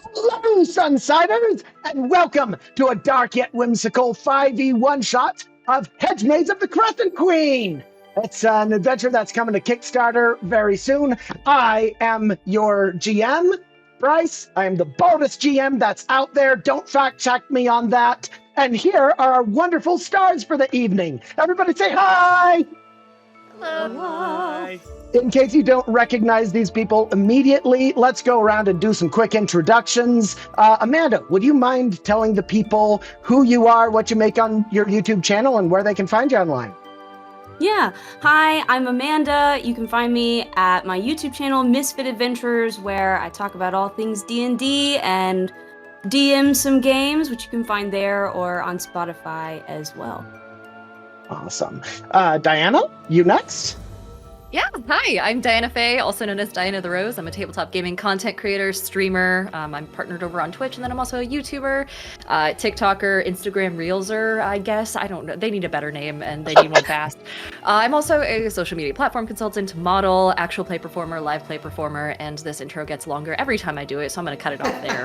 Hello, Sunsiders, and welcome to a dark yet whimsical 5e one-shot of Hedge Maze of the Crescent Queen. It's an adventure that's coming to Kickstarter very soon. I am your GM, Bryce. I am the boldest GM that's out there. Don't fact-check me on that. And here are our wonderful stars for the evening. Everybody say hi! Hello. Hi. In case you don't recognize these people immediately, let's go around and do some quick introductions. Amanda, would you mind telling the people who you are, what you make on your YouTube channel, and where they can find you online? Yeah. Hi, I'm Amanda. You can find me at my YouTube channel, Misfit Adventures, where I talk about all things D&D and DM some games, which you can find there or on Spotify as well. Awesome. Diana, you next? Yeah, hi, I'm Diana Faye, also known as Diana the Rose. I'm a tabletop gaming content creator, streamer. I'm partnered over on Twitch, and then I'm also a YouTuber, TikToker, Instagram Reelser, I guess. I don't know. They need a better name, and they need one fast. I'm also a social media platform consultant, model, actual play performer, live play performer, and this intro gets longer every time I do it, so I'm going to cut it off there.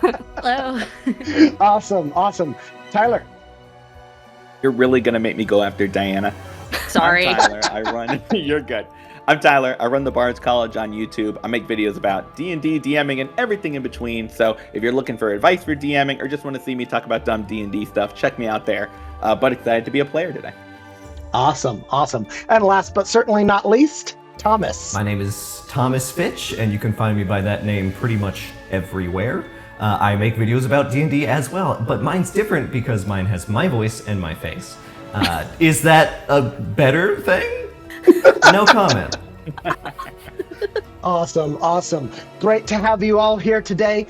But hello. Awesome. Tyler. You're really going to make me go after Diana. Sorry. I'm Tyler. You're good. I'm Tyler. I run the Bards College on YouTube. I make videos about D&D, DMing, and everything in between. So if you're looking for advice for DMing or just want to see me talk about dumb D&D stuff, check me out there. But excited to be a player today. Awesome. And last but certainly not least, Thomas. My name is Thomas Fitch, and you can find me by that name pretty much everywhere. I make videos about D&D as well, but mine's different because mine has my voice and my face. Is that a better thing? No comment. Awesome. Great to have you all here today.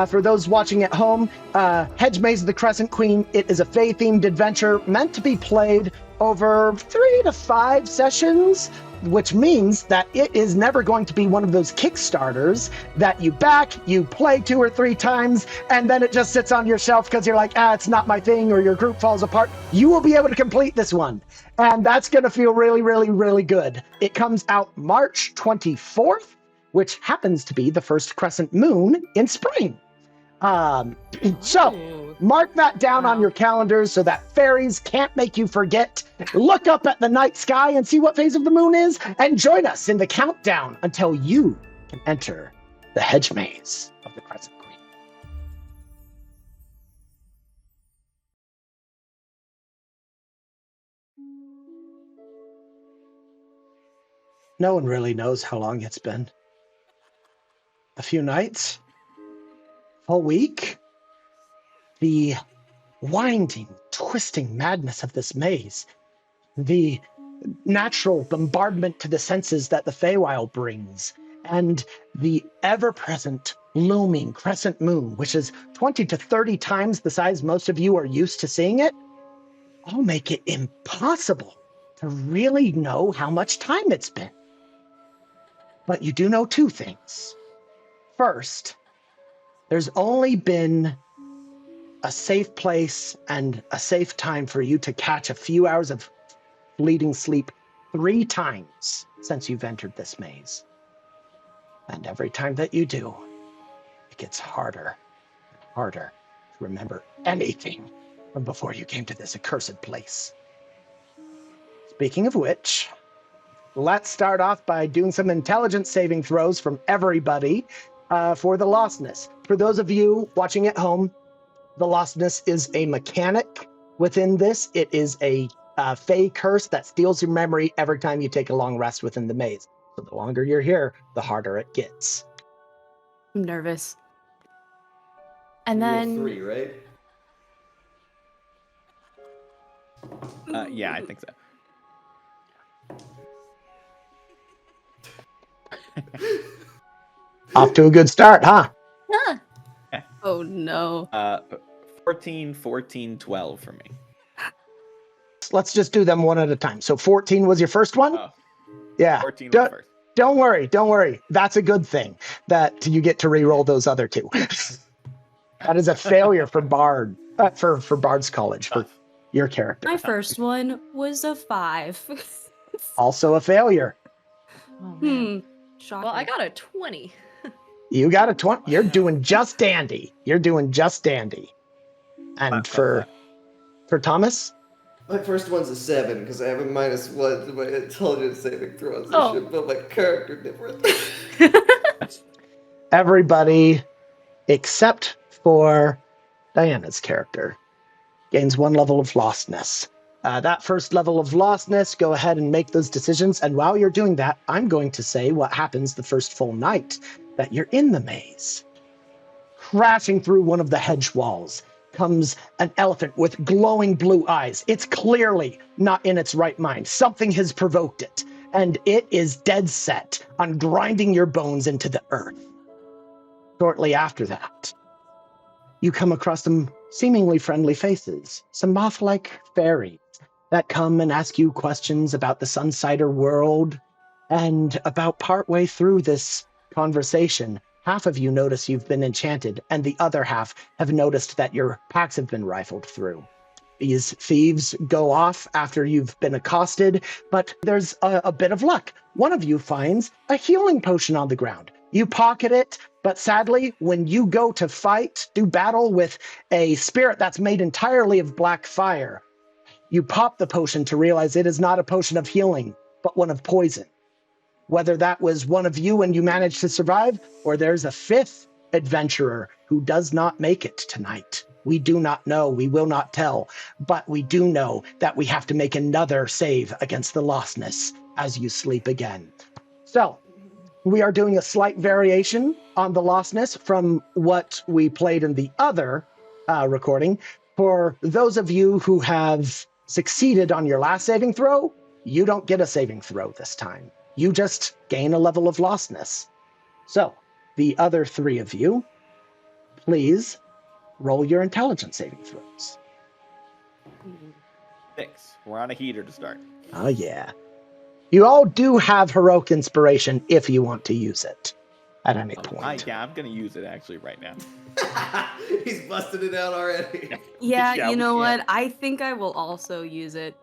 For those watching at home, Hedge Maze of the Crescent Queen, it is a Fae-themed adventure meant to be played over 3 to 5 sessions, which means that it is never going to be one of those Kickstarters that you back, you play 2 or 3 times, and then it just sits on your shelf because you're like, it's not my thing, or your group falls apart. You will be able to complete this one, and that's going to feel really, really, really good. It comes out March 24th, which happens to be the first crescent moon in spring. So mark that down on your calendars so that fairies can't make you forget. Look up at the night sky and see what phase of the moon is, and join us in the countdown until you can enter the Hedge Maze of the Crescent Queen. No one really knows how long it's been. A few nights? A week? The winding, twisting madness of this maze, the natural bombardment to the senses that the Feywild brings, and the ever-present, looming crescent moon, which is 20 to 30 times the size most of you are used to seeing it, all make it impossible to really know how much time it's been. But you do know 2 things. First, there's only been a safe place and a safe time for you to catch a few hours of fleeting sleep 3 times since you've entered this maze. And every time that you do, it gets harder and harder to remember anything from before you came to this accursed place. Speaking of which, let's start off by doing some intelligence saving throws from everybody for the lostness. For those of you watching at home, the lostness is a mechanic within this. It is a Fey curse that steals your memory every time you take a long rest within the maze. So the longer you're here, the harder it gets. I'm nervous. And then 3, right? Yeah, I think so. Off to a good start, huh? oh no. 14, 14, 12 for me. Let's just do them one at a time. So 14 was your first one? Oh, Yeah. 14 was first. Don't worry. That's a good thing that you get to re-roll those other 2. That is a failure for Bard, for Bard's College, for your character. My first one was a 5. Also a failure. Oh, man. Shocking. Well, I got a 20. You got a 20. You're doing just dandy. You're doing just dandy. And for Thomas? My first one's a 7 because I have a -1 to my intelligence saving throws. Oh. I should build my character different. Everybody except for Diana's character gains 1 level of lostness. That first level of lostness, go ahead and make those decisions. And while you're doing that, I'm going to say what happens the first full night that you're in the maze. Crashing through one of the hedge walls comes an elephant with glowing blue eyes. It's clearly not in its right mind. Something has provoked it, and it is dead set on grinding your bones into the earth. Shortly after that, you come across some seemingly friendly faces, some moth-like fairies that come and ask you questions about the Sunsider world, and about partway through this conversation, half of you notice you've been enchanted, and the other half have noticed that your packs have been rifled through. These thieves go off after you've been accosted, but there's a bit of luck. One of you finds a healing potion on the ground. You pocket it, but sadly, when you go to do battle with a spirit that's made entirely of black fire, you pop the potion to realize it is not a potion of healing, but one of poison. Whether that was one of you and you managed to survive, or there's a 5th adventurer who does not make it tonight. We do not know, we will not tell, but we do know that we have to make another save against the lostness as you sleep again. So, we are doing a slight variation on the lostness from what we played in the other recording. For those of you who have succeeded on your last saving throw, you don't get a saving throw this time. You just gain a level of lostness. So, the other 3 of you, please roll your intelligence saving throws. 6. We're on a heater to start. Oh, yeah. You all do have heroic inspiration if you want to use it at any point. I'm going to use it actually right now. He's busted it out already. Yeah, you know what? I think I will also use it.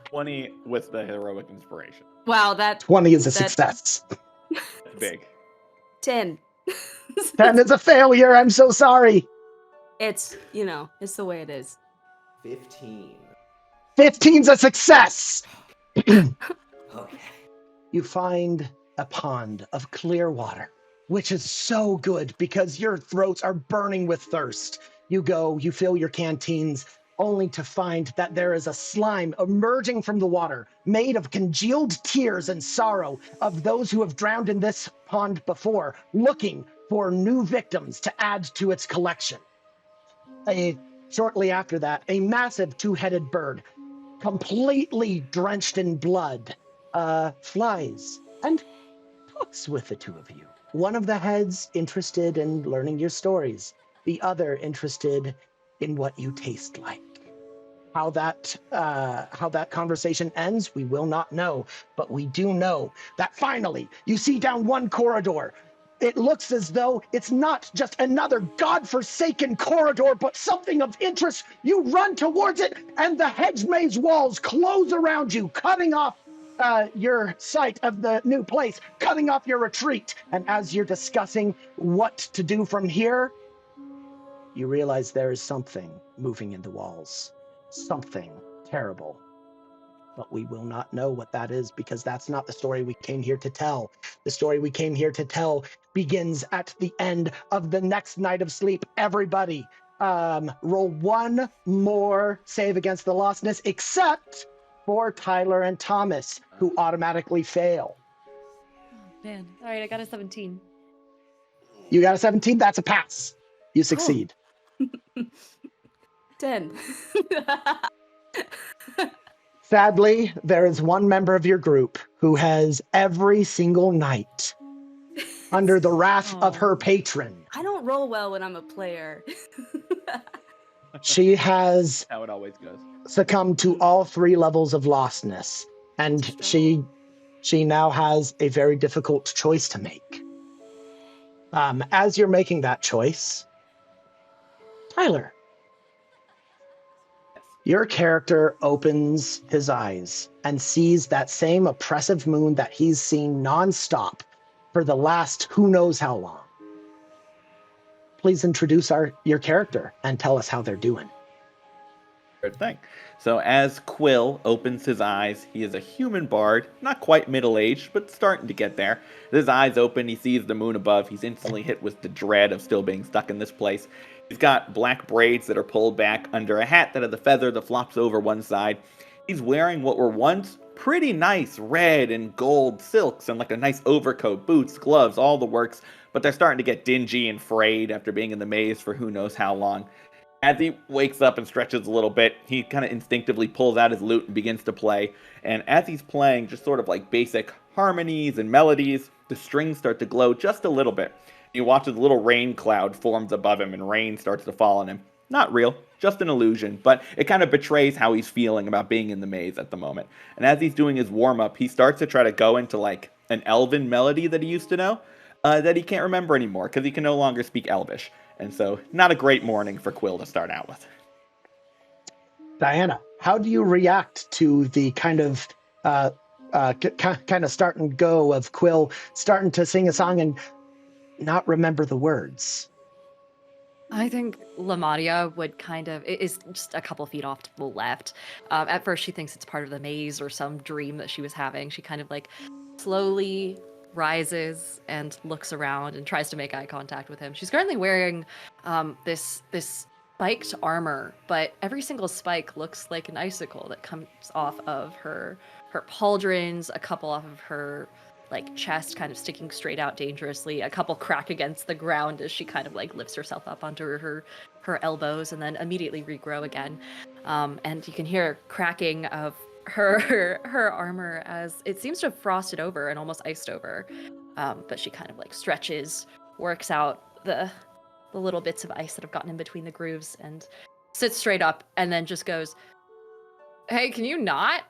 20 with the heroic inspiration. Wow, that 20 is a success. Big. 10. 10 is a failure. I'm so sorry. It's, it's the way it is. 15. 15's a success. Okay. You find a pond of clear water, which is so good because your throats are burning with thirst. You go, you fill your canteens, only to find that there is a slime emerging from the water, made of congealed tears and sorrow of those who have drowned in this pond before, looking for new victims to add to its collection. Shortly after that, a massive 2-headed bird, completely drenched in blood, flies and talks with the 2 of you. One of the heads interested in learning your stories, the other interested in what you taste like. How that conversation ends, we will not know, but we do know that finally you see down one corridor. It looks as though it's not just another godforsaken corridor, but something of interest. You run towards it, and the hedge maze walls close around you, cutting off your sight of the new place, cutting off your retreat. And as you're discussing what to do from here, you realize there is something moving in the walls. Something terrible. But we will not know what that is because that's not the story we came here to tell. The story we came here to tell begins at the end of the next night of sleep. Everybody, roll 1 more save against the lostness, except for Tyler and Thomas, who automatically fail. Oh, man. All right, I got a 17. You got a 17? That's a pass. You succeed. 10. Sadly, there is one member of your group who has every single night under the wrath of her patron. I don't roll well when I'm a player. She has How it always goes. succumbed to all 3 levels of lostness, and she now has a very difficult choice to make. As you're making that choice, Tyler, your character opens his eyes and sees that same oppressive moon that he's seen nonstop for the last who knows how long. Please introduce your character and tell us how they're doing. Good thing. So as Quill opens his eyes, he is a human bard, not quite middle-aged, but starting to get there. His eyes open, he sees the moon above, he's instantly hit with the dread of still being stuck in this place. He's got black braids that are pulled back under a hat that has a feather that flops over one side. He's wearing what were once pretty nice red and gold silks and like a nice overcoat, boots, gloves, all the works, but they're starting to get dingy and frayed after being in the maze for who knows how long. As he wakes up and stretches a little bit, he kind of instinctively pulls out his lute and begins to play. And as he's playing just sort of like basic harmonies and melodies, the strings start to glow just a little bit. He watches a little rain cloud forms above him and rain starts to fall on him. Not real, just an illusion, but it kind of betrays how he's feeling about being in the maze at the moment. And as he's doing his warm-up, he starts to try to go into like an elven melody that he used to know, that he can't remember anymore because he can no longer speak Elvish. And so, not a great morning for Quill to start out with. Diana, how do you react to the kind of start and go of Quill starting to sing a song and not remember the words? I think Lamadia would is just a couple feet off to the left. At first, she thinks it's part of the maze or some dream that she was having. She kind of like slowly rises and looks around and tries to make eye contact with him. She's currently wearing this spiked armor, but every single spike looks like an icicle that comes off of her pauldrons, a couple off of her like chest kind of sticking straight out dangerously, a couple crack against the ground as she kind of like lifts herself up onto her elbows and then immediately regrow again. And you can hear cracking of her armor as it seems to have frosted over and almost iced over. But she kind of like stretches, works out the little bits of ice that have gotten in between the grooves and sits straight up and then just goes, "Hey, can you not?"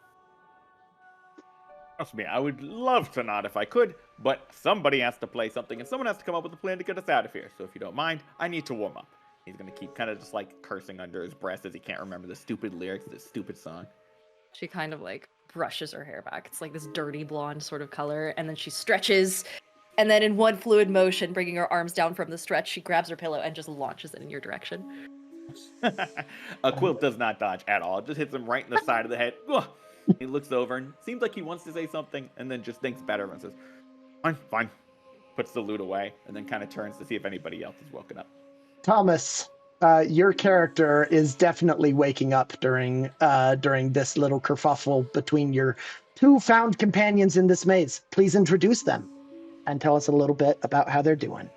Trust me, I would love to not if I could, but somebody has to play something and someone has to come up with a plan to get us out of here. So if you don't mind, I need to warm up. He's going to keep kind of just like cursing under his breath as he can't remember the stupid lyrics of this stupid song. She kind of like brushes her hair back. It's like this dirty blonde sort of color. And then she stretches. And then in one fluid motion, bringing her arms down from the stretch, she grabs her pillow and just launches it in your direction. Quill does not dodge at all. It just hits him right in the side of the head. Ugh. He looks over and seems like he wants to say something and then just thinks better and says, fine. Puts the lute away and then kind of turns to see if anybody else has woken up. Thomas, your character is definitely waking up during this little kerfuffle between your two found companions in this maze. Please introduce them and tell us a little bit about how they're doing.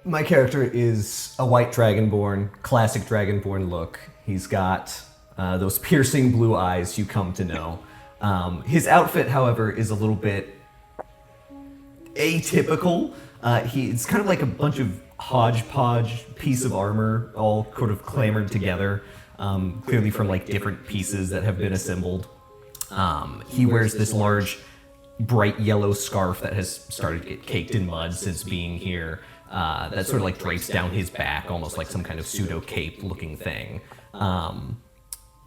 My character is a white dragonborn, classic dragonborn look. He's got those piercing blue eyes you come to know. His outfit, however, is a little bit atypical. It's kind of like a bunch of hodgepodge piece of armor, all sort of clamored together, clearly from like different pieces that have been assembled. He wears this large, bright yellow scarf that has started to get caked in mud since being here. That sort of like drapes down his back, almost like some kind of pseudo cape looking thing.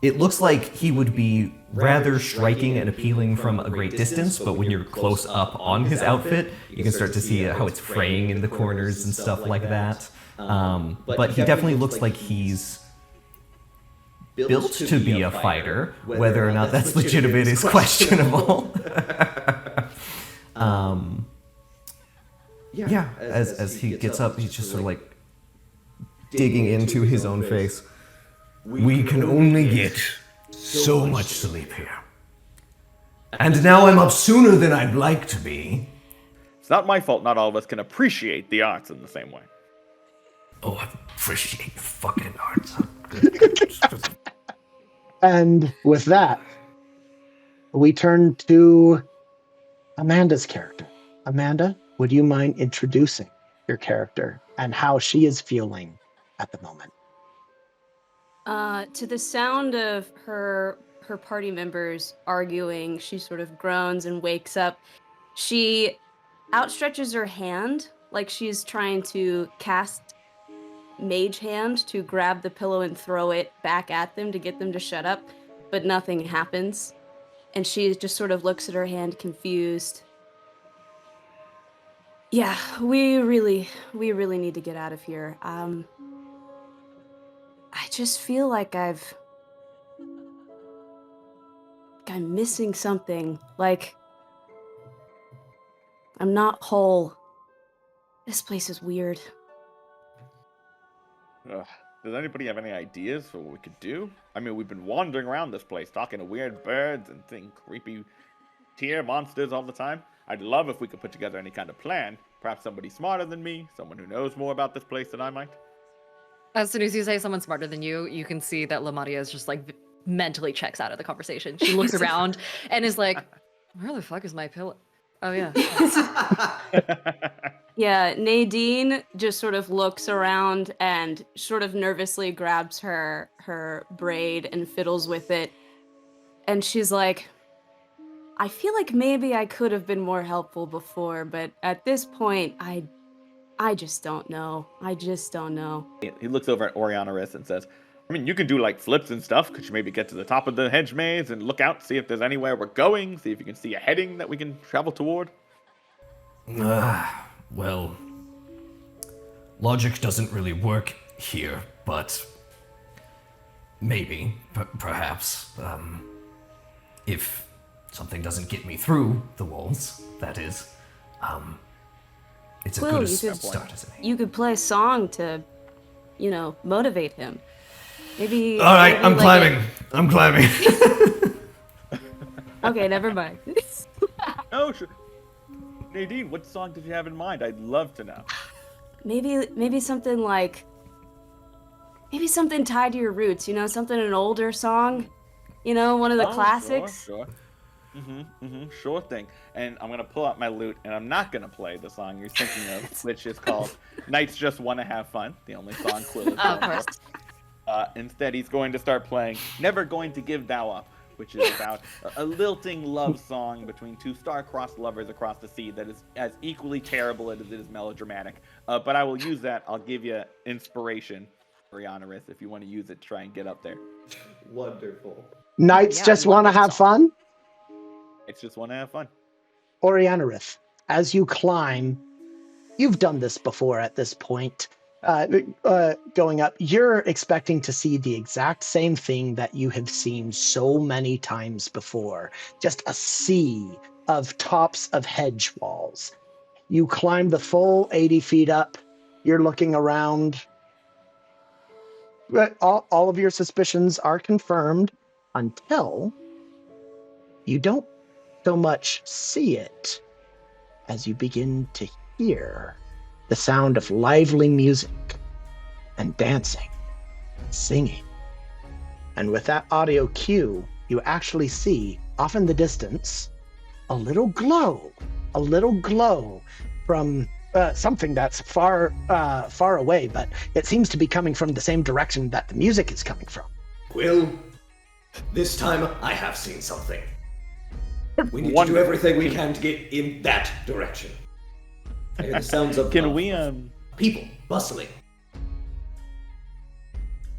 It looks like he would be rather striking and appealing from a great distance, but when you're close up on his outfit, you can start to see how it's fraying in the corners and stuff like that. But he definitely looks like he's built to be a fighter. Whether or not that's legitimate is questionable. As he gets up, he's just sort of like digging into his own face. We can only get so much sleep here. And now I'm up sooner than I'd like to be. It's not my fault not all of us can appreciate the arts in the same way. Oh, I appreciate fucking arts. And with that, we turn to Amanda's character. Amanda, would you mind introducing your character and how she is feeling at the moment? To the sound of her party members arguing, she sort of groans and wakes up. She outstretches her hand like she's trying to cast Mage Hand to grab the pillow and throw it back at them to get them to shut up, but nothing happens. And she just sort of looks at her hand confused. Yeah, we really need to get out of here. I just feel like I'm missing something. Like, I'm not whole. This place is weird. Ugh. Does anybody have any ideas for what we could do? I mean, we've been wandering around this place, talking to weird birds and seeing creepy tier monsters all the time. I'd love if we could put together any kind of plan. Perhaps somebody smarter than me, someone who knows more about this place than I might. As soon as you say someone smarter than you can see that Lamadia is just like mentally checks out of the conversation. She looks around and is like, where the fuck is my pillow? Oh, yeah. Yeah, Nadine just sort of looks around and sort of nervously grabs her braid and fiddles with it. And she's like, I feel like maybe I could have been more helpful before, but at this point, I just don't know. I just don't know. He looks over at Orianaris and says, I mean, you can do like flips and stuff. Could you maybe get to the top of the hedge maze and look out, see if there's anywhere we're going, see if you can see a heading that we can travel toward? Well, logic doesn't really work here, but maybe, perhaps, if something doesn't get me through the walls, that is, it's a good start, isn't it? You could play a song to, motivate him. Maybe. All right, maybe I'm climbing. I'm climbing. Okay, never mind. No, Nadine, what song did you have in mind? I'd love to know. Maybe something like. Maybe something tied to your roots. Something an older song. One of the classics. Sure. Sure thing. And I'm gonna pull out my lute, and I'm not gonna play the song you're thinking of, which is called "Knights Just Want to Have Fun," the only song Quill is Of course. Instead, he's going to start playing "Never Going to Give Thou Up," which is about a lilting love song between two star-crossed lovers across the sea that is as equally terrible as it is melodramatic. But I will use that. I'll give you inspiration, Orianaris, if you want to use it to try and get up there. Wonderful. Knights just want to have fun? It's just want to have fun. Orianaris, as you climb, you've done this before at this point. Going up, you're expecting to see the exact same thing that you have seen so many times before. Just a sea of tops of hedge walls. You climb the full 80 feet up. You're looking around. All of your suspicions are confirmed until you don't so much see it as you begin to hear the sound of lively music and dancing, singing. And with that audio cue, you actually see, off in the distance, a little glow from something that's far away, but it seems to be coming from the same direction that the music is coming from. Quill, this time I have seen something. We need to do everything we can to get in that direction. I hear the sounds of people bustling.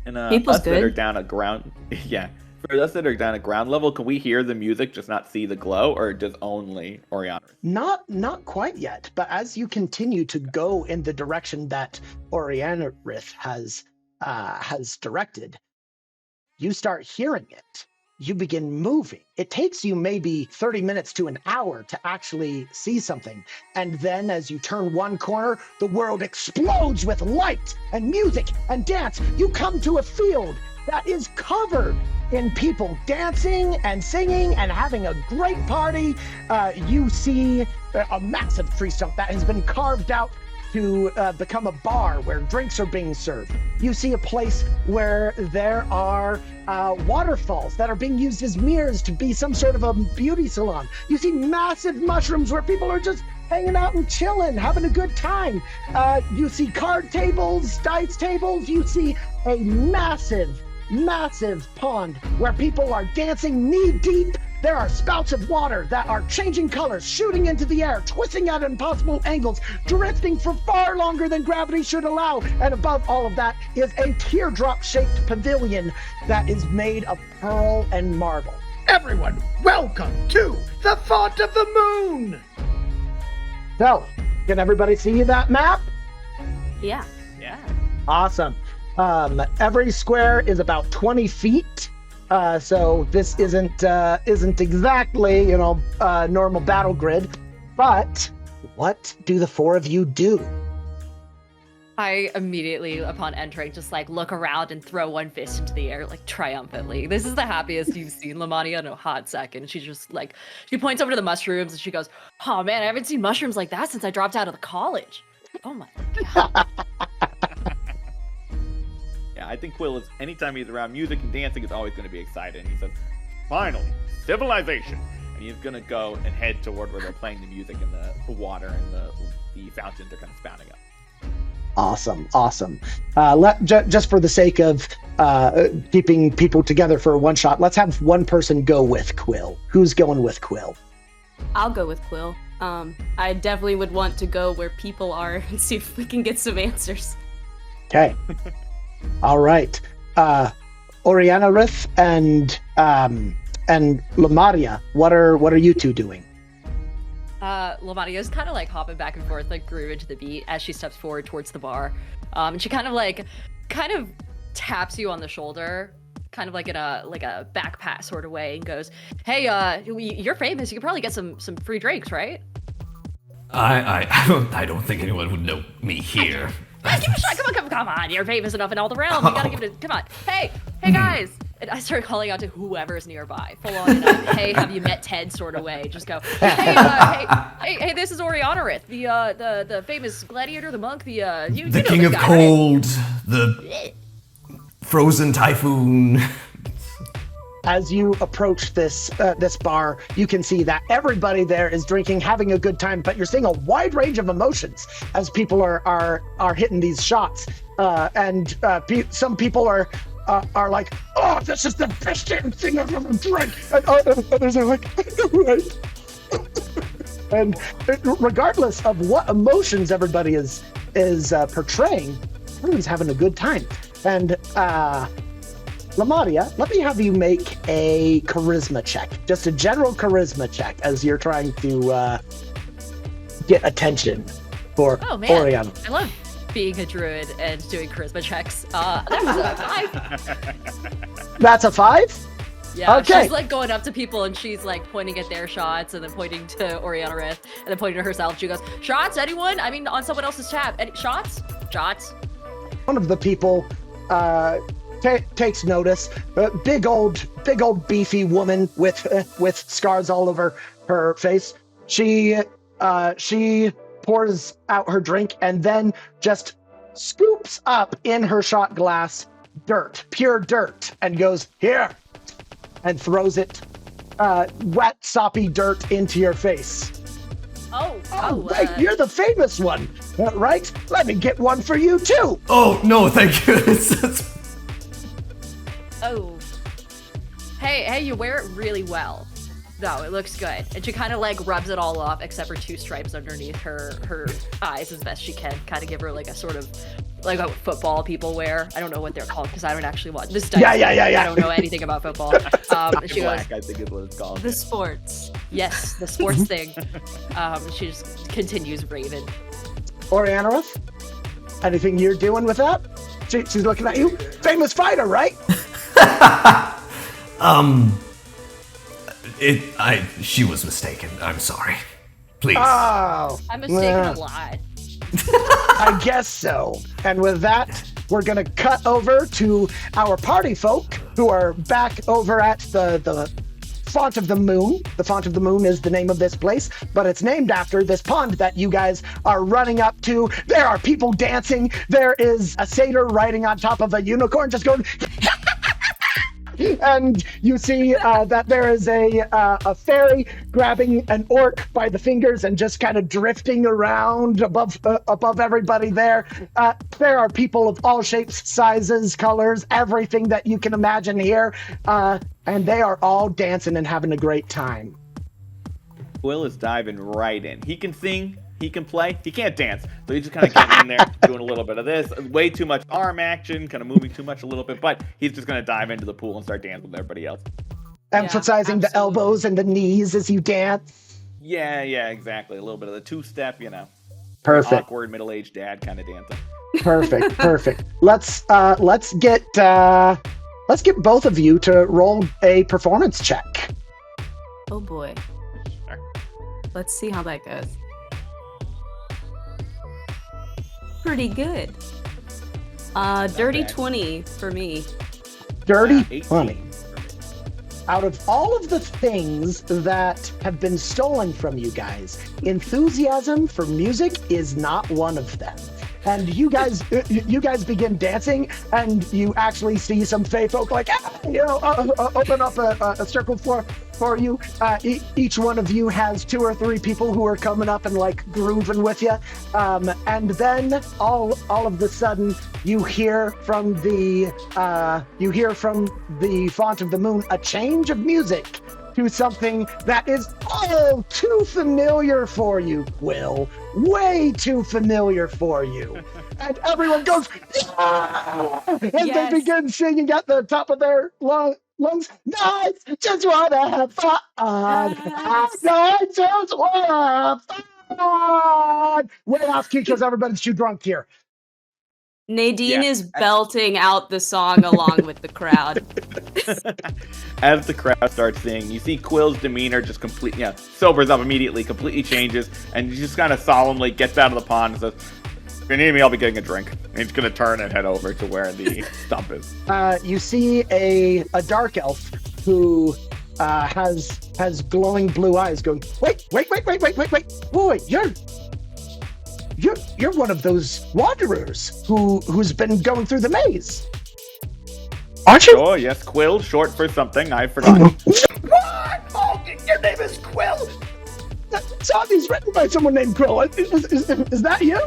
And People's us that are down at ground, yeah. For us that are down at ground level, can we hear the music, just not see the glow, or does only Oriana? Not quite yet, but as you continue to go in the direction that Orianarith has directed, you start hearing it. You begin moving. It takes you maybe 30 minutes to an hour to actually see something. And then as you turn one corner, the world explodes with light and music and dance. You come to a field that is covered in people dancing and singing and having a great party. You see a massive tree stump that has been carved out to become a bar where drinks are being served. You see a place where there are waterfalls that are being used as mirrors to be some sort of a beauty salon. You see massive mushrooms where people are just hanging out and chilling, having a good time. You see card tables, dice tables. You see a massive pond where people are dancing knee deep. There are spouts of water that are changing colors, shooting into the air, twisting at impossible angles, drifting for far longer than gravity should allow. And above all of that is a teardrop-shaped pavilion that is made of pearl and marble. Everyone, welcome to the Font of the Moon! So, Can everybody see that map? Yeah. Yeah. Awesome. Every square is about 20 feet. So this isn't exactly, normal battle grid. But what do the four of you do? I immediately, upon entering, just like look around and throw one fist into the air, like triumphantly. This is the happiest you've seen Lamania in a hot second. She just like, she points over to the mushrooms and she goes, "Oh man, I haven't seen mushrooms like that since I dropped out of the college." Oh my god. Yeah, I think Quill is, anytime he's around music and dancing, is always going to be excited. And he says, "Finally, civilization." And he's going to go and head toward where they're playing the music and the water and the fountains are kind of spouting up. Awesome. Just for the sake of keeping people together for a one shot, let's have one person go with Quill. Who's going with Quill? I'll go with Quill. I definitely would want to go where people are and see if we can get some answers. Okay. All right. Orianarith and Lamaria, what are you two doing? Lamania's kind of like hopping back and forth, like grooving to the beat as she steps forward towards the bar. And she kind of taps you on the shoulder, kind of like in a back pat sort of way, and goes, "Hey, you're famous. You could probably get some free drinks, right?" I don't think anyone would know me here. Give it a shot. Come on. You're famous enough in all the realm. You gotta give it a, come on. Hey guys. And I start calling out to whoever's nearby, full on in a, "Hey, have you met Ted?" sort of way. Just go, hey, this is Orianarith, the famous gladiator, the monk, the king of guy, cold, right? the frozen typhoon. As you approach this bar, you can see that everybody there is drinking, having a good time, but you're seeing a wide range of emotions as people are hitting these shots. Some people are like, "Oh, this is the best damn thing I've ever drank." And others are like, "Right." And regardless of what emotions everybody is portraying, everyone's having a good time. And Lamaria, let me have you make a charisma check. Just a general charisma check as you're trying to get attention for Oriana. I love being a druid and doing charisma checks. That was a 5. That's a 5? Yeah, okay. She's like going up to people and she's like pointing at their shots and then pointing to Orianarith and then pointing to herself. She goes, "Shots, anyone? I mean, on someone else's tab. Any shots? Shots?" One of the people takes notice. Big old beefy woman with scars all over her face. She pours out her drink and then just scoops up in her shot glass pure dirt, and goes, "Here," and throws it, wet, soppy dirt into your face. Right, you're the famous one, right? Let me get one for you too. Oh no, thank you. Oh. Hey, you wear it really well. No, it looks good. And she kind of like rubs it all off except for 2 stripes underneath her eyes as best she can. Kind of give her like a sort of like what football people wear. I don't know what they're called because I don't actually watch this. Yeah. I don't know anything about football. She Black, goes, I think is what it's called. The sports. "Yes, the sports thing." She just continues raving. Orianarith, anything you're doing with that? She's looking at you. Famous fighter, right? She was mistaken. I'm sorry. Please. Oh, I'm mistaken a lot. I guess so. And with that, we're gonna cut over to our party folk who are back over at the Font of the Moon. The Font of the Moon is the name of this place, but it's named after this pond that you guys are running up to. There are people dancing. There is a satyr riding on top of a unicorn, just going. And you see that there is a fairy grabbing an orc by the fingers and just kind of drifting around above everybody there. There are people of all shapes, sizes, colors, everything that you can imagine here. And they are all dancing and having a great time. Will is diving right in. He can sing, he can play, he can't dance. So he's just kind of getting in there, doing a little bit of this. Way too much arm action, kind of moving too much a little bit, but he's just going to dive into the pool and start dancing with everybody else. Emphasizing the elbows and the knees as you dance. Yeah, exactly. A little bit of the 2-step, you know. Perfect. Awkward middle-aged dad kind of dancing. Perfect. Let's get both of you to roll a performance check. Oh boy. Let's see how that goes. Pretty good. Dirty 20 for me. Dirty 20. Out of all of the things that have been stolen from you guys, enthusiasm for music is not one of them. And you guys begin dancing, and you actually see some Fey folk like, open up a circle for you. Each one of you has 2 or 3 people who are coming up and like grooving with you. And then all of the sudden, you hear from the font of the moon a change of music to something that is all too familiar for you, Quill. Way too familiar for you. And everyone goes, yeah! And they begin singing at the top of their lungs. Nice, just wanna have fun. Yes. I just wanna have fun. Way off key because everybody's too drunk here. Nadine is belting out the song along with the crowd. As the crowd starts singing, you see Quill's demeanor just completely, sobers up immediately, completely changes, and he just kind of solemnly gets out of the pond and says, if you need me, I'll be getting a drink. And he's going to turn and head over to where the stump is. You see a dark elf who has glowing blue eyes going, wait. Boy, you're one of those wanderers who's been going through the maze. Aren't you? Oh, yes, Quill, short for something, I forgot. What? Oh, your name is Quill! That song is written by someone named Quill. Is that you?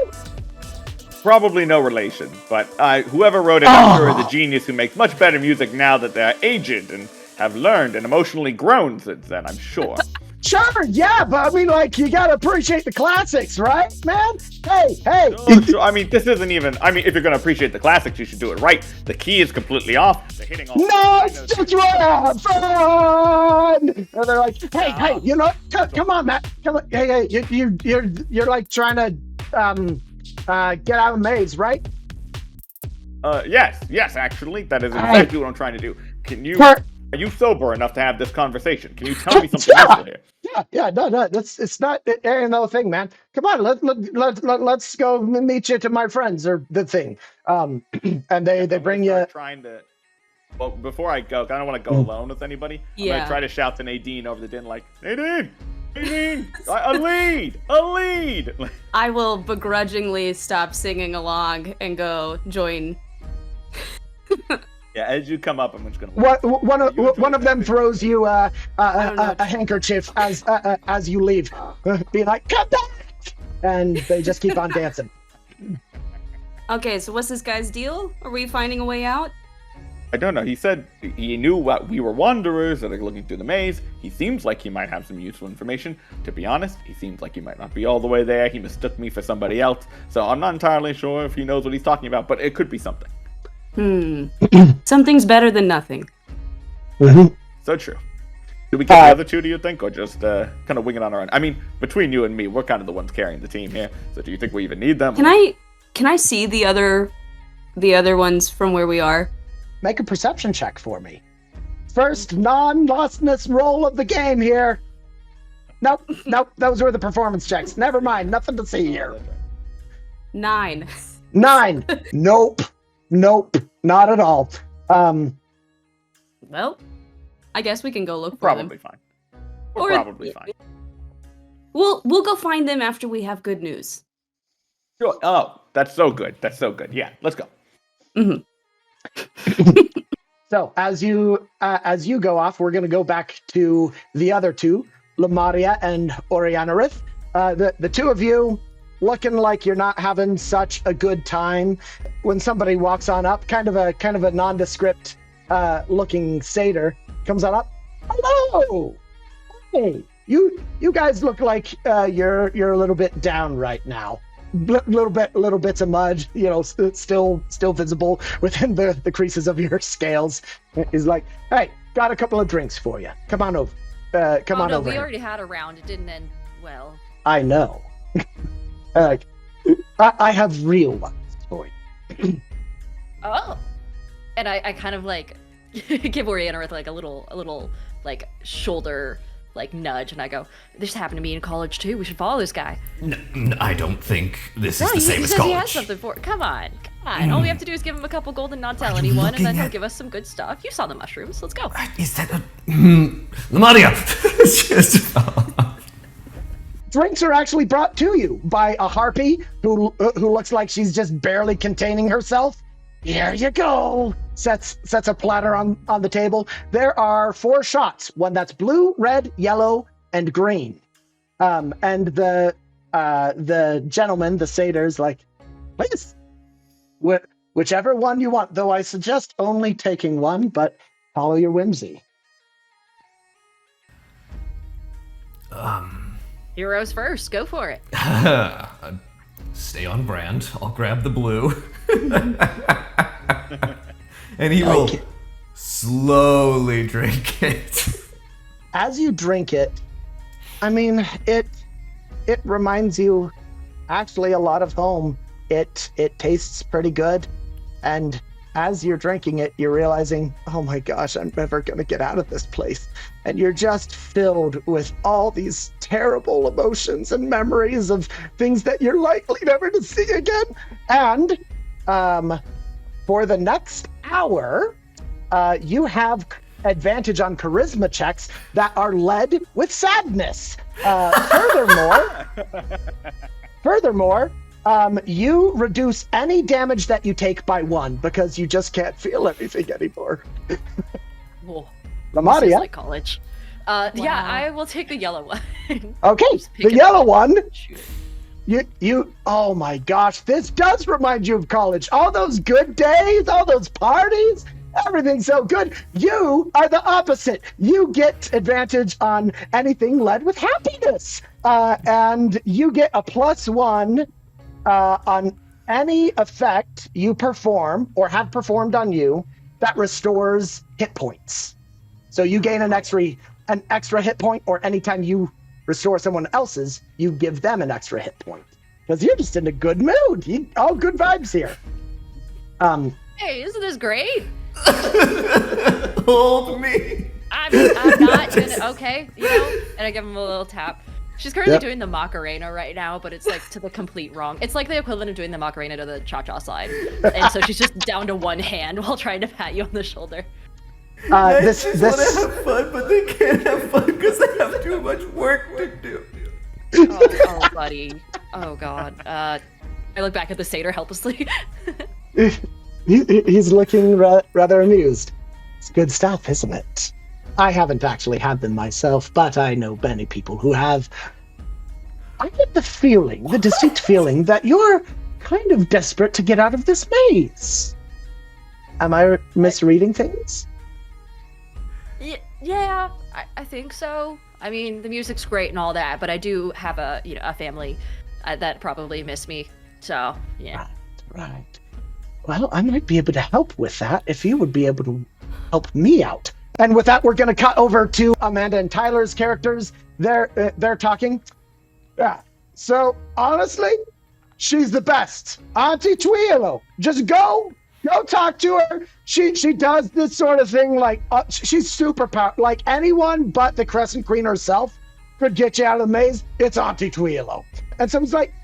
Probably no relation, but whoever wrote it, I'm sure, is a genius who makes much better music now that they're aged and have learned and emotionally grown since then, I'm sure. Sure, yeah, but I mean, like, you gotta appreciate the classics, right, man? Hey! Sure. I mean, this isn't even, if you're gonna appreciate the classics, you should do it right. The key is completely off. They're hitting all No, it's just have fun! And they're like, hey, you know, come on, Matt. Come on, hey, you're like trying to, get out of the maze, right? Yes, actually, that is exactly what I'm trying to do. Are you sober enough to have this conversation? Can you tell me something else here? Yeah, no, it's not another thing, man. Come on, let's go meet you to my friends or the thing. And they bring you. Well, before I go, I don't want to go alone with anybody. I'm gonna try to shout to Nadine over the din, like, Nadine, a lead. I will begrudgingly stop singing along and go join. Yeah, as you come up, I'm just gonna. One of them throws you a handkerchief as you leave, be like, "Come back!" And they just keep on dancing. Okay, so what's this guy's deal? Are we finding a way out? I don't know. He said he knew what we were wanderers that are looking through the maze. He seems like he might have some useful information. To be honest, he seems like he might not be all the way there. He mistook me for somebody else, so I'm not entirely sure if he knows what he's talking about. But it could be something. Something's better than nothing. Mm-hmm. So true. Do we get the other two, do you think, or just kind of wing it on our own? I mean, between you and me, we're kind of the ones carrying the team here. So do you think we even need them? Can I see the other ones from where we are? Make a perception check for me. First non-lostness roll of the game here. Nope. Those were the performance checks. Never mind. Nothing to see here. 9. 9. Nope. Not at all. Well, I guess we can go look for them. Probably fine. We're probably fine. We'll go find them after we have good news. Sure. Oh, that's so good. Yeah, let's go. Mm-hmm. So as you go off, we're going to go back to the other two, Lamaria and Orianarith. The two of you looking like you're not having such a good time. When somebody walks on up, kind of a nondescript looking satyr comes on up. Hello. Hey, you guys look like you're a little bit down right now. Little bits of mud, still visible within the creases of your scales. Is like, hey, got a couple of drinks for you. Come on over. Come on over. We already had a round. It didn't end well. I know. I have real ones for you. Oh. And I kind of like give Oriana with like a little like shoulder like nudge, and I go, "This happened to me in college too. We should follow this guy." I don't think this is the same as he college. has something for. Come on. All we have to do is give him a couple gold and not tell anyone, and then he'll give us some good stuff. You saw the mushrooms. Let's go. Is that a Lamadia? It's just Drinks are actually brought to you by a harpy who looks like she's just barely containing herself. Here you go. Sets a platter on the table. There are 4 shots. One that's blue, red, yellow, and green. And the gentleman, the satyr's like, please, whichever one you want. Though I suggest only taking one, but follow your whimsy. Heroes first. Go for it. Stay on brand. I'll grab the blue. And he will slowly drink it. As you drink it, I mean, it reminds you actually a lot of home. It tastes pretty good. And as you're drinking it, you're realizing, oh my gosh, I'm never going to get out of this place. And you're just filled with all these terrible emotions and memories of things that you're likely never to see again. And for the next hour, you have advantage on charisma checks that are led with sadness. Furthermore, you reduce any damage that you take by 1 because you just can't feel anything anymore. Lamadia. This is like college. Wow. Yeah, I will take the yellow one. Okay, the yellow one. You. Oh my gosh, this does remind you of college. All those good days, all those parties, everything's so good. You are the opposite. You get advantage on anything led with happiness, and you get a +1 on any effect you perform or have performed on you that restores hit points. So you gain an extra hit point, or anytime you restore someone else's, you give them an extra hit point. Because you're just in a good mood. All good vibes here. Hey, isn't this great? Hold me. I'm not gonna. Okay, and I give him a little tap. She's currently doing the Macarena right now, but it's like to the complete wrong. It's like the equivalent of doing the Macarena to the cha-cha slide, and so she's just down to one hand while trying to pat you on the shoulder. This want to have fun, but they can't have fun because they have too much work to do. Oh, buddy. Oh, God. I look back at the satyr helplessly. He's looking rather amused. It's good stuff, isn't it? I haven't actually had them myself, but I know many people who have. I get the distinct feeling that you're kind of desperate to get out of this maze. Am I misreading things? Yeah, I think so. I mean, the music's great and all that, but I do have a family that probably miss me. So, yeah. Right. Well, I might be able to help with that if you would be able to help me out. And with that, we're going to cut over to Amanda and Tyler's characters. They're talking. Yeah. So, honestly, she's the best. Auntie Twi'illow. Just go talk to her. She does this sort of thing like she's super powerful. Like anyone but the Crescent Queen herself could get you out of the maze. It's Auntie Twi'illow. And someone's like,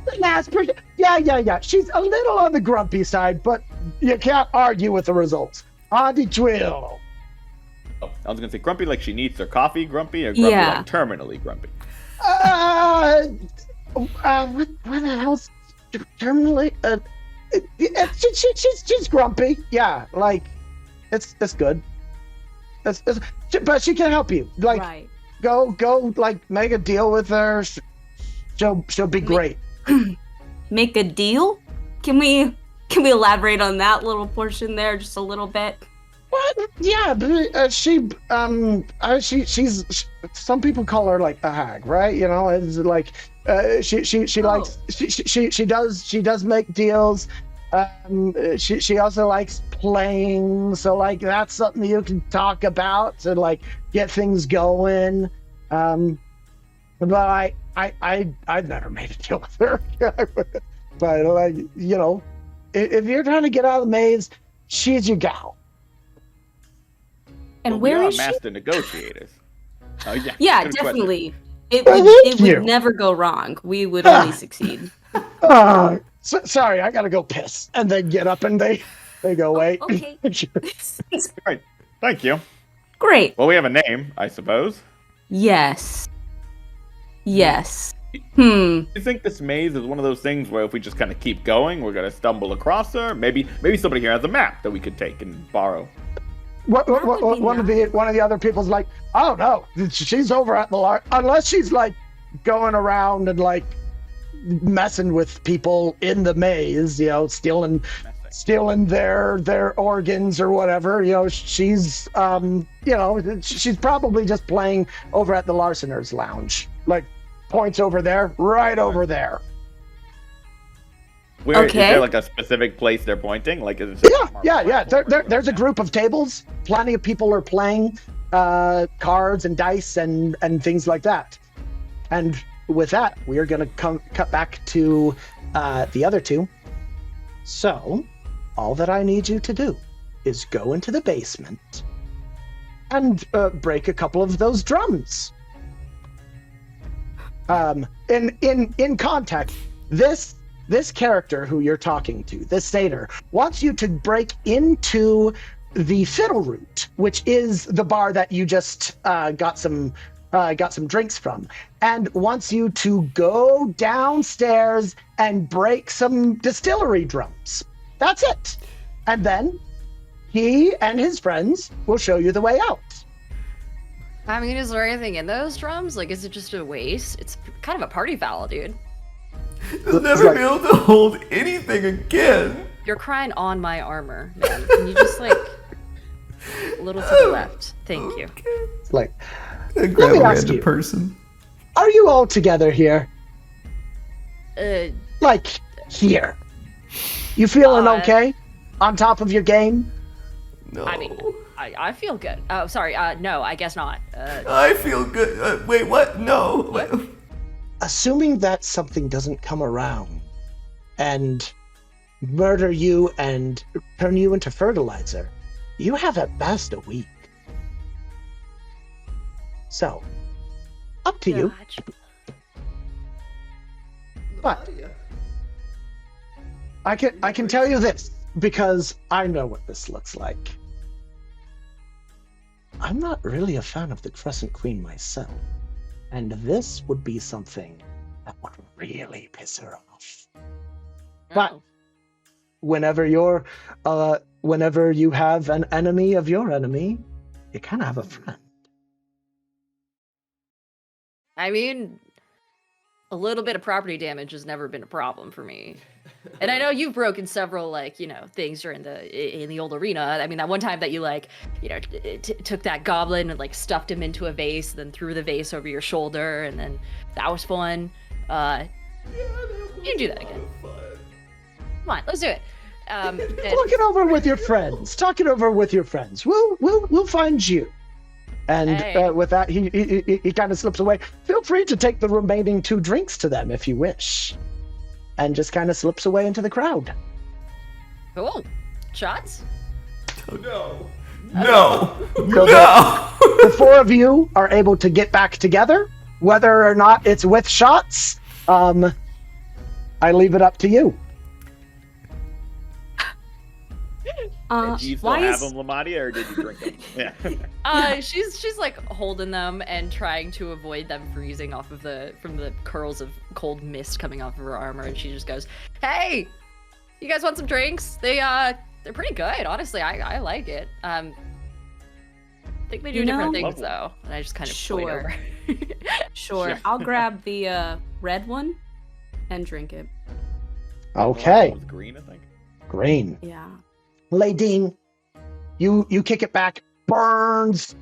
the last person. Yeah. She's a little on the grumpy side, but you can't argue with the results. Auntie Twi'illow. Oh, I was gonna say grumpy like she needs her coffee grumpy, or grumpy like terminally grumpy. What the hell's terminally? She's grumpy. Yeah, like it's good. But she can help you. Like, Right. go, like make a deal with her. She'll be great. Make a deal? Can we elaborate on that little portion there just a little bit? What? Yeah, she's some people call her like a hag, right? You know, it's like she likes she does make deals. She also likes playing, so like that's something you can talk about to like get things going. But I've never made a deal with her. But like, you know, if you're trying to get out of the maze, she's your gal. And But where we are is she? master negotiators. Oh yeah. Yeah, good question. definitely. It Thank you. would never go wrong. We would only succeed. Sorry, I gotta go piss, and then get up and they go away. Okay. Right. Thank you. Great. Well, we have a name, I suppose. Yes. Yes. You think this maze is one of those things where if we just kind of keep going, we're gonna stumble across her? Maybe somebody here has a map that we could take and borrow. One of the other people's like, oh no, she's over at the unless she's like going around and like messing with people in the maze, you know, stealing their organs or whatever. You know, she's she's probably just playing over at the Larceners Lounge. Like points over there, right over there. Where Okay. is there like a specific place they're pointing? Like is it just Yeah. There's a group of tables. Plenty of people are playing cards and dice and things like that. And with that, we are going to cut back to the other two. So, all that I need you to do is go into the basement and break a couple of those drums. In context, this character who you're talking to, this Satyr, wants you to break into the Fiddle Root, which is the bar that you just got some drinks from, and wants you to go downstairs and break some distillery drums. That's it. And then he and his friends will show you the way out. I mean, is there anything in those drums? Like, is it just a waste? It's kind of a party foul, dude. They'll never be able to hold anything again. You're crying on my armor, man. Can you just, like, a little to the left? Thank you. It's like, Grab Let me a ask random you. person. are you all together here? Uh, Like, here. You feeling Uh, okay? On top of your game? No. I mean, I feel good. Oh, sorry. No, I guess not. I feel good. Wait, what? No. What? Assuming that something doesn't come around and murder you and turn you into fertilizer, you have at best a week. So, up to you. Gotcha. But I can tell you this because I know what this looks like. I'm not really a fan of the Crescent Queen myself, and this would be something that would really piss her off. But Oh. whenever you have an enemy of your enemy, you kind of have a friend. I mean, a little bit of property damage has never been a problem for me. And I know you've broken several, like, you know, things during in the old arena. I mean, that one time that you, like, you know, took that goblin and, like, stuffed him into a vase, then threw the vase over your shoulder, and then that was fun. You can do that again. Come on, let's do it. And- Talk it over with your friends. Talk it over with your friends. We'll find you. And Hey. with that, he kind of slips away. Feel free to take the remaining 2 drinks to them if you wish. And just kind of slips away into the crowd. Cool. Shots? No. No. So No. The 4 of you are able to get back together. Whether or not it's with shots, I leave it up to you. Do you still Why have is them, Lamadia, or did you drink them? Yeah. She's like holding them and trying to avoid them freezing off of from the curls of cold mist coming off of her armor, and she just goes, "Hey, you guys want some drinks? They're pretty good, honestly. I like it. I think they do You different know- things though." And I just kind of point Sure. over. Sure, Yeah. I'll grab the red one and drink it. Okay, It was green, I think. green. Yeah. Ladine, you kick it back, burns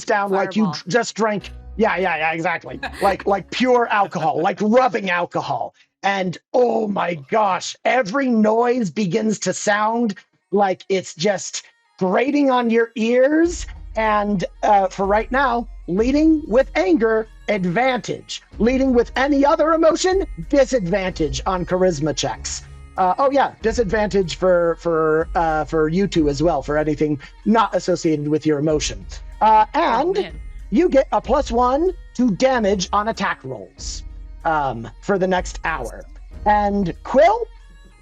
down like you Fireball. just drank. Yeah, exactly. like pure alcohol, like rubbing alcohol. And oh my gosh, every noise begins to sound like it's just grating on your ears. And for right now, leading with anger advantage. Leading with any other emotion, disadvantage on charisma checks. Disadvantage for you two as well, for anything not associated with your emotion. You get a +1 to damage on attack rolls for the next hour. And Quill,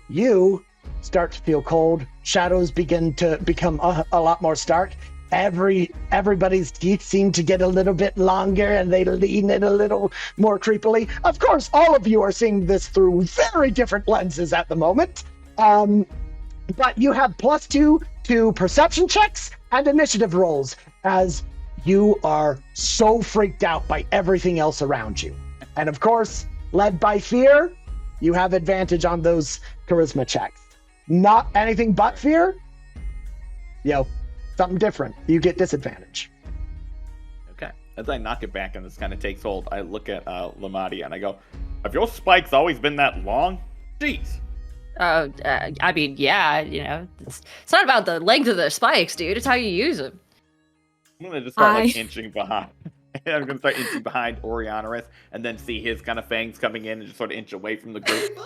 you start to feel cold. Shadows begin to become a lot more stark. Everybody's teeth seem to get a little bit longer and they lean in a little more creepily. Of course, all of you are seeing this through very different lenses at the moment. But you have +2 to perception checks and initiative rolls as you are so freaked out by everything else around you. And of course, led by fear, you have advantage on those charisma checks. Not anything but fear? Something different. You get disadvantage. Okay. As I knock it back and this kind of takes hold, I look at Lamadia and I go, have your spikes always been that long? Jeez. I mean, yeah, it's not about the length of the spikes, dude. It's how you use them. I'm going to just start inching behind. I'm going to start inching behind Orianaris and then see his kind of fangs coming in and just sort of inch away from the group.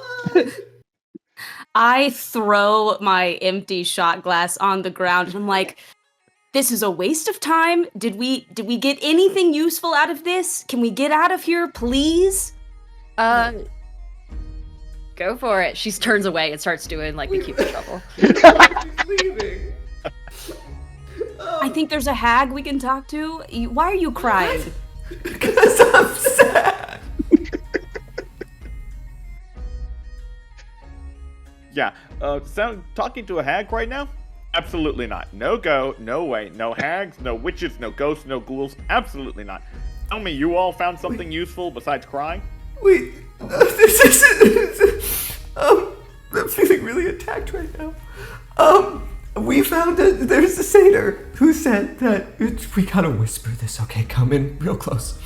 I throw my empty shot glass on the ground and I'm like, this is a waste of time. Did we get anything useful out of this? Can we get out of here, please? Go for it. She turns away and starts doing like the Cupid shuffle. Leaving. I think there's a hag we can talk to. Why are you crying? Because I'm sad. Yeah, talking to a hag right now? Absolutely not. No go, no way. No hags, no witches, no ghosts, no ghouls. Absolutely not. Tell me you all found something useful besides crying? Wait, I'm feeling really attacked right now. We found that there's a satyr who said that we gotta whisper this, okay? Come in real close.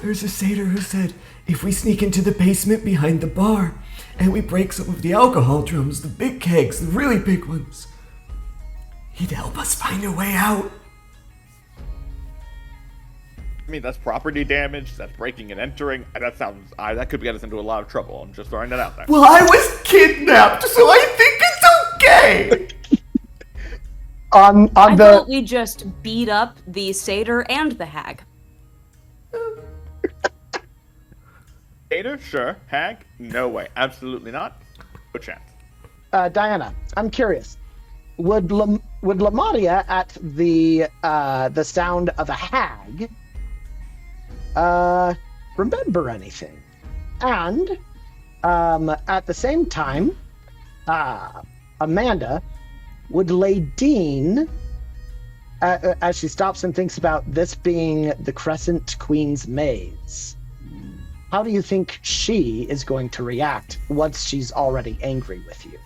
There's a satyr who said if we sneak into the basement behind the bar and we break some of the alcohol drums, the big kegs, the really big ones, he'd help us find a way out. I mean, that's property damage, that's breaking and entering. That could get us into a lot of trouble. I'm just throwing that out there. Well, I was kidnapped, so I think it's okay. I thought we just beat up the satyr and the hag. Satyr, sure. Hag, no way. Absolutely not. No chance. Diana, I'm curious. Would Lamadia at the sound of a hag remember anything? And at the same time, Amanda, would Ladine, as she stops and thinks about this being the Crescent Queen's maze, how do you think she is going to react once she's already angry with you?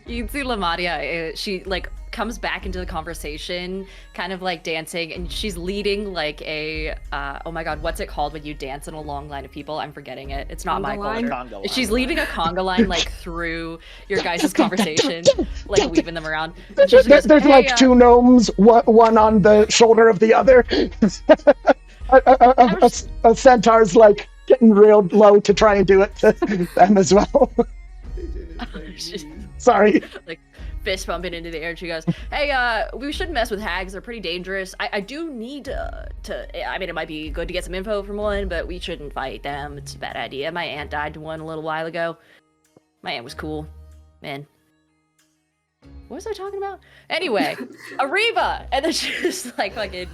You can see Lamadia, she comes back into the conversation, kind of dancing, and she's leading a oh my god, what's it called when you dance in a long line of people? I'm forgetting it. It's not my culture. She's leading a conga line through your guys' conversation, weaving them around. There's two gnomes, one on the shoulder of the other. A centaur's getting real low to try and do it to them as well. Sorry. Fist bumping into the air, and she goes, hey, we shouldn't mess with hags. They're pretty dangerous. I do need to, I mean, it might be good to get some info from one, but we shouldn't fight them. It's a bad idea. My aunt died to one a little while ago. My aunt was cool. Man. What was I talking about? Anyway, Ariba! And then she just fucking...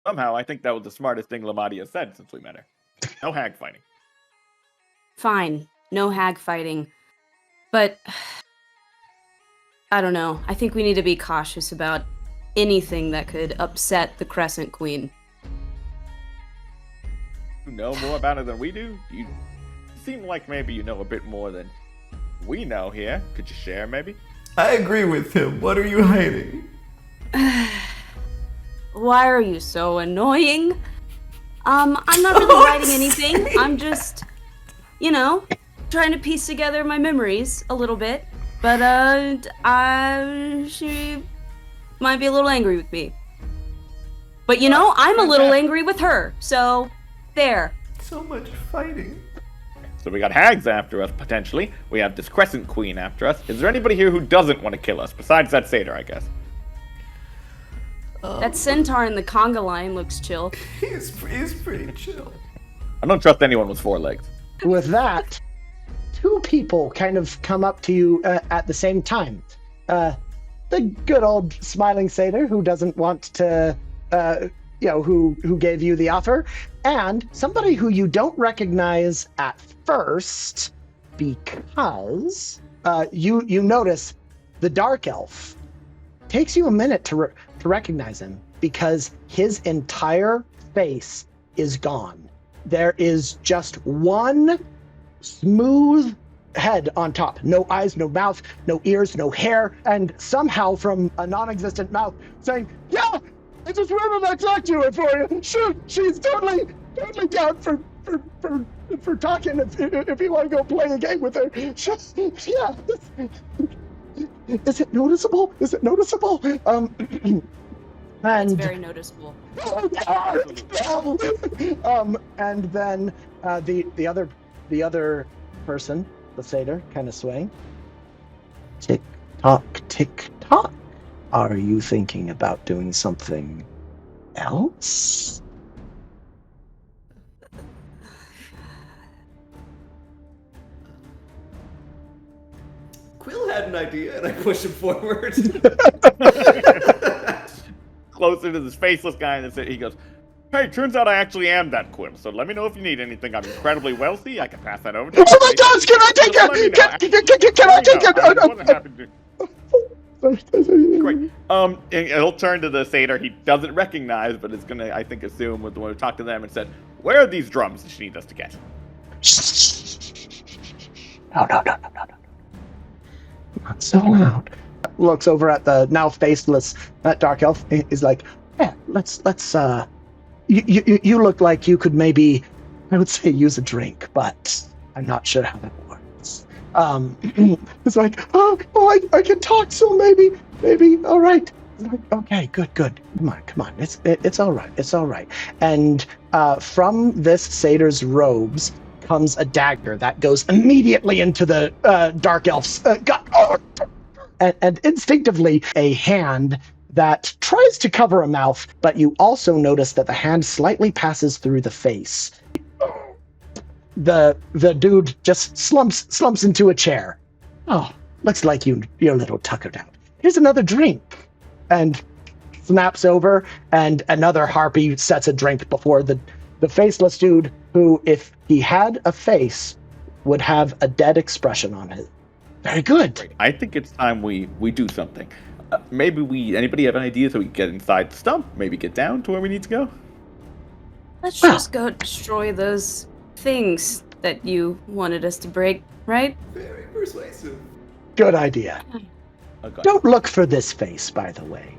Somehow, I think that was the smartest thing Lamadia said since we met her. No hag fighting. Fine. No hag fighting. But I don't know. I think we need to be cautious about anything that could upset the Crescent Queen. You know more about it than we do? You seem like maybe you know a bit more than we know here. Could you share, maybe? I agree with him. What are you hiding? Why are you so annoying? I'm not really hiding anything. I'm just, trying to piece together my memories a little bit. But, she might be a little angry with me. But you know, I'm a little angry with her, so there. So much fighting. So we got hags after us, potentially. We have this Crescent Queen after us. Is there anybody here who doesn't want to kill us, besides that satyr, I guess? That centaur in the conga line looks chill. He's pretty chill. I don't trust anyone with 4 legs. With that, 2 people kind of come up to you at the same time. The good old smiling satyr who doesn't want to, who gave you the offer, and somebody who you don't recognize at first because you notice the dark elf. Takes you a minute to recognize him because his entire face is gone. There is just one smooth head on top. No eyes, no mouth, no ears, no hair, and somehow from a non-existent mouth saying, "Yeah, I just remembered I talked to her for you. Shoot, she's totally down for talking if you want to go play a game with her. Yeah. Is it noticeable? And It's very noticeable. And then the other person, the satyr, kind of swaying. Tick tock. Are you thinking about doing something else? Quill had an idea, and I pushed him forward. Closer to this faceless guy, and he goes, "Hey, turns out I actually am that Quill, so let me know if you need anything. I'm incredibly wealthy. I can pass that over to you." Oh my gosh, can I take it? Can I take it? Great. And he'll turn to the satyr he doesn't recognize, but is gonna, I think, assume with the one who talked to them and said, "Where are these drums that she needs us to get?" No. Not so loud. Looks over at the now faceless dark elf. Is like, "Yeah, let's. You look like you could maybe, I would say, use a drink, but I'm not sure how that works." It's like, I can talk, so maybe, all right. It's like, okay, good. Come on. It's all right. And from this satyr's robes comes a dagger that goes immediately into the dark elf's gut. And instinctively, a hand that tries to cover a mouth, but you also notice that the hand slightly passes through the face. The dude just slumps into a chair. "Oh, looks like you're a little tuckered out. Here's another drink." And snaps over, and another harpy sets a drink before the faceless dude, who, if he had a face, would have a dead expression on it. Very good. I think it's time we do something. Maybe anybody have an idea so we can get inside the stump? Maybe get down to where we need to go? Let's just go destroy those things that you wanted us to break, right? Very persuasive. Good idea. Okay. Don't look for this face, by the way.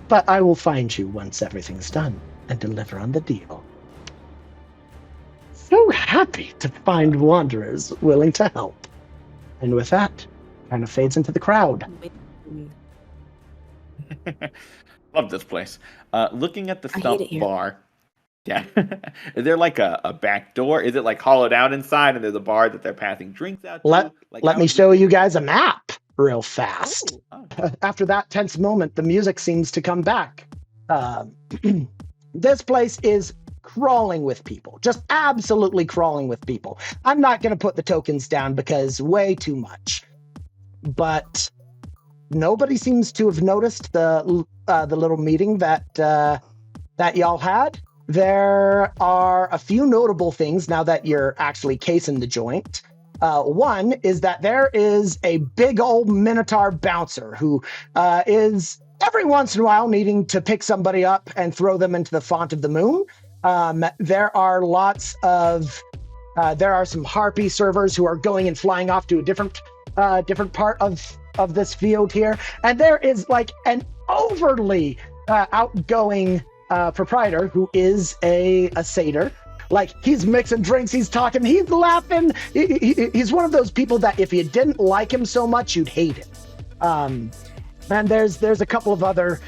But I will find you once everything's done and deliver on the deal. So happy to find wanderers willing to help. And with that, kind of fades into the crowd. Love this place. Looking at the I hate stump it here. bar. Yeah. Is there like a back door? Is it like hollowed out inside and there's a bar that they're passing drinks out to? Let me show you guys a map real fast. Oh. After that tense moment, the music seems to come back. This place is crawling with people, just absolutely crawling with people. I'm not going to put the tokens down because way too much. But nobody seems to have noticed the little meeting that y'all had. There are a few notable things now that you're actually casing the joint. One is that there is a big old Minotaur bouncer who is every once in a while needing to pick somebody up and throw them into the font of the moon. There are some harpy servers who are going and flying off to a different part of this field here. And there is like an overly outgoing proprietor who is a satyr. Like, he's mixing drinks, he's talking, he's laughing. He's one of those people that if you didn't like him so much, you'd hate him. And there's a couple of other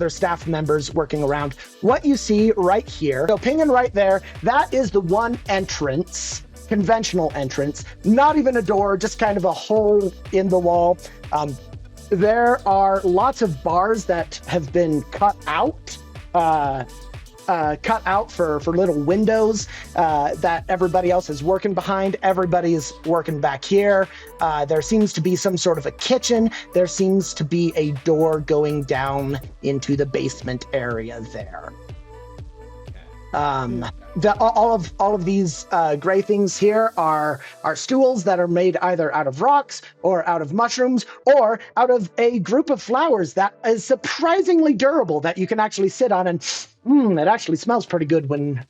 staff members working around. What you see right here, so pinging right there, that is the one entrance, conventional entrance, not even a door, just kind of a hole in the wall. There are lots of bars that have been cut out for little windows that everybody else is working behind. Everybody's working back here. There seems to be some sort of a kitchen. There seems to be a door going down into the basement area there. All of these gray things here are stools that are made either out of rocks or out of mushrooms or out of a group of flowers that is surprisingly durable that you can actually sit on, and it actually smells pretty good when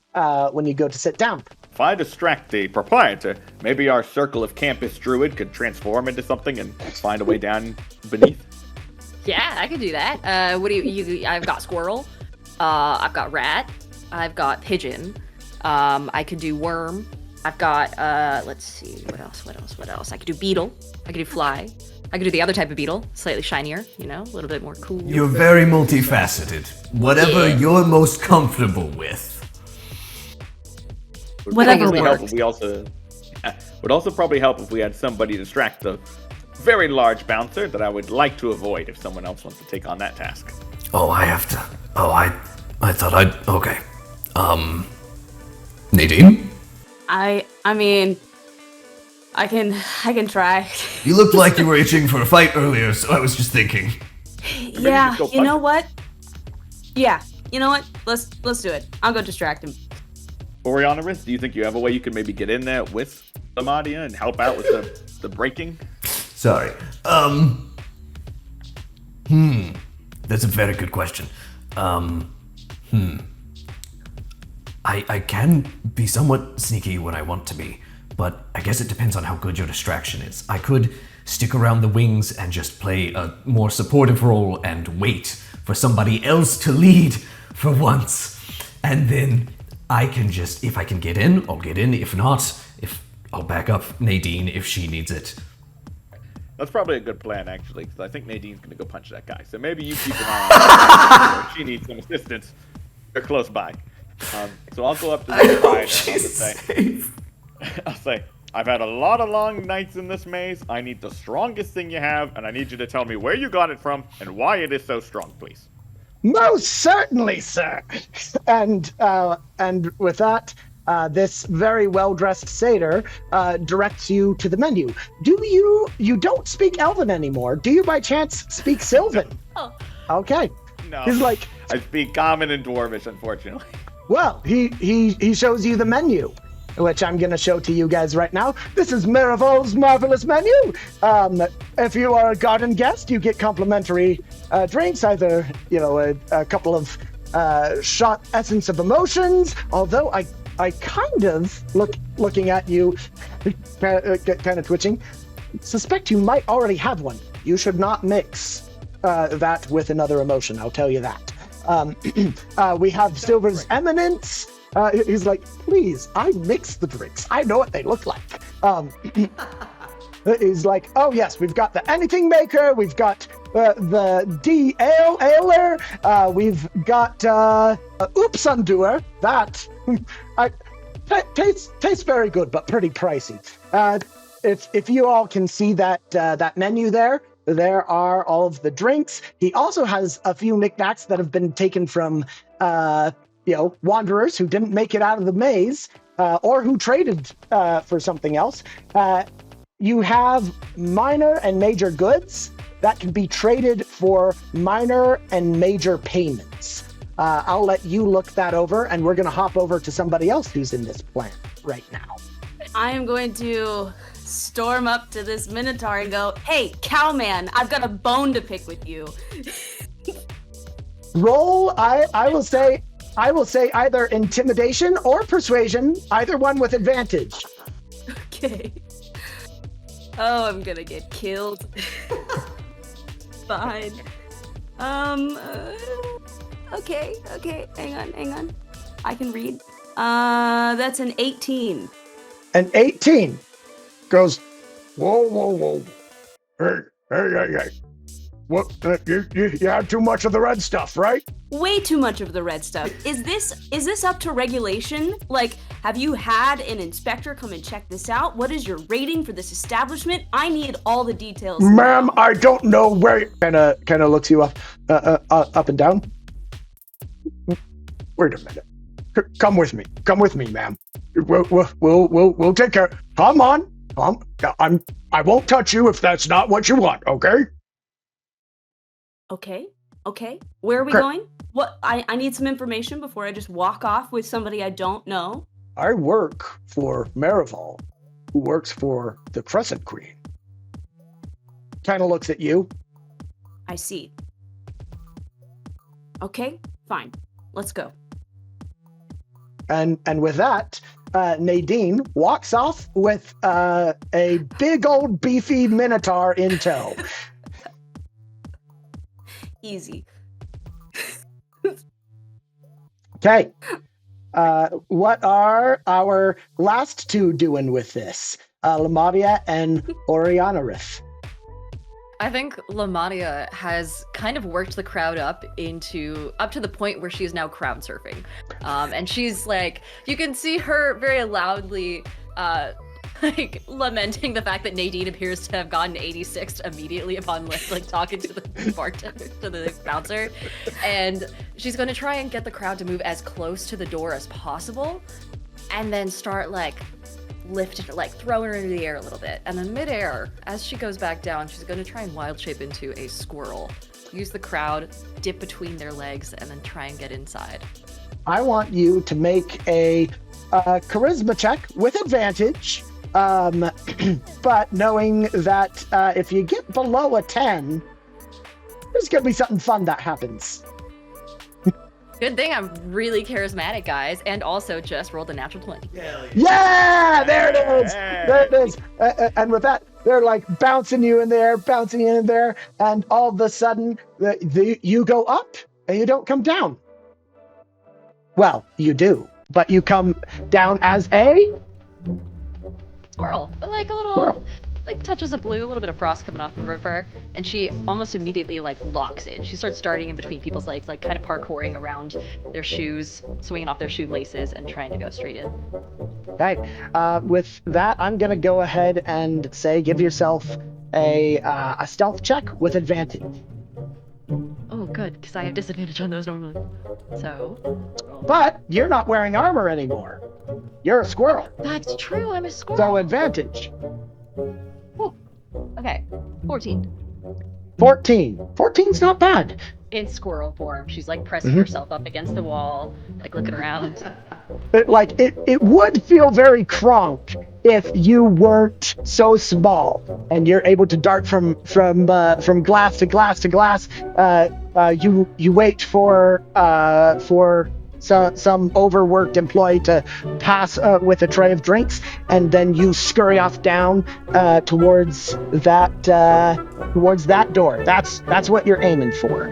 you go to sit down. If I distract the proprietor, maybe our circle of campus druid could transform into something and find a way down beneath. Yeah, I could do that. What do you? I've got squirrel. I've got rat. I've got pigeon. I could do worm. I've got, let's see, what else? I could do beetle. I could do fly. I could do the other type of beetle, slightly shinier, a little bit more cool. You're very multifaceted. Whatever you're most comfortable with. Whatever would works. help if we would also probably help if we had somebody distract the very large bouncer that I would like to avoid if someone else wants to take on that task. Oh, I have to. Oh, I thought okay. Nadine? I mean, I can try. You looked like you were itching for a fight earlier, so I was just thinking. Yeah, you know what? Yeah, you know what? Let's do it. I'll go distract him. Oriana, do you think you have a way you could maybe get in there with Amadia and help out with the breaking? Sorry. That's a very good question. I can be somewhat sneaky when I want to be, but I guess it depends on how good your distraction is. I could stick around the wings and just play a more supportive role and wait for somebody else to lead for once. And then I can just, if I can get in, I'll get in. If not, I'll back up Nadine if she needs it. That's probably a good plan, actually, because I think Nadine's going to go punch that guy. So maybe you keep an eye on her. If she needs some assistance, they're close by. So I'll go up to the side and I'll say, I've had a lot of long nights in this maze. I need the strongest thing you have, and I need you to tell me where you got it from and why it is so strong, please. Most certainly, sir. And with that, this very well-dressed satyr directs you to the menu. You don't speak Elven anymore. Do you by chance speak Sylvan? Oh. Okay. No. He's like, I speak Common and Dwarvish, unfortunately. well, he shows you the menu, which I'm going to show to you guys right now. This is Marivol's marvelous menu. If you are a garden guest, you get complimentary drinks, either, a couple of shot Essence of Emotions, although I kind of, looking at you, kind of twitching, suspect you might already have one. You should not mix that with another emotion, I'll tell you that. We have Silver's Eminence. He's like, please, I mix the drinks. I know what they look like. He's like, oh yes, we've got the Anything Maker. We've got the D-Ale-Ailer. We've got Oops Undoer. That tastes very good, but pretty pricey. If you all can see that menu there are all of the drinks. He also has a few knickknacks that have been taken from wanderers who didn't make it out of the maze or who traded for something else. You have minor and major goods that can be traded for minor and major payments. I'll let you look that over, and we're going to hop over to somebody else who's in this plan right now. I am going to storm up to this Minotaur and go, hey, cowman, I've got a bone to pick with you. Roll, I will say either intimidation or persuasion, either one with advantage. Okay. Oh, I'm gonna get killed. Fine. Okay. Hang on. I can read. That's an 18. An 18 goes, whoa. Hey. What? You had too much of the red stuff, right? Way too much of the red stuff. Is this up to regulation? Like, have you had an inspector come and check this out? What is your rating for this establishment? I need all the details. Ma'am, now. I don't know where. Kind of looks you up and down. Wait a minute. Come with me. Come with me, ma'am. We'll take care. Come on. I won't touch you if that's not what you want. Okay. Okay. Where are we going? What? I need some information before I just walk off with somebody I don't know. I work for Marival, who works for the Crescent Queen. Kind of looks at you. I see. Okay, fine. Let's go. And with that, Nadine walks off with a big old beefy Minotaur in tow. Easy. Okay. What are our last two doing with this? Lamadia and Orianarith. I think Lamadia has kind of worked the crowd up to the point where she is now crowd surfing. And she's like, you can see her very loudly like lamenting the fact that Nadine appears to have gotten 86th immediately upon like talking to the bartender, to the bouncer. And she's going to try and get the crowd to move as close to the door as possible and then start like lifting her, like throwing her into the air a little bit. And then midair, as she goes back down, she's going to try and wild shape into a squirrel. Use the crowd, dip between their legs, and then try and get inside. I want you to make a charisma check with advantage. But knowing that if you get below a 10, there's going to be something fun that happens. Good thing I'm really charismatic, guys, and also just rolled a natural 20. Yeah, there it is. There it is. And with that, they're like bouncing you in there, and all of a sudden, you go up and you don't come down. Well, you do, but you come down as a Squirrel, like a little, squirrel. like touches of blue, a little bit of frost coming off of her fur, and she almost immediately like locks in. She starts darting in between people's legs, like kind of parkouring around their shoes, swinging off their shoelaces, and trying to go straight in. Okay. With that, I'm gonna go ahead and say, give yourself a stealth check with advantage. Oh, good, because I have disadvantage on those normally. So. But you're not wearing armor anymore. You're a squirrel. That's true. I'm a squirrel. So advantage. Ooh. Okay. 14. 14. 14's not bad. In squirrel form, she's like pressing herself up against the wall, like looking around. It would feel very Kronk if you weren't so small and you're able to dart from glass to glass to glass. You wait for some overworked employee to pass with a tray of drinks, and then you scurry off down towards that door. That's what you're aiming for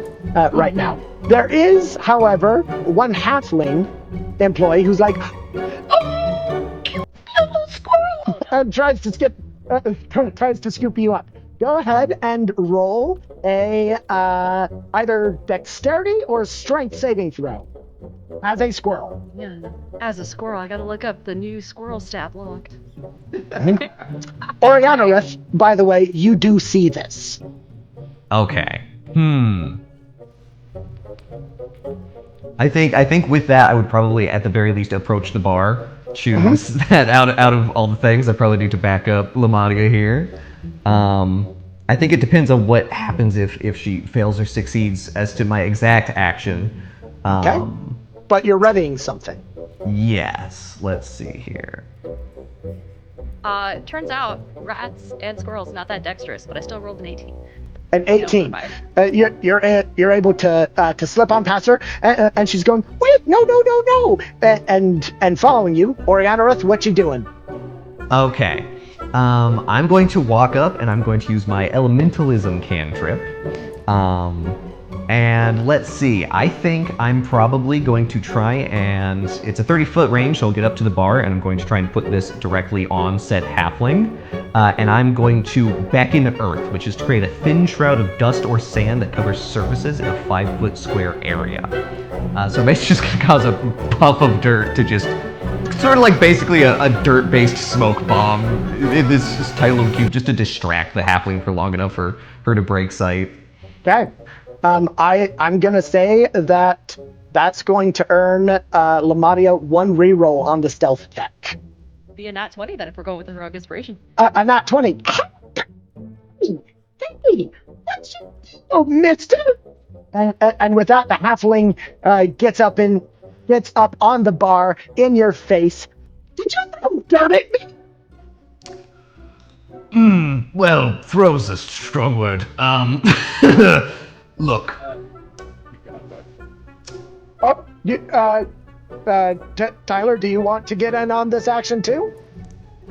right now. There is, however, one halfling employee who's like, "Oh, squirrel!" and tries to scoop you up. Go ahead and roll a either dexterity or strength saving throw. As a squirrel. Yeah. As a squirrel, I gotta look up the new squirrel stat block. Orianarith, by the way, you do see this. Okay. I think with that, I would probably, at the very least, approach the bar. Choose that out of all the things. I probably need to back up Lamadia here. I think it depends on what happens if she fails or succeeds as to my exact action. Okay. But you're readying something. Yes. Let's see here. Turns out rats and squirrels not that dexterous, but I still rolled an 18. An 18. You're able to slip on past her, and she's going, wait, no, and following you. Orianarith, what you doing? Okay. I'm going to walk up and I'm going to use my elementalism cantrip. And let's see, I think I'm probably going to try and, it's a 30-foot range, so I'll get up to the bar and I'm going to try and put this directly on said halfling. And I'm going to beckon earth, which is to create a thin shroud of dust or sand that covers surfaces in a 5-foot square area. So I'm basically just gonna cause a puff of dirt to just, sort of like basically a dirt-based smoke bomb in this tiny little cube just to distract the halfling for long enough for her to break sight. Okay. I'm gonna say that that's going to earn Lamadia 1 reroll on the stealth check. Be a nat 20 then if we're going with the heroic inspiration. A nat 20. Hey, oh, mister. And with that, the halfling gets up on the bar in your face. Did you throw dirt at me? Well, throw's a strong word. Look. Oh, Tyler, do you want to get in on this action too?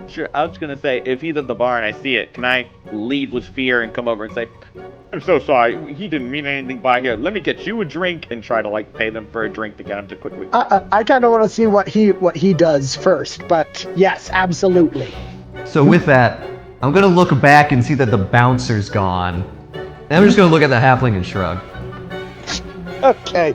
Sure, I was gonna say, if he's at the bar and I see it, can I lead with fear and come over and say, I'm so sorry, he didn't mean anything by here. Let me get you a drink, and try to like pay them for a drink to get him to quickly. I kind of want to see what he does first, but yes, absolutely. So with that, I'm gonna look back and see that the bouncer's gone. And I'm just gonna look at the halfling and shrug. Okay.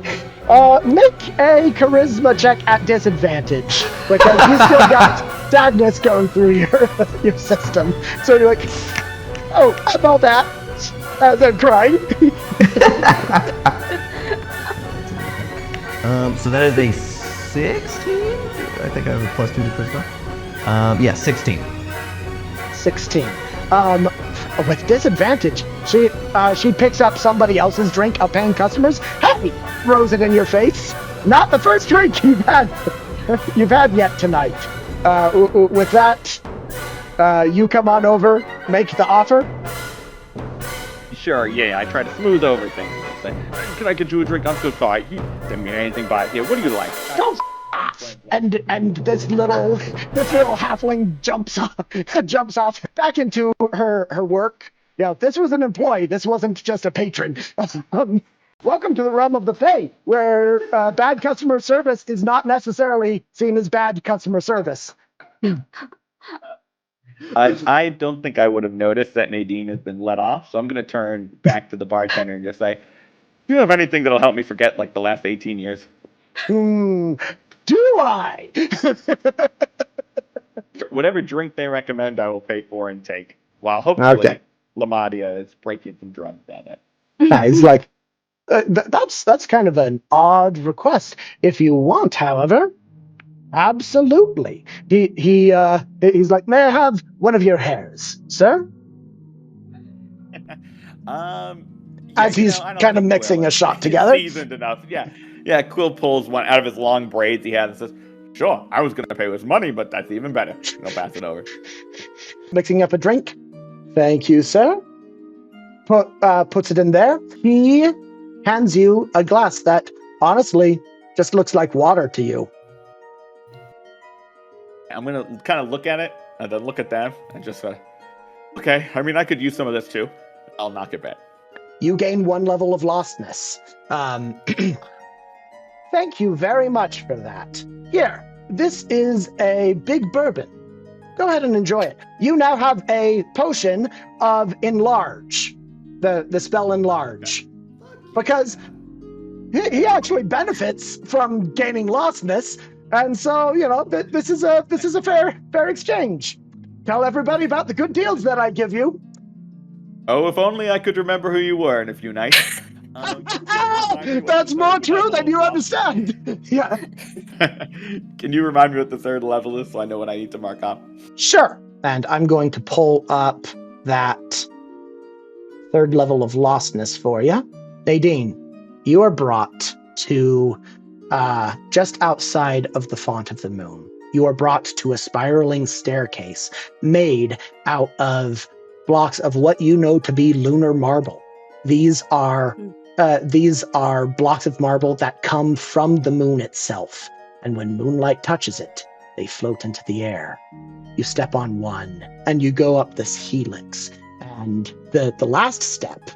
Make a charisma check at disadvantage, because you still got sadness going through your system. So you're like, oh, about that. As I'm crying. So that is a 16? I think I have a +2 to charisma. Yeah, 16. 16. With disadvantage, she picks up somebody else's drink, a paying customer's. Hey! Throws it in your face. Not the first drink you've had yet tonight. With that, you come on over, make the offer. Sure, yeah, I try to smooth over things. Say, can I get you a drink? I'm so sorry. He didn't mean anything by it. Here, what do you like? Don't and this little halfling jumps off back into her work. Yeah, this was an employee. This wasn't just a patron. Welcome to the realm of the Fae, where bad customer service is not necessarily seen as bad customer service. I don't think I would have noticed that Nadine has been let off, so I'm going to turn back to the bartender and just say, do you have anything that'll help me forget, like, the last 18 years? Do I? Whatever drink they recommend, I will pay for and take, while hopefully Lamadia is breaking some drugs at it. He's like, that's kind of an odd request. If you want, however, absolutely. He's like, may I have one of your hairs, sir? As he's kind of mixing a shot together. Seasoned enough, yeah. Yeah, Quill pulls one out of his long braids he has and says, sure, I was going to pay with money, but that's even better. And I'll pass it over. Mixing up a drink. Thank you, sir. Puts it in there. He hands you a glass that, honestly, just looks like water to you. I'm going to kind of look at it, and then look at them, and just say, okay, I mean, I could use some of this too. I'll knock it back. You gain 1 level of lostness. Thank you very much for that. Here, this is a big bourbon. Go ahead and enjoy it. You now have a potion of Enlarge, the spell Enlarge. Because he actually benefits from gaining lostness, and so, this is a fair exchange. Tell everybody about the good deals that I give you. Oh, if only I could remember who you were in a few nights. That's more true than you understand. Yeah. Can you remind me what the 3rd level is so I know what I need to mark up? Sure. And I'm going to pull up that 3rd level of lostness for you. Nadine, you are brought to just outside of the Font of the Moon. You are brought to a spiraling staircase made out of blocks of what you know to be lunar marble. These are blocks of marble that come from the moon itself, and when moonlight touches it, they float into the air. You step on one, and you go up this helix, and the last step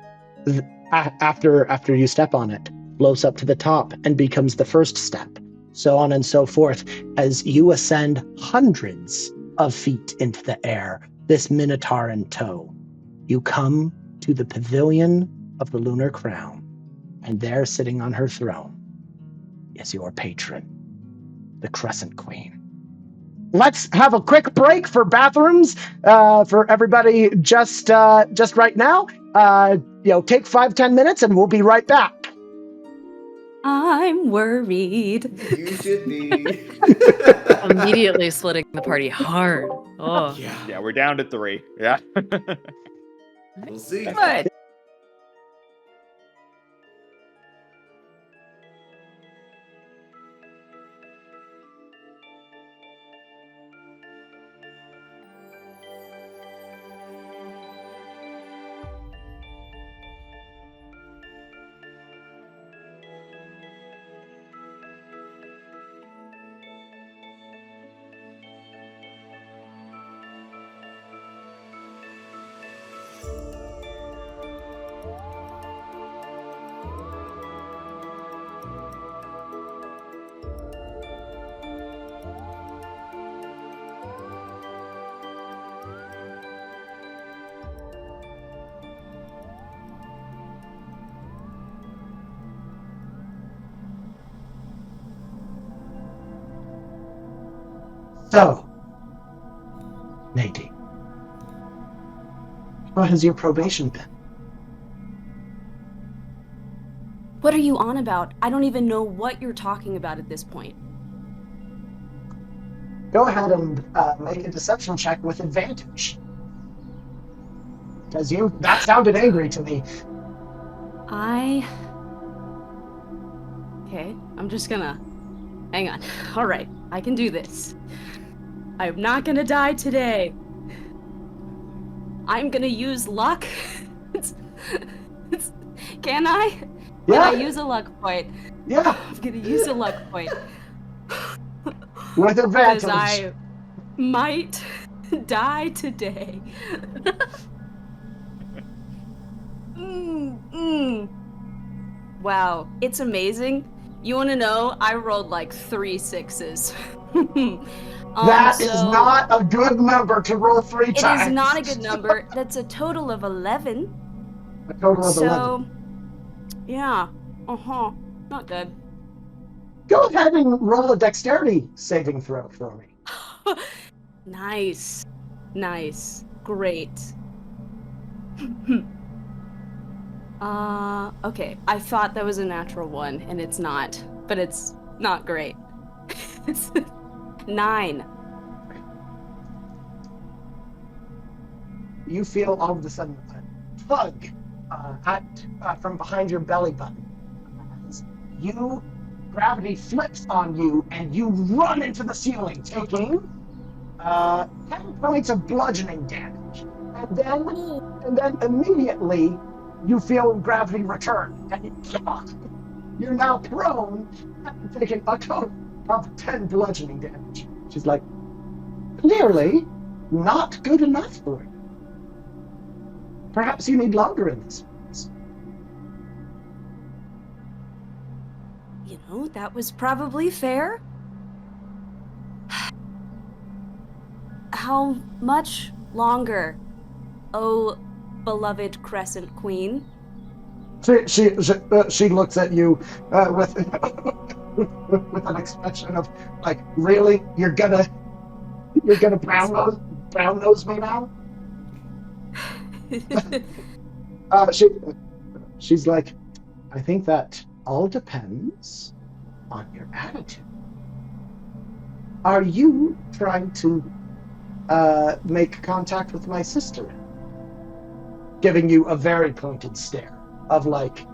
after you step on it, floats up to the top and becomes the first step. So on and so forth, as you ascend hundreds of feet into the air, this Minotaur in tow. You come to the pavilion of the Lunar Crown, and there sitting on her throne is your patron, the Crescent Queen. Let's have a quick break for bathrooms for everybody just right now. Take 5-10 minutes and we'll be right back. I'm worried. You should be. Immediately splitting the party hard. Oh. Yeah, we're down to 3. Yeah. We'll see. Good. So, Nadine, how has your probation been? What are you on about? I don't even know what you're talking about at this point. Go ahead and make a deception check with advantage. Because that sounded angry to me. Okay, I'm just gonna... Hang on. Alright, I can do this. I'm not gonna die today. I'm gonna use luck. Can I? Yeah. Can I use a luck point? Yeah. I'm gonna use a luck point. With advantage. Because I might die today. Wow, it's amazing. You want to know? I rolled like 3 6s. That is not a good number to roll 3 times. It is not a good number. That's a total of 11. A total of 11. So, yeah. Not good. Go ahead and roll a dexterity saving throw for me. Nice. Great. Okay. I thought that was a natural 1, and it's not. But it's not great. It's 9. You feel all of a sudden a tug from behind your belly button. As gravity flips on you, and you run into the ceiling, taking 10 points of bludgeoning damage. And then immediately you feel gravity return, and you're now prone, taking a total of 10 bludgeoning damage. She's like, clearly not good enough for you. Perhaps you need longer in this place. You know, that was probably fair. How much longer, oh beloved Crescent Queen? She looks at you with an expression of like, really? You're gonna brown nose me now? She's like, I think that all depends on your attitude. Are you trying to make contact with my sister? Giving you a very pointed stare of like,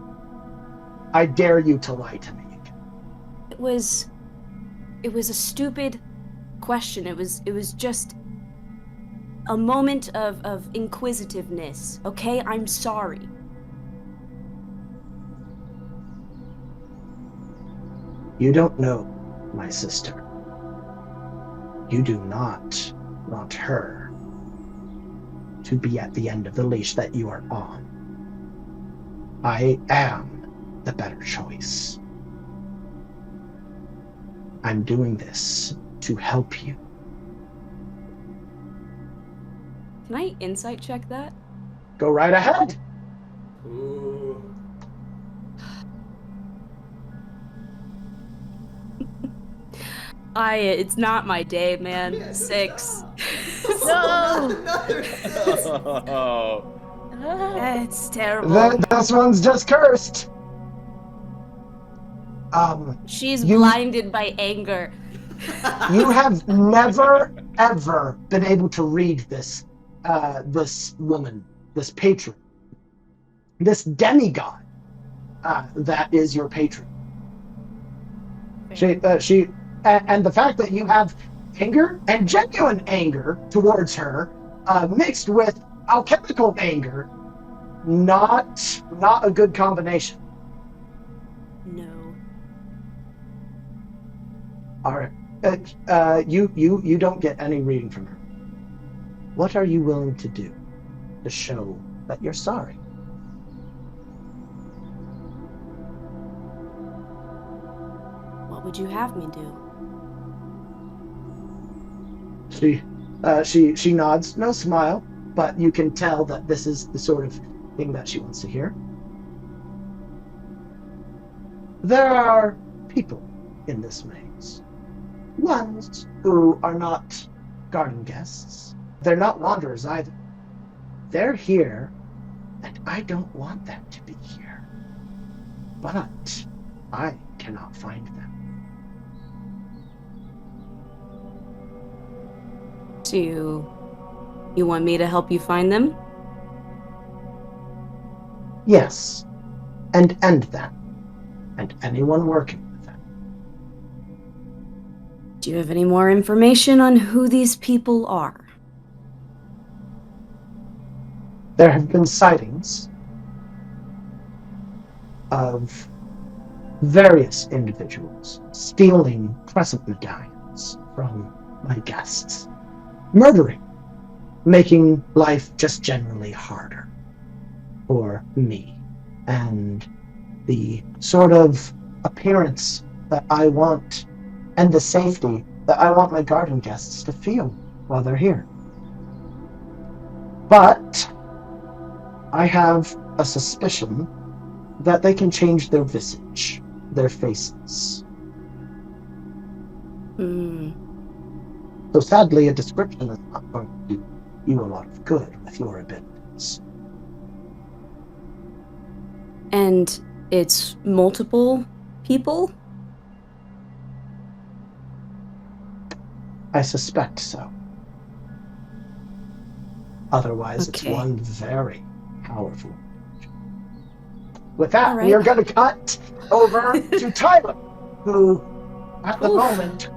I dare you to lie to me. It was a stupid question. It was just a moment of inquisitiveness. Okay, I'm sorry. You don't know my sister. You do not want her to be at the end of the leash that you are on. I am the better choice. I'm doing this to help you. Can I insight check that? Go right ahead. Ooh. It's not my day, man. Yeah, 6. No! Another 6! Oh. It's terrible. This one's just cursed. She's you- blinded by anger. You have never, ever been able to read this woman, this patron, this demigod that is your patron. And the fact that you have anger and genuine anger towards her, mixed with alchemical anger, not a good combination. No. All right. You don't get any reading from her. What are you willing to do to show that you're sorry? What would you have me do? She nods, no smile, but you can tell that this is the sort of thing that she wants to hear. There are people in this maze. Ones who are not garden guests. They're not wanderers either. They're here, and I don't want them to be here. But I cannot find them. Do you want me to help you find them? Yes, and end them, and anyone working with them. Do you have any more information on who these people are? There have been sightings of various individuals stealing crescent medallions from my guests, murdering, making life just generally harder for me, and the sort of appearance that I want and the safety that I want my garden guests to feel while they're here. But I have a suspicion that they can change their visage, their faces. So sadly, a description is not going to do you a lot of good with your abilities. And it's multiple people? I suspect so. Otherwise, Okay. it's one very powerful. With that, All right. we are going to cut over to Tyler, who, at the moment,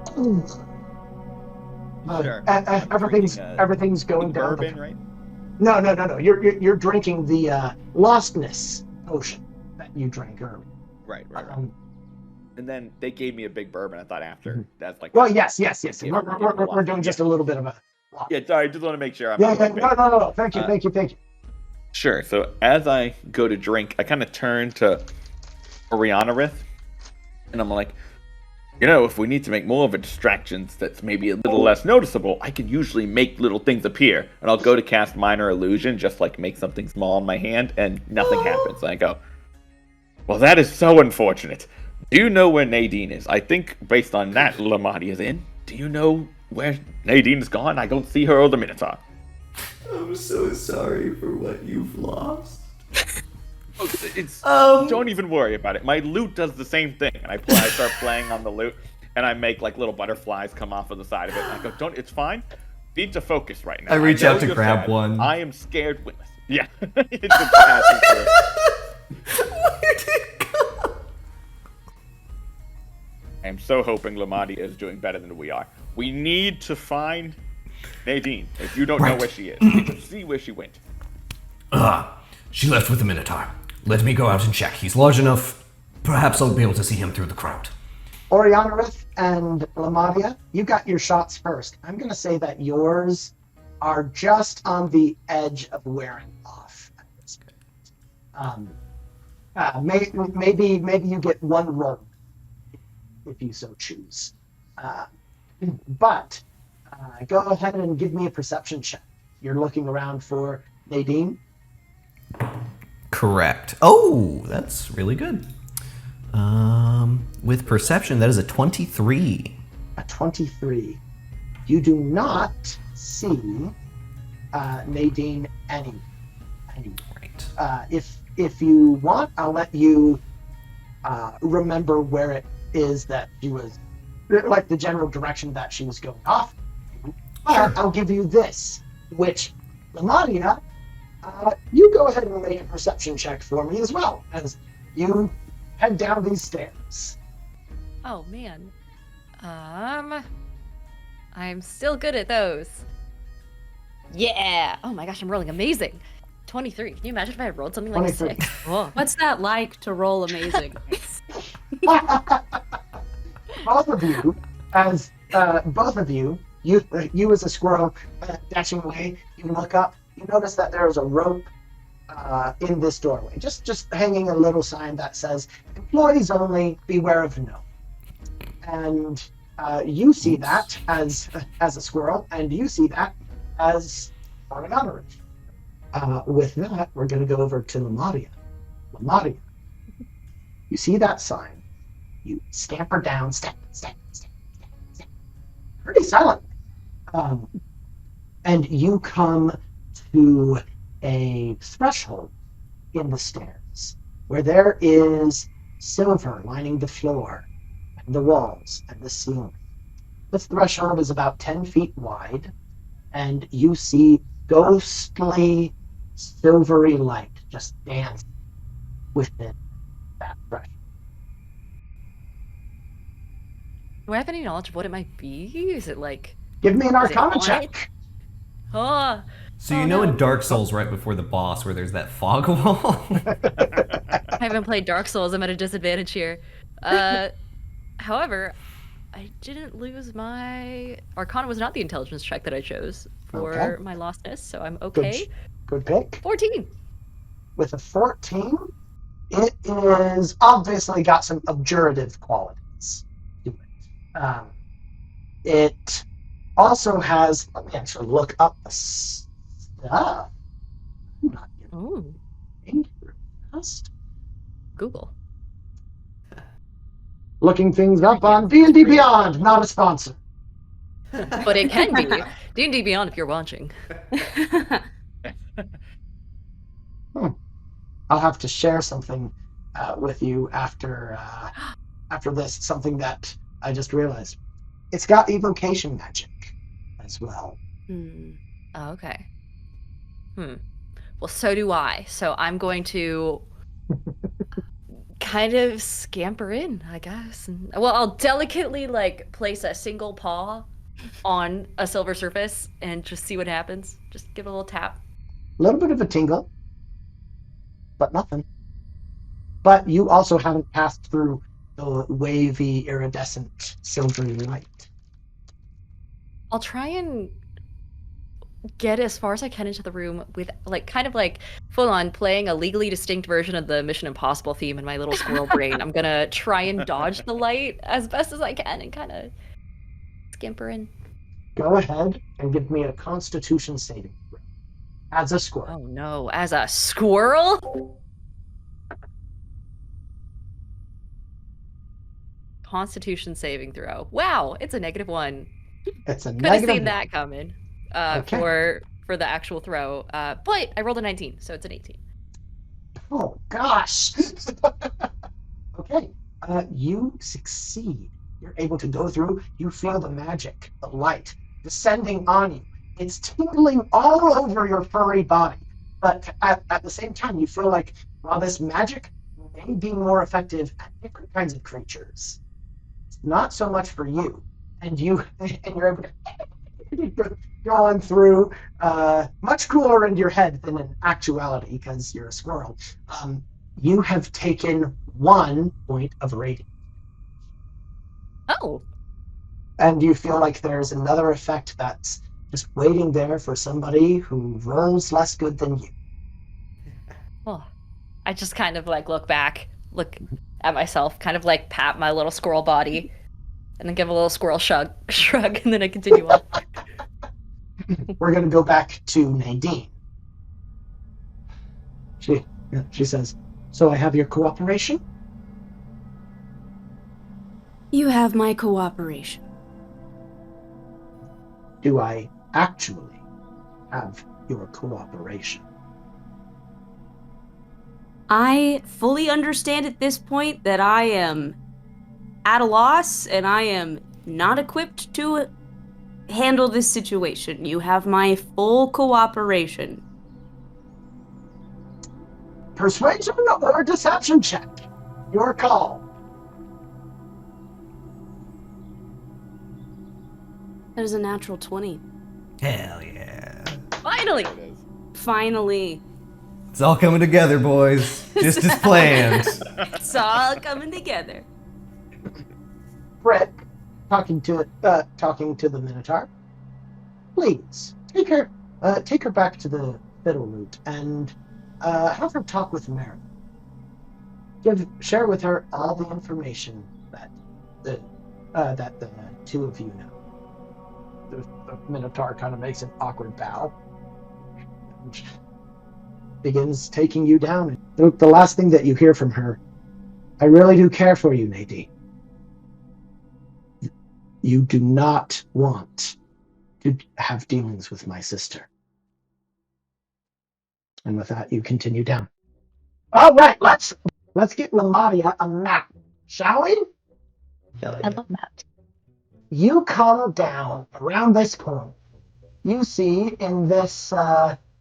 Sure. everything's going down. Bourbon, right? No. You're drinking the lostness potion that you drank earlier. Right. And then they gave me a big bourbon. I thought after that's like. Well, yes. Yeah, We're doing just a little bit of a. Yeah, sorry. Just want to make sure I'm. No. Thank you. Sure. So as I go to drink, I kind of turn to Orianarith, and I'm like, if we need to make more of a distraction that's maybe a little less noticeable, I can usually make little things appear. And I'll go to cast Minor Illusion, just like make something small in my hand, and nothing happens. And I go, well, that is so unfortunate. Do you know where Nadine is? I think based on that, Lamati is in. Do you know where Nadine is gone? I don't see her or the Minotaur. I'm so sorry for what you've lost. Don't even worry about it. My lute does the same thing, and I start playing on the lute, and I make like little butterflies come off of the side of it. And I go, it's fine. Need to focus right now. I reach know out to you're grab sad. one. I am scared witless. Yeah, it's just passing through. Where did it go? I am so hoping Lamati is doing better than we are. We need to find Nadine. If you don't know where she is, we need to see where she went. She left with the Minotaur. Let me go out and check. He's large enough. Perhaps I'll be able to see him through the crowd. Orianarith and Lamadia, you got your shots first. I'm going to say that yours are just on the edge of wearing off at this point. Maybe you get one roll if you so choose. But go ahead and give me a perception check. You're looking around for Nadine. Correct. Oh, that's really good. With perception, that is a 23. A 23. You do not see Nadine anywhere. Right. If you want, I'll let you remember where it is that she was, like the general direction that she was going off. But I'll give you this, which, Melania, you go ahead and make a perception check for me as well, as you head down these stairs. Oh man. I'm still good at those. Yeah. Oh my gosh, I'm rolling amazing. 23. Can you imagine if I had rolled something like 23. 6? Oh. What's that like to roll amazing? Both of you, you as a squirrel dashing away, you look up, you notice that there is a rope in this doorway, just hanging a little sign that says, "Employees only, beware of no." And you see that as a squirrel, and you see that as Ornamental. With that, we're going to go over to Lamadia. Lamadia, you see that sign. You scamper down, step, pretty silent. And you come to a threshold in the stairs where there is silver lining the floor and the walls and the ceiling. This threshold is about 10 feet wide, and you see ghostly silvery light just dance within that threshold. Do I have any knowledge of what it might be? Is it like... Give me an Is it Arcana on check. Oh. So you know in Dark Souls right before the boss where there's that fog wall? I haven't played Dark Souls. I'm at a disadvantage here. However, I didn't lose my... Arcana was not the intelligence check that I chose for my lostness, so I'm okay. Good pick. 14. With a 14, it is obviously got some abjurative qualities to it. It also has... Let me actually look up the stuff. I'm not Ooh. Just Google. looking things up on D&D Beyond, not a sponsor. But it can be. D&D Beyond if you're watching. I'll have to share something with you after this. Something that I just realized. It's got evocation magic as well. Oh, okay. Well, so do I. So I'm going to kind of scamper in, I guess. Well, I'll delicately place a single paw on a silver surface and just see what happens. Just give it a little tap. A little bit of a tingle, but nothing. But you also haven't passed through the wavy, iridescent, silvery light. I'll try and get as far as I can into the room with full on playing a legally distinct version of the Mission Impossible theme in my little squirrel brain. I'm gonna try and dodge the light as best as I can and kind of scamper in. Go ahead and give me a Constitution saving throw. As a squirrel. Oh no, as a squirrel? Constitution saving throw. Wow, it's a -1. It's a Could have negative seen that coming for the actual throw. But I rolled a 19, so it's an 18. Oh gosh. Okay. You succeed. You're able to go through. You feel the magic, the light descending on you. It's tingling all over your furry body. But at the same time, you feel like while this magic may be more effective at different kinds of creatures, it's not so much for you. And you're able to go on through much cooler in your head than in actuality because you're a squirrel. You have taken 1 point of rating. Oh. And you feel like there's another effect that's just waiting there for somebody who rolls less good than you. Well, I just kind of like look back, look at myself, kind of like pat my little squirrel body, and then give a little squirrel shrug, and then I continue on. We're going to go back to Nadine. She says, so I have your cooperation? You have my cooperation. Do I actually have your cooperation? I fully understand at this point that I am at a loss and I am not equipped to handle this situation. You have my full cooperation. Persuasion or deception check? Your call. That is a natural 20. Hell yeah. Finally! Finally. It's all coming together, boys. Just as planned. It's all coming together. Brett, talking to the Minotaur. Please take her back to the fiddle root and have her talk with Mary. Share with her all the information that the two of you know. The Minotaur kind of makes an awkward bow and begins taking you down. The last thing that you hear from her, I really do care for you, Nadine. You do not want to have dealings with my sister. And with that, you continue down. All right, let's get Lamadia a map, shall we? I love that. You come down around this point. You see in this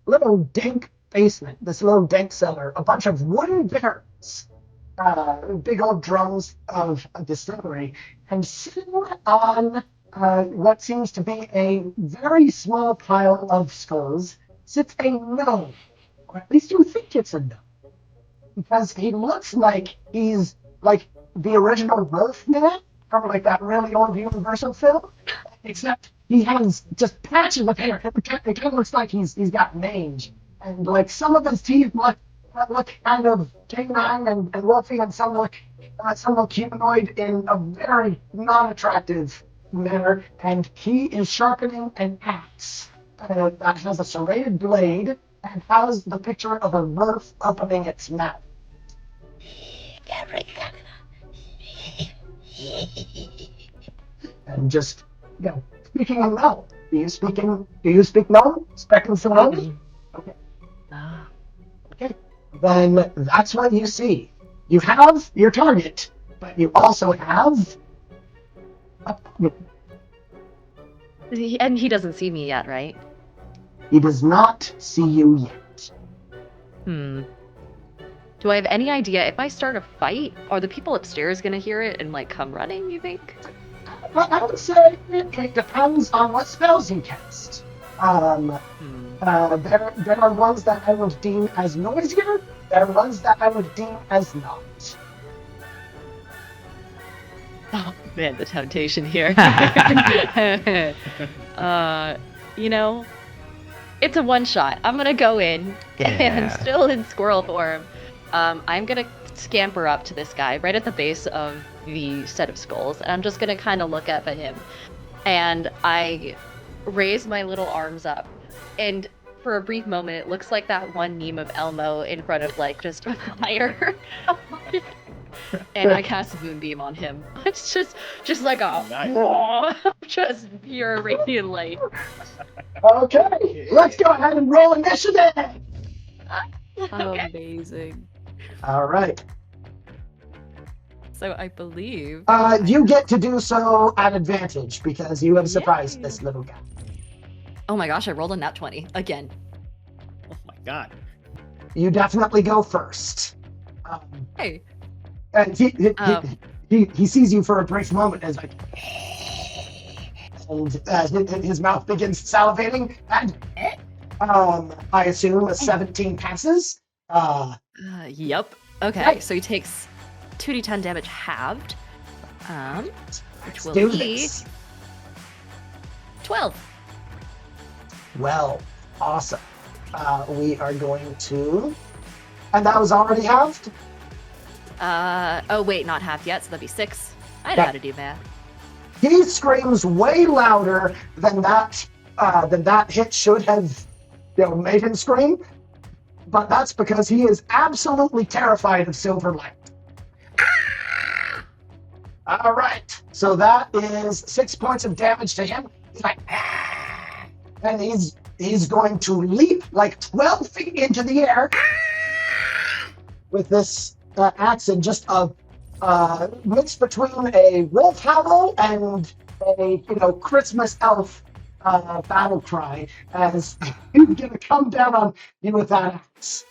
little dank basement, this little dank cellar, a bunch of wooden barrels, big old drums of a distillery, and sitting on what seems to be a very small pile of skulls sits a gnome. Or at least you think it's a gnome. Because he looks like he's like the original Wolfman from like that really old Universal film, except he has just patches of hair. It kind of looks like he's got mange, and like some of his teeth look kind of canine and wolfy, and some look humanoid in a very non-attractive manner. And he is sharpening an axe that has a serrated blade and has the picture of a wolf opening its mouth. And just, speaking in gnome. Do you speak gnome? Speaking Salami? Okay. Okay. Then that's what you see. You have your target, but you also have And he doesn't see me yet, right? He does not see you yet. Do I have any idea if I start a fight, are the people upstairs gonna hear it and like come running, you think? I would say it depends on what spells you cast. There are ones that I would deem as noisier. There are ones that I would deem as not. Oh man, the temptation here. It's a one shot. I'm gonna go in and still in squirrel form. I'm gonna scamper up to this guy right at the base of the set of skulls, and I'm just gonna kind of look up at him. And I raise my little arms up, and for a brief moment, it looks like that one meme of Elmo in front of like just a fire. And I cast a moonbeam on him. It's just like a just pure radiant light. Okay, let's go ahead and roll initiative. Okay. Amazing. All right. So I believe you get to do so at advantage because you have surprised this little guy. Oh my gosh, I rolled a nat 20 again. Oh my god. You definitely go first. Hey. And he sees you for a brief moment as like, and his mouth begins salivating, and I assume a 17 passes. Yep. Okay, Right. so he takes 2d10 damage halved, which will Do be this. 12. Well, awesome. We are going to And that was already halved? Oh wait, not half yet, so that'd be 6. I know how to do math. He screams way louder than that hit should have, made him scream. But that's because he is absolutely terrified of silver light. All right, so that is 6 points of damage to him. He's like, and he's going to leap like 12 feet into the air with this axe and just a mix between a wolf howl and a Christmas elf battle cry as he's going to come down on you with that axe.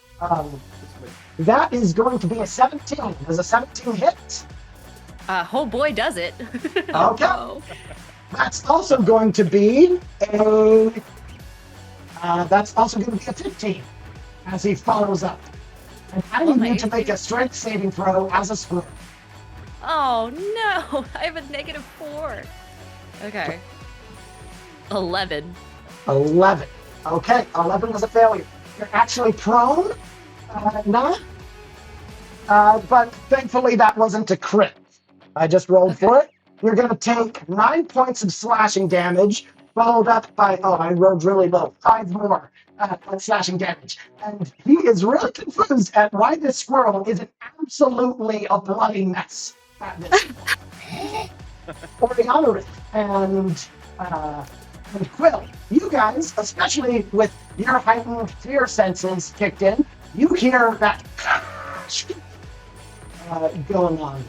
That is going to be a 17. Does a 17 hit? Oh boy, does it. Okay. That's also going to be a 15 as he follows up. And I need to make a strength saving throw as a squirrel. Oh no, I have a -4. Okay. 11. 11. Okay, 11 was a failure. You're actually prone now, but thankfully that wasn't a crit. I just rolled for it. You're going to take 9 points of slashing damage, followed up by, I rolled really low, 5 more slashing damage. And he is really confused at why this squirrel isn't absolutely a bloody mess at this point. Oriana and Quill, you guys, especially with your heightened fear senses kicked in, you hear that going on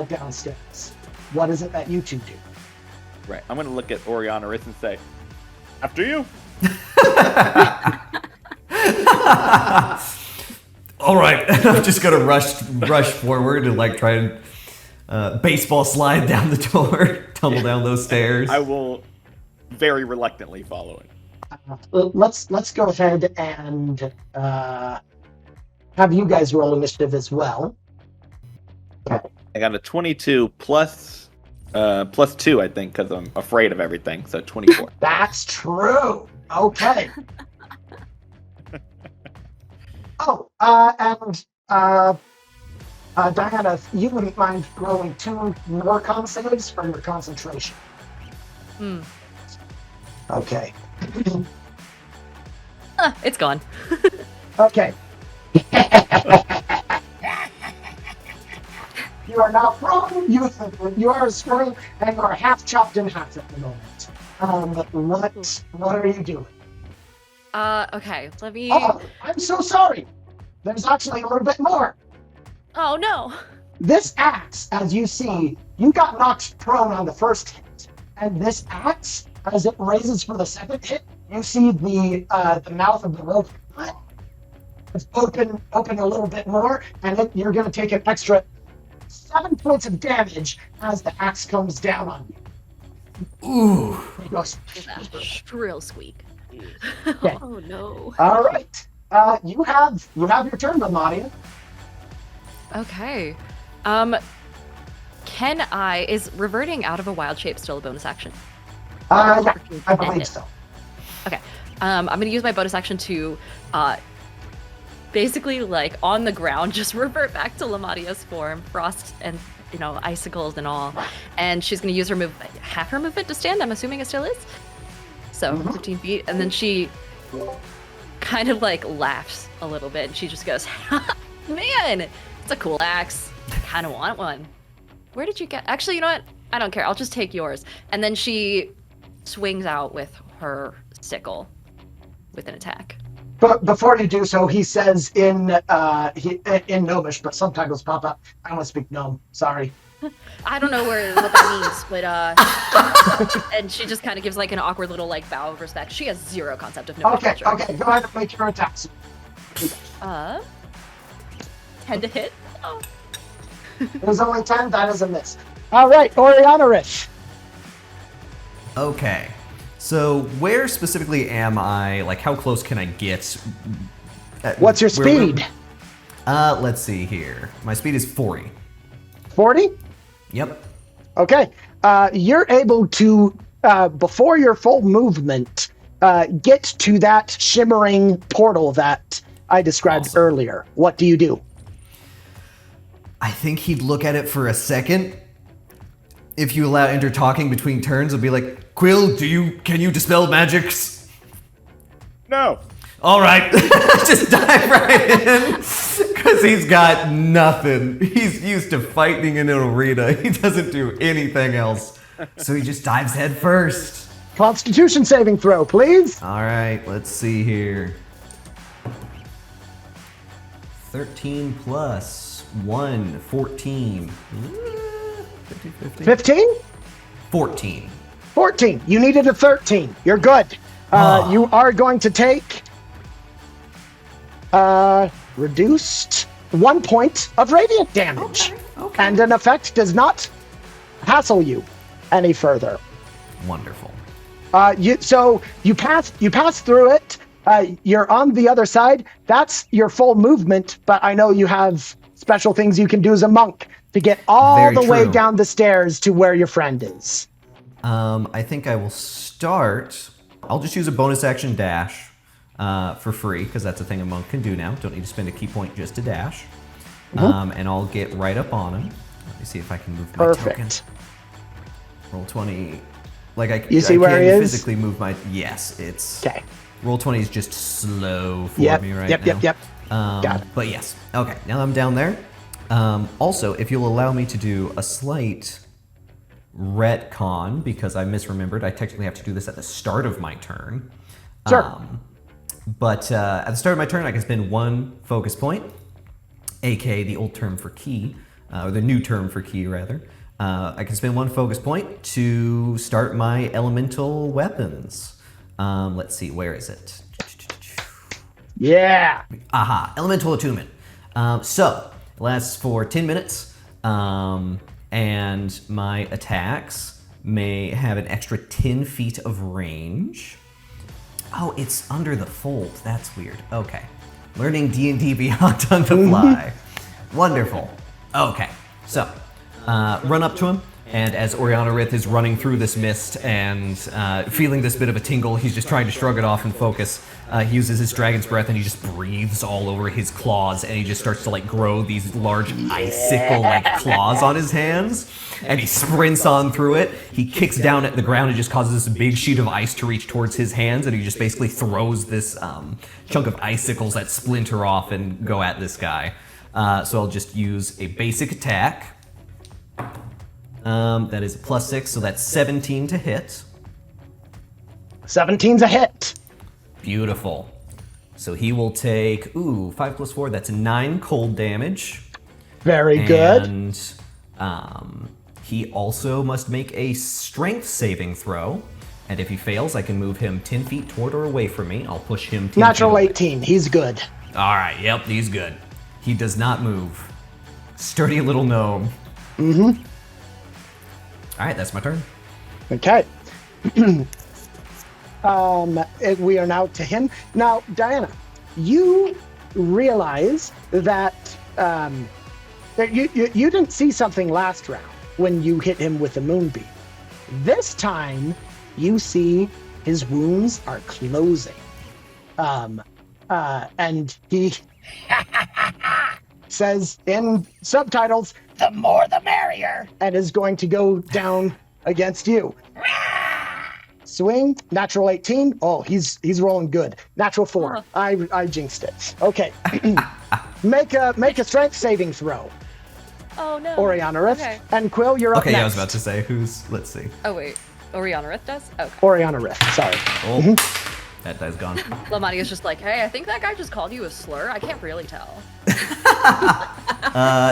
downstairs. What is it that you two do? Right. I'm going to look at Oriana and say, after you. All right, I'm just gonna rush forward and like try and baseball slide down the door, tumble down those stairs. I will very reluctantly follow it. Let's go ahead and have you guys roll initiative as well. Okay. I got a 22 plus 2, I think, because I'm afraid of everything. So 24. That's true. Okay. Diana, if you wouldn't mind rolling 2 more con saves for your concentration. Okay. It's gone. Okay. You are now prone. You are a squirrel, and you are half chopped in half at the moment. What are you doing? Okay, let me... Oh, I'm so sorry. There's actually a little bit more. Oh, no. This axe, as you see, you got knocked prone on the first hit. And this axe, as it raises for the second hit, you see the mouth of the rope. It's open a little bit more, and then you're going to take an extra 7 points of damage as the axe comes down on you. Ooh. It goes... Shrill squeak. Okay. Oh no. All right. You have your turn, Mabuuzliog. Okay. Is reverting out of a wild shape still a bonus action? Yeah, I believe so. Okay. I'm going to use my bonus action to basically, like, on the ground, just revert back to Lamadia's form, frost and, icicles and all. And she's going to use her half her movement to stand, I'm assuming it still is. So, 15 feet. And then she kind of, like, laughs a little bit. And she just goes, man, it's a cool axe. I kind of want one. Where did you get... Actually, you know what? I don't care. I'll just take yours. And then she swings out with her sickle with an attack. But before you do so, he says in Gnomish, but subtitles pop up. I don't speak Gnome. Sorry. I don't know what that means, but and she just kind of gives like an awkward little like bow of respect. She has zero concept of Gnomish culture. Okay, go ahead and make your attacks. 10 to hit. Oh. There's only 10. That is a miss. All right, Oriana-ish. Okay. So where specifically am I? Like, how close can I get? What's your speed? Let's see here. My speed is 40. 40? Yep. Okay. You're able to, before your full movement, get to that shimmering portal that I described Awesome. earlier. What do you do? I think he'd look at it for a second. If you allow inter-talking between turns, it'll be like, Quill, can you dispel magics? No. All right, just dive right in, because he's got nothing. He's used to fighting in an arena. He doesn't do anything else, so he just dives head first. Constitution saving throw, please. All right, let's see here. 13 plus 1, 14. 15? 14. 14. You needed a 13. You're good. You are going to take reduced 1 point of radiant damage. Okay. And an effect does not hassle you any further. Wonderful. You pass through it. You're on the other side. That's your full movement, but I know you have special things you can do as a monk to get all Very the way true. down the stairs to where your friend is. I think I will start. I'll just use a bonus action dash for free, because that's a thing a monk can do now. Don't need to spend a key point just to dash. And I'll get right up on him. Let me see if I can move my Perfect. token. Roll 20. Like I You see I where can he is? physically move my. Yes, it's. Okay. Roll 20 is just slow for Yep. me right Yep. now. Yep. Got it. But yes. Okay. Now I'm down there. Also, if you'll allow me to do a slight retcon, because I misremembered, I technically have to do this at the start of my turn. Sure. But at the start of my turn, I can spend 1 focus point, aka the old term for key, or the new term for key, rather. I can spend 1 focus point to start my elemental weapons. Let's see, where is it? Yeah. Aha, elemental attunement. So, it lasts for 10 minutes, and my attacks may have an extra 10 feet of range. Oh, it's under the fold. That's weird. Okay. Learning D&D Beyond on the fly. Wonderful. Okay. So, run up to him, and as Oriana Rith is running through this mist and feeling this bit of a tingle, he's just trying to shrug it off and focus. He uses his dragon's breath and he just breathes all over his claws, and he just starts to grow these large icicle-like claws on his hands. And he sprints on through it. He kicks down at the ground and just causes this big sheet of ice to reach towards his hands, and he just basically throws this chunk of icicles that splinter off and go at this guy. So I'll just use a basic attack. That is a +6, so that's 17 to hit. 17's a hit. Beautiful. So he will take, 5 + 4, that's 9 cold damage. Very good. And he also must make a strength saving throw. And if he fails, I can move him 10 feet toward or away from me. I'll push him 10 Natural feet away. 18. He's good. All right, yep, he's good. He does not move. Sturdy little gnome. Mm-hmm. All right, that's my turn. Okay. We are now to him. Now, Diana, you realize that you didn't see something last round when you hit him with the moonbeam. This time, you see his wounds are closing. And he says in subtitles, "The more the merrier," and is going to go down against you. Swing, natural 18. Oh, he's rolling good. Natural 4. I jinxed it. Okay. make a strength saving throw. Oh no. Oriana, Okay. and Quill, you're up Okay, next. yeah, I was about to say, let's see. Oh wait. Oriana does? Okay. Oriana Rift, sorry. Oh, that guy's gone. Lamania's just like, hey, I think that guy just called you a slur. I can't really tell.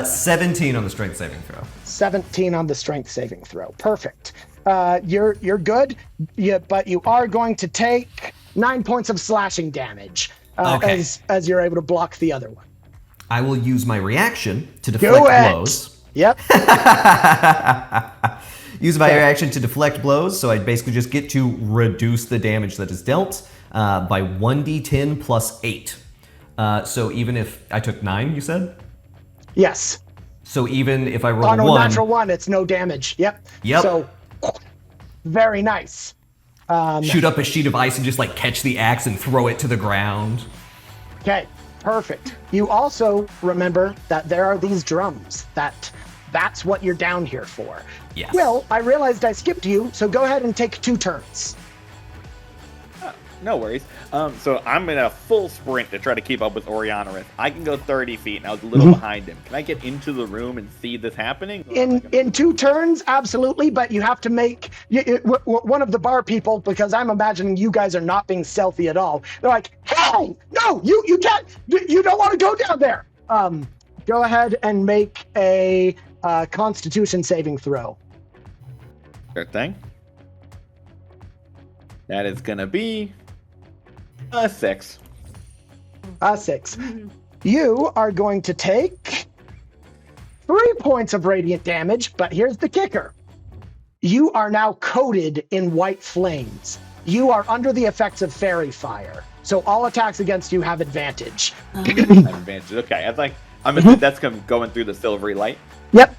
17 on the strength saving throw. 17 on the strength saving throw. Perfect. You're good, but you are going to take 9 points of slashing damage Okay. as you're able to block the other one. I will use my reaction to deflect blows. Yep. Use my reaction to deflect blows, so I basically just get to reduce the damage that is dealt by 1d10 plus 8. So even if I took 9, you said? Yes. So even if I roll On a 1... natural 1, it's no damage. Yep. Yep. So, very nice. shoot up a sheet of ice and just catch the axe and throw it to the ground. Okay. Perfect. You also remember that there are these drums. That's what you're down here for. Yes. Well, I realized I skipped you, so go ahead and take 2 turns. No worries. So I'm in a full sprint to try to keep up with Orianarith. I can go 30 feet, and I was a little behind him. Can I get into the room and see this happening? In 2 turns, absolutely, but you have to make one of the bar people, because I'm imagining you guys are not being stealthy at all. They're like, hey, no, you can't, you don't want to go down there. Go ahead and make a Constitution saving throw. Sure thing. That is going to be a 6. 6. You are going to take 3 points of radiant damage, but here's the kicker. You are now coated in white flames. You are under the effects of fairy fire, so all attacks against you have advantage. Advantage. Okay, that's going through the silvery light. Yep.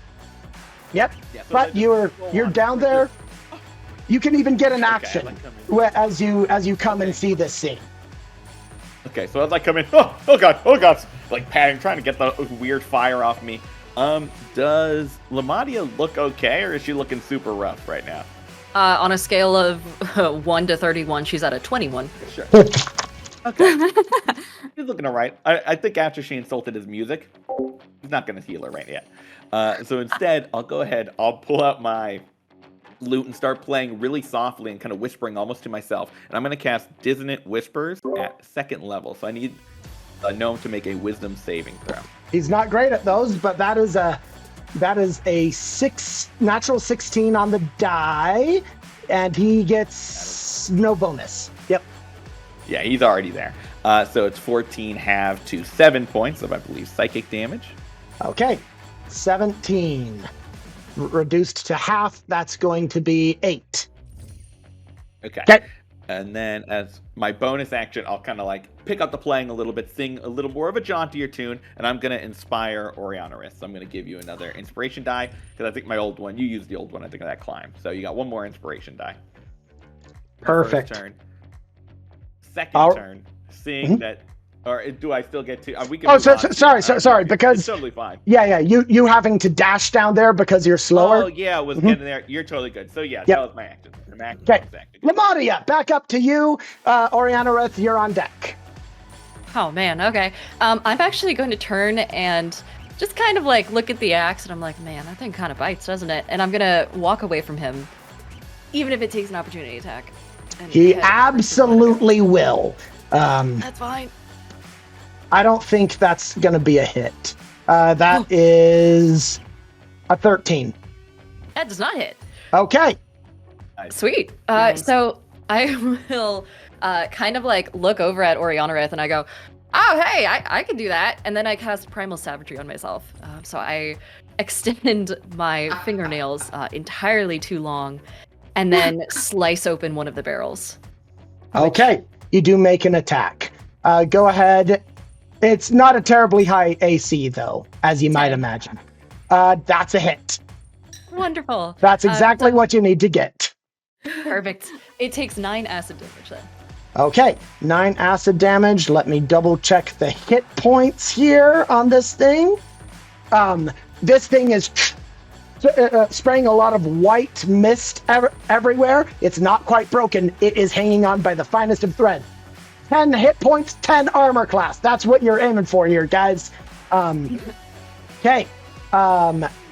Yeah, so But you're down there. You can even get an action as you come and see this scene. Okay, so as I come in, oh god, like patting, trying to get the weird fire off me. Does Lamadia look okay, or is she looking super rough right now? On a scale of 1 to 31, she's at a 21. Sure. Okay. She's looking alright. I think after she insulted his music, he's not going to heal her right yet. So instead, I'll go ahead, I'll pull out my lute and start playing really softly and kind of whispering almost to myself. And I'm going to cast Dissonant Whispers at 2nd level. So I need a gnome to make a wisdom saving throw. He's not great at those, but that is a natural 16 on the die, and he gets no bonus. Yep. Yeah, he's already there. So it's 14 halved to 7 points of, I believe, psychic damage. Okay. 17. Reduced to half, that's going to be 8. Okay. And then as my bonus action, I'll kind of like pick up the playing a little bit, sing a little more of a jauntier tune, and I'm going to inspire Orianarith. So I'm going to give you another inspiration die, because I think my old one, you used the old one, I think, of that climb. So you got 1 more inspiration die. Perfect. First turn. Second turn, seeing that, or do I still get to? We can sorry, because it's totally fine. Yeah, you having to dash down there because you're slower. Oh yeah, I was getting there. You're totally good. So yeah, that was my action. Okay, Lamadia, back up to you. Orianarith, you're on deck. Oh man, okay. I'm actually going to turn and just kind of like look at the axe, and I'm like, man, that thing kind of bites, doesn't it? And I'm gonna walk away from him, even if it takes an opportunity attack. He absolutely will. That's fine. I don't think that's going to be a hit. That is a 13. That does not hit. Okay. Sweet. Nice. So I will kind of like look over at Orianarith and I go, oh, hey, I can do that. And then I cast Primal Savagery on myself. So I extend my fingernails entirely too long and then slice open one of the barrels. Okay. You do make an attack. Go ahead. It's not a terribly high AC, though, as you might imagine. That's a hit. Wonderful. That's exactly what you need to get. Perfect. It takes 9 acid damage then. Okay, 9 acid damage. Let me double check the hit points here on this thing. This thing is spraying a lot of white mist everywhere. It's not quite broken. It is hanging on by the finest of thread. 10 hit points, 10 armor class. That's what you're aiming for here, guys. Okay.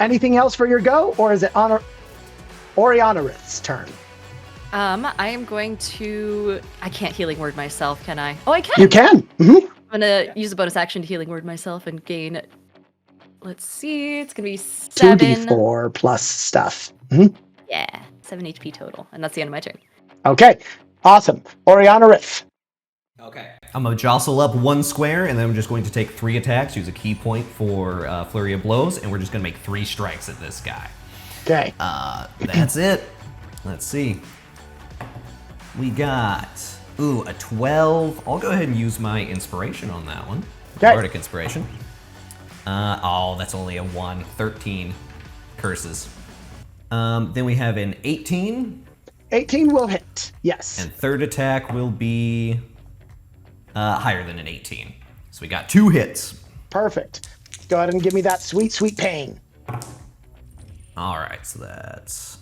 Anything else for your go, or is it Orianarith's turn? I am going to... I can't Healing Word myself, can I? Oh, I can! You can! Mm-hmm. I'm going to use a bonus action to Healing Word myself and gain... Let's see, it's going to be 7... 2d4 plus stuff. Mm-hmm. Yeah, 7 HP total, and that's the end of my turn. Okay, awesome. Orianarith. Okay. I'm going to jostle up 1 square, and then I'm just going to take 3 attacks, use a key point for Flurry of Blows, and we're just going to make 3 strikes at this guy. Okay. That's it. Let's see. We got, a 12. I'll go ahead and use my inspiration on that one. Okay. Bardic inspiration. That's only a 1. 13 curses. Then we have an 18. 18 will hit, yes. And third attack will be higher than an 18. So we got 2 hits. Perfect. Go ahead and give me that sweet, sweet pain. All right, so that's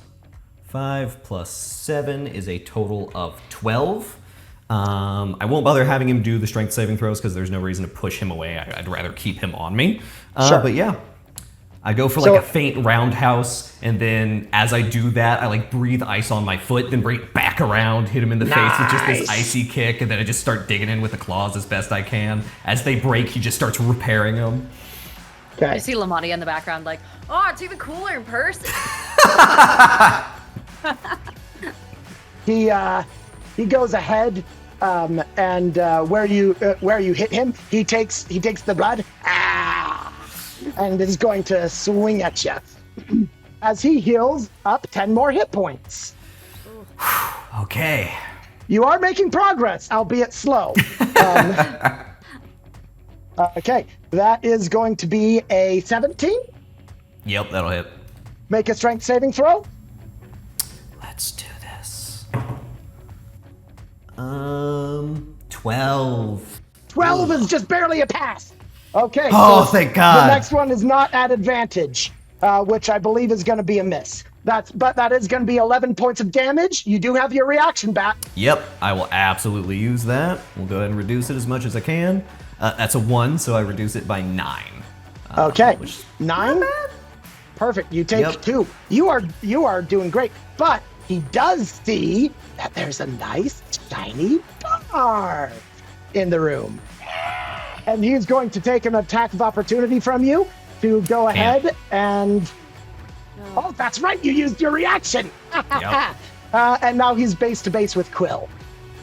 5 plus 7 is a total of 12. I won't bother having him do the strength saving throws because there's no reason to push him away. I'd rather keep him on me. Sure. But yeah, I go for like a faint roundhouse, and then as I do that, I like breathe ice on my foot, then bring it back around, hit him in the face with just this icy kick, and then I just start digging in with the claws as best I can. As they break, he just starts repairing them. Okay. I see Lamati in the background like, oh, it's even cooler in person. He goes ahead, and where you hit him, he takes the blood, and is going to swing at you. As he heals up 10 more hit points. Okay. You are making progress, albeit slow. Okay, that is going to be a 17. Yep, that'll hit. Make a strength saving throw. Let's do this. 12. 12 is just barely a pass. Okay. Oh, so thank God. The next one is not at advantage, which I believe is going to be a miss. But that is going to be 11 points of damage. You do have your reaction back. Yep, I will absolutely use that. We'll go ahead and reduce it as much as I can. That's a 1, so I reduce it by 9. Okay, 9. Perfect. You take 2. You are doing great. But he does see that there's a nice shiny bar in the room, and he's going to take an attack of opportunity from you to go ahead and. Oh, that's right. You used your reaction. Yep. And now he's base to base with Quill,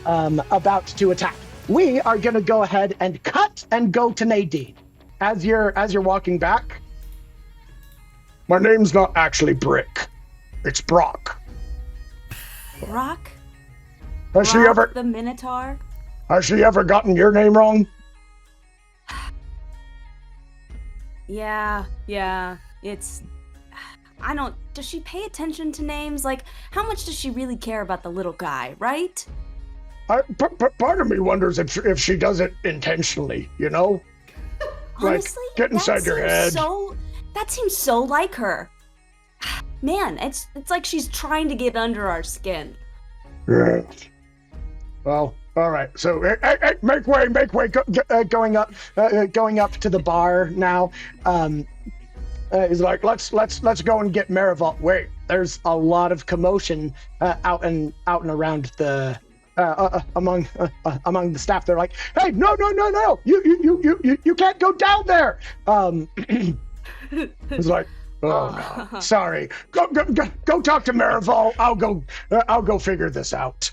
about to attack. We are going to go ahead and cut and go to Nadine. As you're walking back, my name's not actually Brick. It's Brock. Brock? Has she Brock ever the Minotaur? Has she ever gotten your name wrong? Yeah. It's... I don't... Does she pay attention to names? Like, how much does she really care about the little guy, right? Part of me wonders if she does it intentionally, you know? Honestly, like, get inside your head. That seems so like her. Man, it's like she's trying to get under our skin. Yeah. Well, all right. So, hey, make way. Going up to the bar now. He's like, let's go and get Marival. Wait, there's a lot of commotion out and around the among the staff. They're like, hey, no, you can't go down there. He's like, oh no, sorry. Go talk to Marival. I'll go figure this out.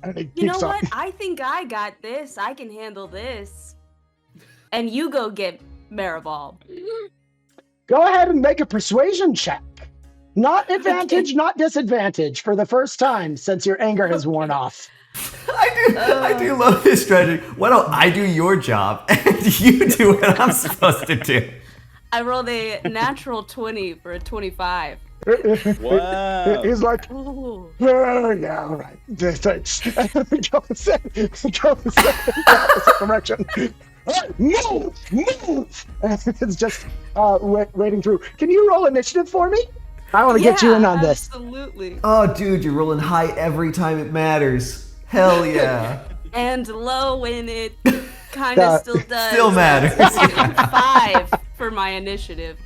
And he You know what? I think I got this. I can handle this. And you go get Marival. Go ahead and make a persuasion check. Not advantage, not disadvantage for the first time since your anger has worn off. I do love this strategy. Why don't I do your job and you do what I'm supposed to do? I rolled a natural 20 for a 25. Wow. He's like, Ooh. oh, yeah, all right. Thanks. Go in direction. Move! It's just waiting through. Can you roll initiative for me? I want to get you in on this. Absolutely. Oh, dude, you're rolling high every time it matters. Hell yeah. And low when it kind of still does. Still matters. 5 for my initiative.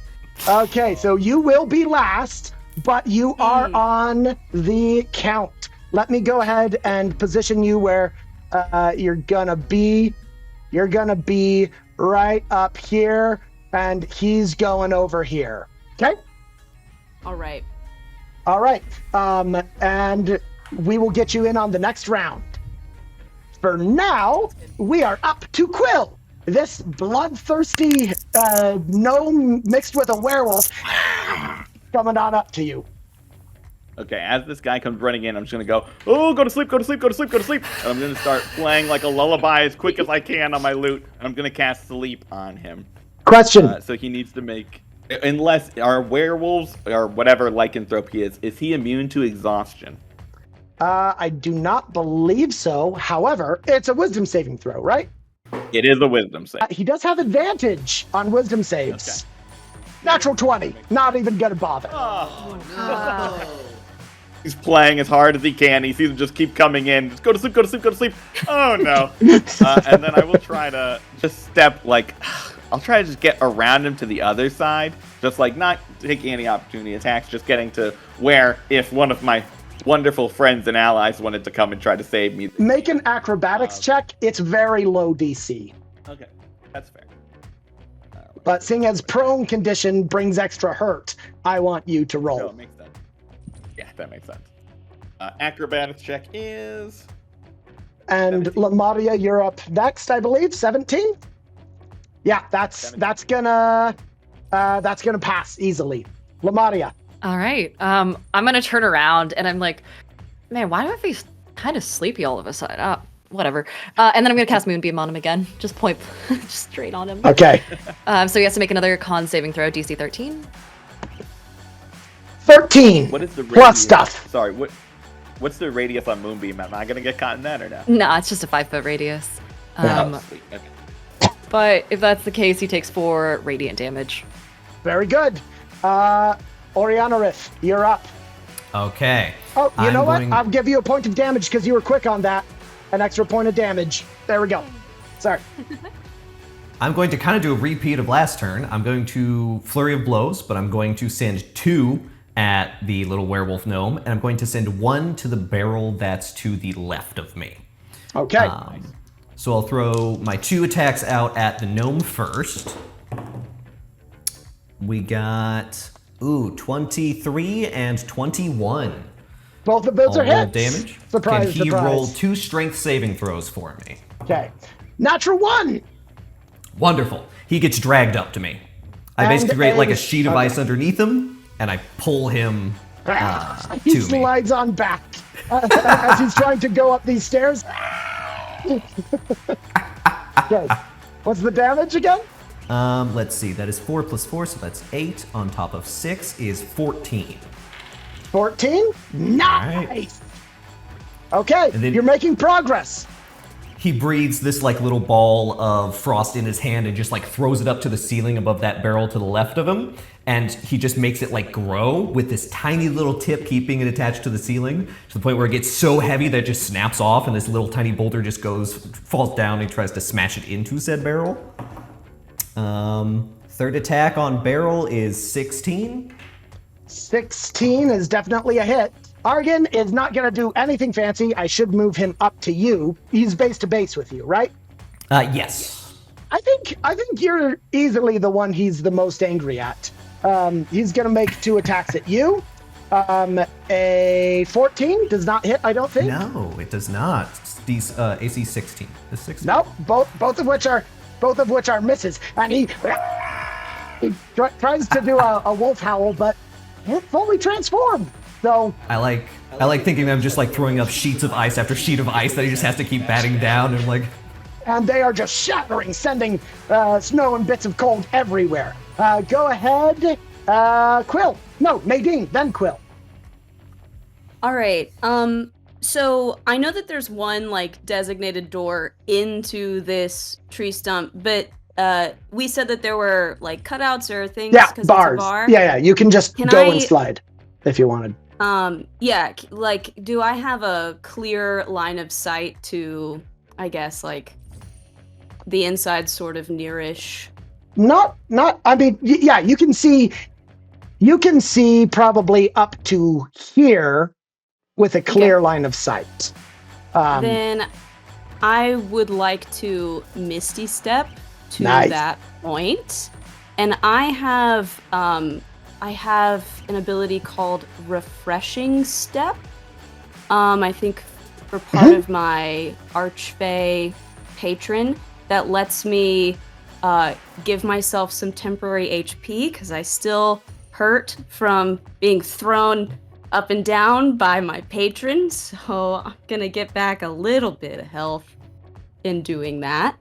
Okay, so you will be last, but you are on the count. Let me go ahead and position you where you're gonna be. You're gonna be right up here, and he's going over here. Okay? All right. And we will get you in on the next round. For now, we are up to Quill. This bloodthirsty gnome mixed with a werewolf coming on up to you. Okay, as this guy comes running in, I'm just going to go, oh, go to sleep. And I'm going to start playing like a lullaby as quick as I can on my lute. And I'm going to cast sleep on him. Question. So he needs to make, unless our werewolves or whatever lycanthrope he is he immune to exhaustion? I do not believe so. However, it's a wisdom saving throw, right? It is a wisdom save. He does have advantage on wisdom saves. Natural 20. Not even gonna bother. He's playing as hard as he can. He sees him just keep coming in. Just go to sleep, go to sleep, go to sleep. Oh no. And then I will try to just step I'll try to just get around him to the other side. Just like not taking any opportunity attacks, just getting to where if one of my wonderful friends and allies wanted to come and try to save me. Make an acrobatics check. It's very low DC. Okay, that's fair. But seeing as prone condition brings extra hurt, I want you to roll. No, it makes sense. Yeah, that makes sense. Acrobatics check is... And 17. Lamaria, you're up next, I believe. 17? Yeah, that's gonna pass easily. Lamaria. All right. I'm gonna turn around and I'm like, man, why do I feel kind of sleepy all of a sudden? Whatever. And then I'm gonna cast Moonbeam on him again. Just point just straight on him. Okay. So he has to make another con saving throw, DC 13. 13. What is the radius? Plus stuff. Sorry, what's the radius on Moonbeam? Am I gonna get caught in that or no? No, it's just a 5-foot radius. Sweet. Okay. But if that's the case, he takes 4 radiant damage. Very good. Orianarith, you're up. Okay. Oh, you know what? I'll give you a point of damage because you were quick on that. An extra point of damage. There we go. Sorry. I'm going to kind of do a repeat of last turn. I'm going to Flurry of Blows, but I'm going to send 2 at the little werewolf gnome, and I'm going to send 1 to the barrel that's to the left of me. Okay. So I'll throw my 2 attacks out at the gnome first. We got, 23 and 21. Both of those are hits. Damage. Surprise, Can he surprise. roll 2 strength saving throws for me? Okay. Natural 1. Wonderful. He gets dragged up to me. I basically create like a sheet of ice underneath him, and I pull him He to me. slides on back as he's trying to go up these stairs. Okay. What's the damage again? Let's see. That is 4 plus 4, so that's 8. On top of 6 is 14. 14? Nice! Right. Okay, And then- you're making progress. He breathes this like little ball of frost in his hand and just like throws it up to the ceiling above that barrel to the left of him. And he just makes it like grow with this tiny little tip keeping it attached to the ceiling to the point where it gets so heavy that it just snaps off and this little tiny boulder just falls down and tries to smash it into said barrel. Third attack on barrel is 16. 16 is definitely a hit. Argan is not going to do anything fancy. I should move him up to you. He's base to base with you, right? Yes. I think you're easily the one he's the most angry at. He's going to make 2 attacks at you. A 14 does not hit, I don't think. No, it does not. These AC 16. The 16. Nope, both of which are misses. And he tries to do a wolf howl, but it's fully transformed. So I like thinking I'm just like throwing up sheets of ice after sheet of ice that he just has to keep batting down and like. And they are just shattering, sending snow and bits of cold everywhere. Go ahead, Quill. No, Nadine, then Quill. All right. So I know that there's one like designated door into this tree stump, but we said that there were like cutouts or things. Yeah, 'cause bars. It's a bar. Yeah, you can just Can go I- and slide if you wanted. Yeah, like, do I have a clear line of sight to, I guess, like, the inside sort of nearish? Not, I mean, yeah, you can see probably up to here with a clear line of sight. Then I would like to Misty Step to Nice. that point. And I have an ability called Refreshing Step. I think for part of my arch-fey patron that lets me give myself some temporary HP because I still hurt from being thrown up and down by my patron. So I'm gonna get back a little bit of health in doing that.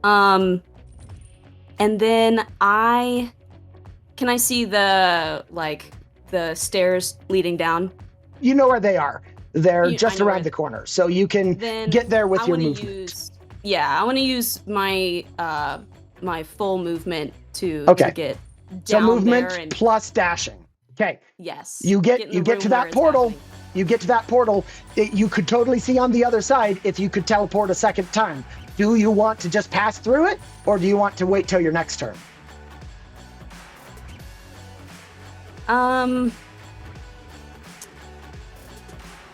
And then can I see the stairs leading down? You know where they are. They're I just know around where- the corner, so you can Then get there with I your wanna movement. use Yeah, I want to use my my full movement to get down So movement there and plus dashing. Okay. yes. You get in the to room where that it's portal. happening. You get to that portal. You could totally see on the other side if you could teleport a second time. Do you want to just pass through it, or do you want to wait till your next turn?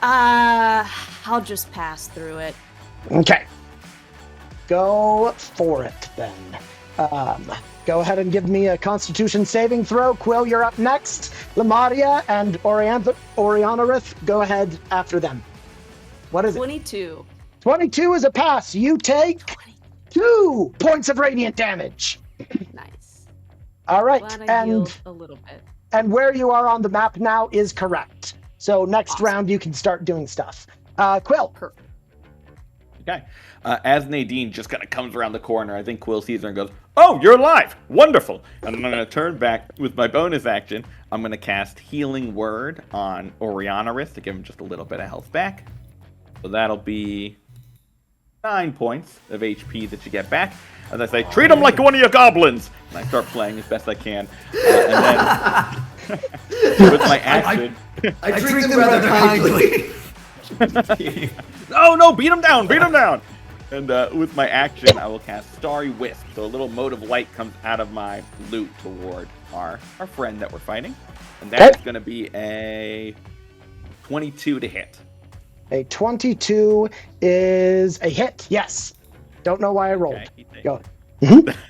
I'll just pass through it. Okay. Go for it then. Go ahead and give me a Constitution saving throw. Quill, you're up next. Lamadia and Orianarith, go ahead after them. What is 22. it? 22 is a pass. You take 2 points of radiant damage. Nice. All right, Glad I healed a little bit. and where you are on the map now is correct. So next Awesome. round you can start doing stuff. Quill. Perfect. Okay. As Nadine just kind of comes around the corner, I think Quill sees her and goes, "Oh, you're alive! Wonderful!" And I'm going to turn back with my bonus action. I'm going to cast Healing Word on Orianarith to give him just a little bit of health back. So that'll be 9 points of HP that you get back. As I say, treat him like one of your goblins! And I start playing as best I can. And then, with my action... I treat them rather kindly. No, beat him down! Beat him down! And with my action, I will cast Starry Wisp. So a little mote of light comes out of my loot toward our friend that we're fighting. And that's going to be a 22 to hit. A 22 is a hit. Yes. Don't know why I rolled. Okay, Go.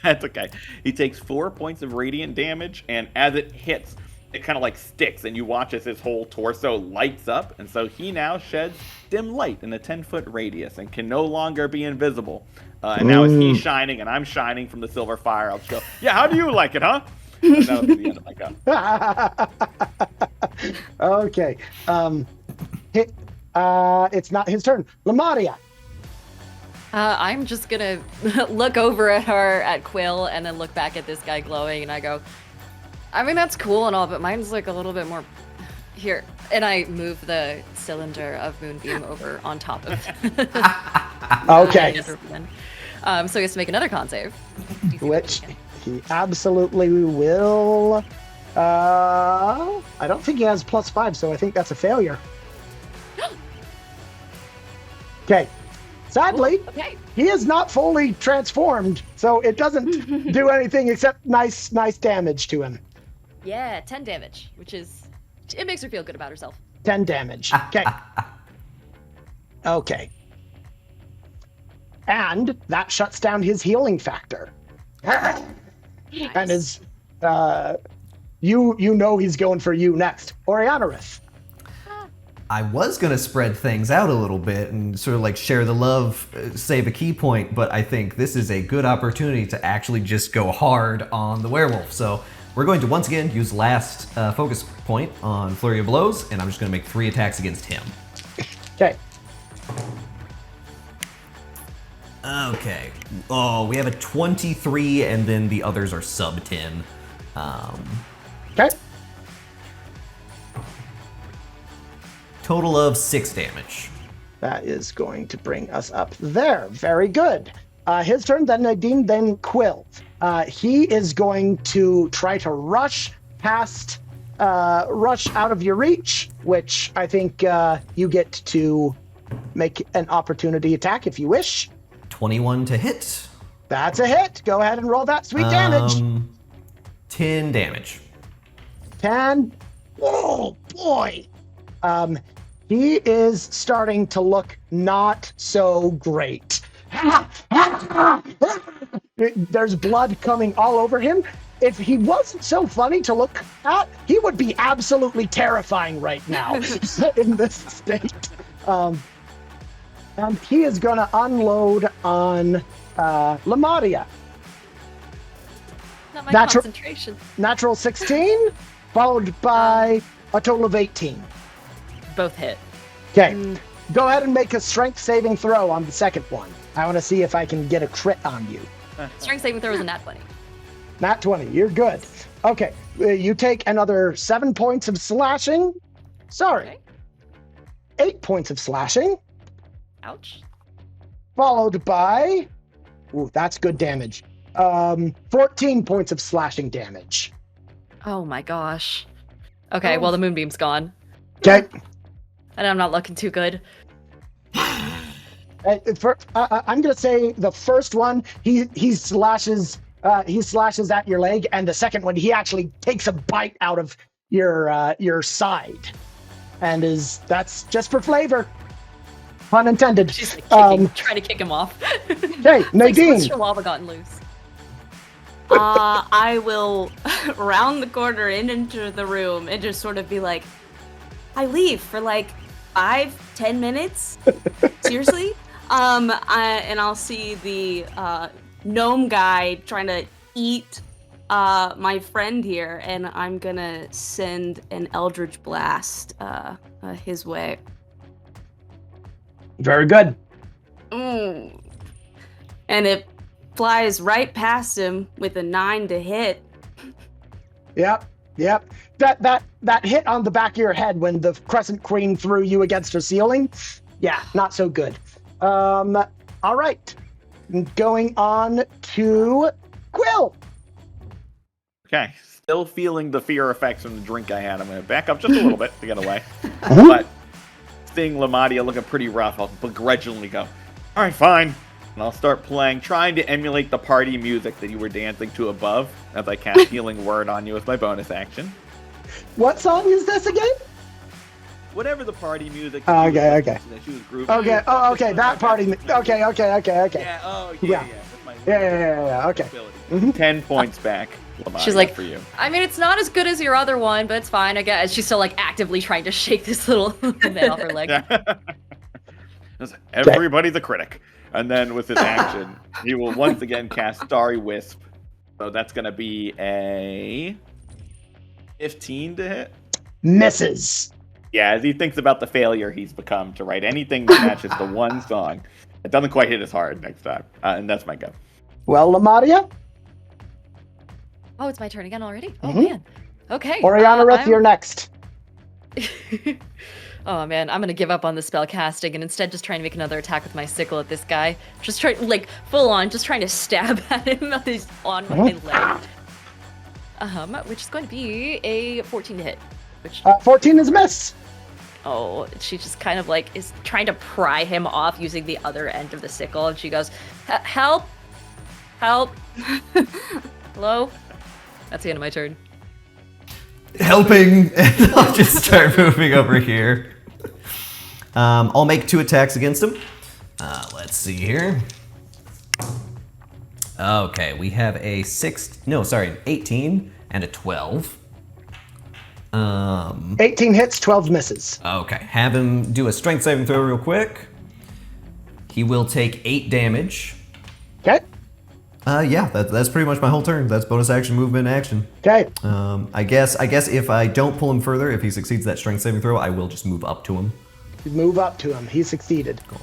That's okay. He takes 4 points of radiant damage, and as it hits, it kind of like sticks, and you watch as his whole torso lights up, and so he now sheds dim light in a 10-foot radius and can no longer be invisible. And now as he's shining and I'm shining from the silver fire, I'll just go, "Yeah, how do you like it, huh?" And that'll be the end of my go. Okay. It's not his turn. Lamadia. I'm just gonna look over at Quill and then look back at this guy glowing, and I go, I mean, that's cool and all, but mine's like a little bit more here. And I move the cylinder of Moonbeam over on top of Okay. so he has to make another con save. Which he absolutely will. I don't think he has +5, so I think that's a failure. Okay. Sadly, he is not fully transformed, so it doesn't do anything except nice damage to him. Yeah, 10 damage, it makes her feel good about herself. 10 damage. Okay. Okay. And that shuts down his healing factor. Nice. And is you know he's going for you next. Orianarith. I was gonna spread things out a little bit and sort of like share the love, save a key point, but I think this is a good opportunity to actually just go hard on the werewolf. So we're going to once again use last focus point on Flurry of Blows, and I'm just gonna make 3 attacks against him. Okay. Okay. Oh, we have a 23, and then the others are sub 10. Okay. Total of 6 damage. That is going to bring us up there. Very good. His turn, then Nadine, then Quill. He is going to try to rush out of your reach, which I think you get to make an opportunity attack if you wish. 21 to hit. That's a hit. Go ahead and roll that sweet damage. 10 damage. 10. Oh, boy. He is starting to look not so great. There's blood coming all over him. If he wasn't so funny to look at, he would be absolutely terrifying right now in this state. And he is going to unload on Lamadia. Not my concentration. Natural 16, followed by a total of 18. Both hit. Okay. Go ahead and make a strength saving throw on the second one. I want to see if I can get a crit on you. Strength saving throw is a nat 20. Nat 20. You're good. Okay. You take another 7 points of slashing. Sorry. Okay. 8 points of slashing. Ouch. followed by... Ooh, that's good damage. 14 points of slashing damage. Oh my gosh. Okay, well the moonbeam's gone. Okay. And I'm not looking too good. I'm gonna say the first one he slashes at your leg, and the second one he actually takes a bite out of your side, and that's just for flavor. Pun intended. She's like trying to kick him off. Hey, Nadine. Like Chihuahua gotten loose. I will round the corner into the room and just sort of be like, I leave for like 5-10 minutes. Seriously? And I'll see the gnome guy trying to eat my friend here, and I'm gonna send an Eldritch Blast his way. Very good. And it flies right past him with a 9 to hit. Yep. That hit on the back of your head when the Crescent Queen threw you against her ceiling. Yeah, not so good. All right. Going on to Quill. Okay, still feeling the fear effects from the drink I had. I'm going to back up just a little bit to get away. But seeing Lamadia looking pretty rough, I'll begrudgingly go, all right, fine. And I'll start playing, trying to emulate the party music that you were dancing to above as I cast Healing Word on you as my bonus action. What song is this again? Whatever the party music. Okay. That she was grooving. Okay. Oh, okay. That party. Okay. Yeah. Oh, yeah. That's my Yeah. Okay. 10 points back. Lamadia, She's like, for you. I mean, it's not as good as your other one, but it's fine, I guess. She's still like actively trying to shake this little man off her leg. Everybody's a critic. And then with his action, he will once again cast Starry Wisp. So that's going to be a 15 to hit. Misses. Yeah, as he thinks about the failure he's become to write anything that matches the one song. It doesn't quite hit as hard next time. And that's my go. Well, Lamadia? Oh, it's my turn again already? Oh, man. Okay. Oriana Rith, you're next. Oh man, I'm gonna give up on the spell casting and instead just trying to make another attack with my sickle at this guy. Just trying, like, full on, just trying to stab at him on my leg. Which is going to be a 14 to hit. Which 14 is a miss. Oh, she just kind of like is trying to pry him off using the other end of the sickle, and she goes, "Help! Help! Hello?" That's the end of my turn. Helping! And I'll just start moving over here. I'll make 2 attacks against him. Let's see here. Okay, we have a 18 and a 12. 18 hits, 12 misses. Okay, have him do a strength saving throw real quick. He will take 8 damage. Okay. Yeah, that's pretty much my whole turn. That's bonus action, movement, action. Okay. I guess if I don't pull him further, if he succeeds that strength saving throw, I will just move up to him. Move up to him. He succeeded. Cool.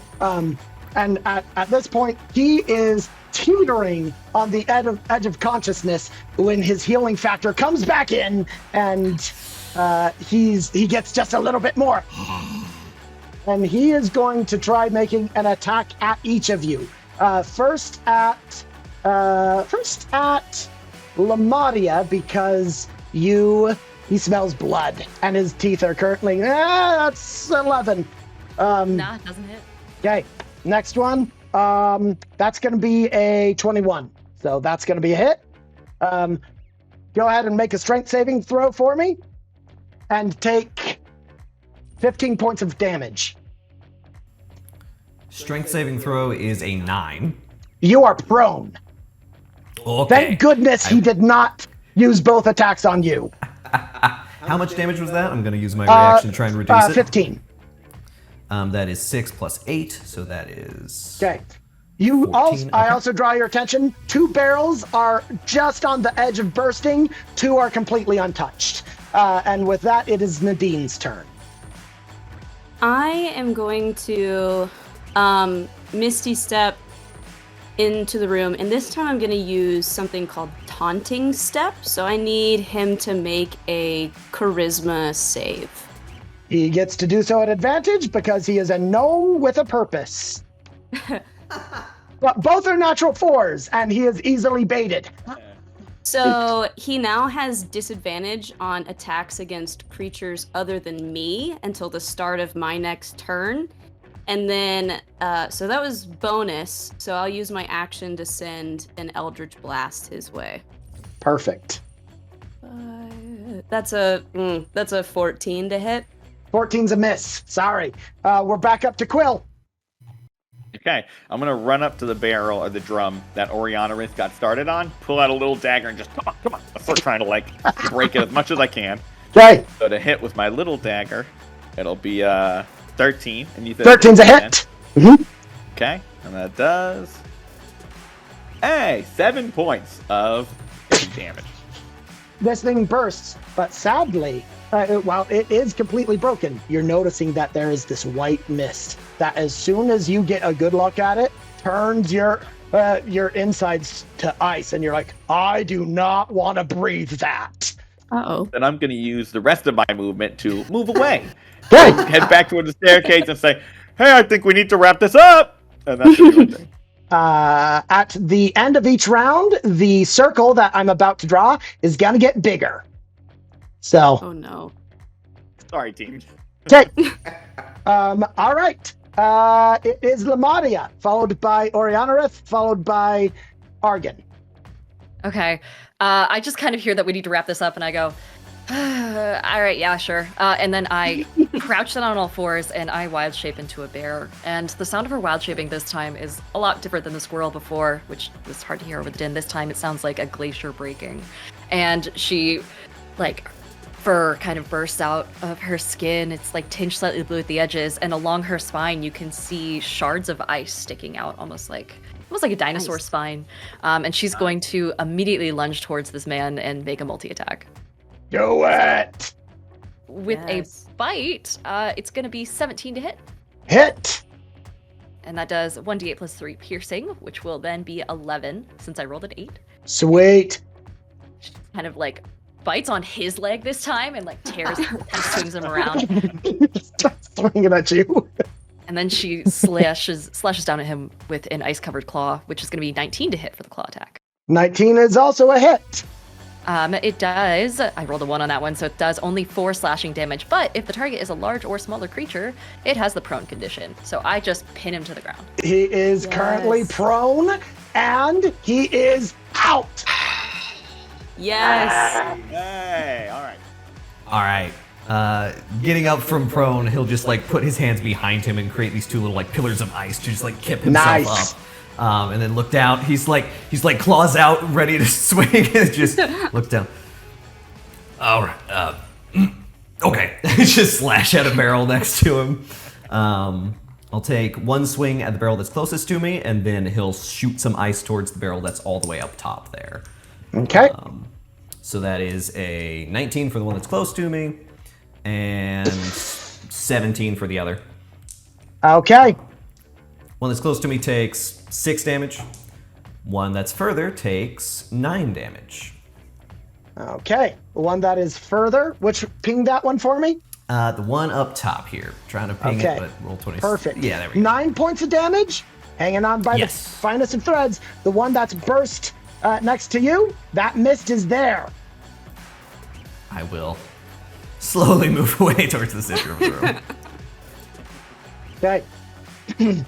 And at this point, he is teetering on the edge of consciousness when his healing factor comes back in, and he gets just a little bit more. And he is going to try making an attack at each of you. First at Lamadia, because he smells blood and his teeth are currently that's 11. Nah, it doesn't hit. Okay, next one. That's gonna be a 21. So that's gonna be a hit. Go ahead and make a strength saving throw for me and take 15 points of damage. Strength saving throw is a 9. You are prone. Okay. Thank goodness he did not use both attacks on you. How much damage was that? I'm going to use my reaction to try and reduce it. 15. That is 6 plus 8, so that is... Okay. 14, I also draw your attention. 2 barrels are just on the edge of bursting. 2 are completely untouched. And with that, it is Nadine's turn. I am going to Misty Step into the room, and this time I'm going to use something called Taunting Step, so I need him to make a Charisma save. He gets to do so at advantage because he is a gnome with a purpose. But both are natural 4s, and he is easily baited. So he now has disadvantage on attacks against creatures other than me until the start of my next turn. And then, so that was bonus. So I'll use my action to send an Eldritch Blast his way. Perfect. That's a 14 to hit. 14's a miss. Sorry. We're back up to Quill. Okay, I'm gonna run up to the barrel or the drum that Orianaris got started on, pull out a little dagger, and just come on. I start trying to like break it as much as I can. Okay. So to hit with my little dagger, it'll be 13, and you said 13's a hit. Mm-hmm. Okay, and that does 7 points of damage. This thing bursts, but sadly, while it is completely broken, you're noticing that there is this white mist that as soon as you get a good look at it, turns your insides to ice, and you're like, I do not want to breathe that. Uh-oh. Then I'm going to use the rest of my movement to move away. Okay. Head back toward the staircase and say, hey, I think we need to wrap this up. And that's what I'm At the end of each round, the circle that I'm about to draw is going to get bigger. So. Oh, no. Sorry, team. Okay. All right. It is Lamadia, followed by Orianarith, followed by Argon. Okay. I just kind of hear that we need to wrap this up, and I go, all right, yeah, sure. And then I crouch down on all fours, and I wild shape into a bear. And the sound of her wild shaping this time is a lot different than the squirrel before, which was hard to hear over the din. This time it sounds like a glacier breaking. And she, like, fur kind of bursts out of her skin. It's like tinged slightly blue at the edges, and along her spine you can see shards of ice sticking out, almost like a dinosaur spine. And she's going to immediately lunge towards this man and make a multi-attack. Do it! With a bite, it's going to be 17 to hit. Hit! And that does 1d8 plus 3 piercing, which will then be 11 since I rolled an 8. Sweet. She kind of like bites on his leg this time and like tears and swings him around. Starts throwing it at you. And then she slashes down at him with an ice-covered claw, which is going to be 19 to hit for the claw attack. 19 is also a hit. It does. I rolled a 1 on that one, so it does only 4 slashing damage. But if the target is a large or smaller creature, it has the prone condition. So I just pin him to the ground. He is currently prone, and he is out. Yes. Hey, all right. All right. Getting up from prone, he'll just like put his hands behind him and create these 2 little like pillars of ice to just like kip himself up. And then look down. He's like claws out, ready to swing, and just look down. All right. Okay. Just slash at a barrel next to him. I'll take 1 swing at the barrel that's closest to me, and then he'll shoot some ice towards the barrel that's all the way up top there. Okay. So that is a 19 for the one that's close to me, and 17 for the other. Okay. One that's close to me takes 6 damage. One that's further takes 9 damage. Okay. The one that is further, ping that one for me? The one up top here. Trying to ping it, but roll 20. Perfect. Yeah, there we go. 9 points of damage. Hanging on by the finest of threads. The one that's burst next to you, that mist is there. I will slowly move away towards the center of the room. Okay. You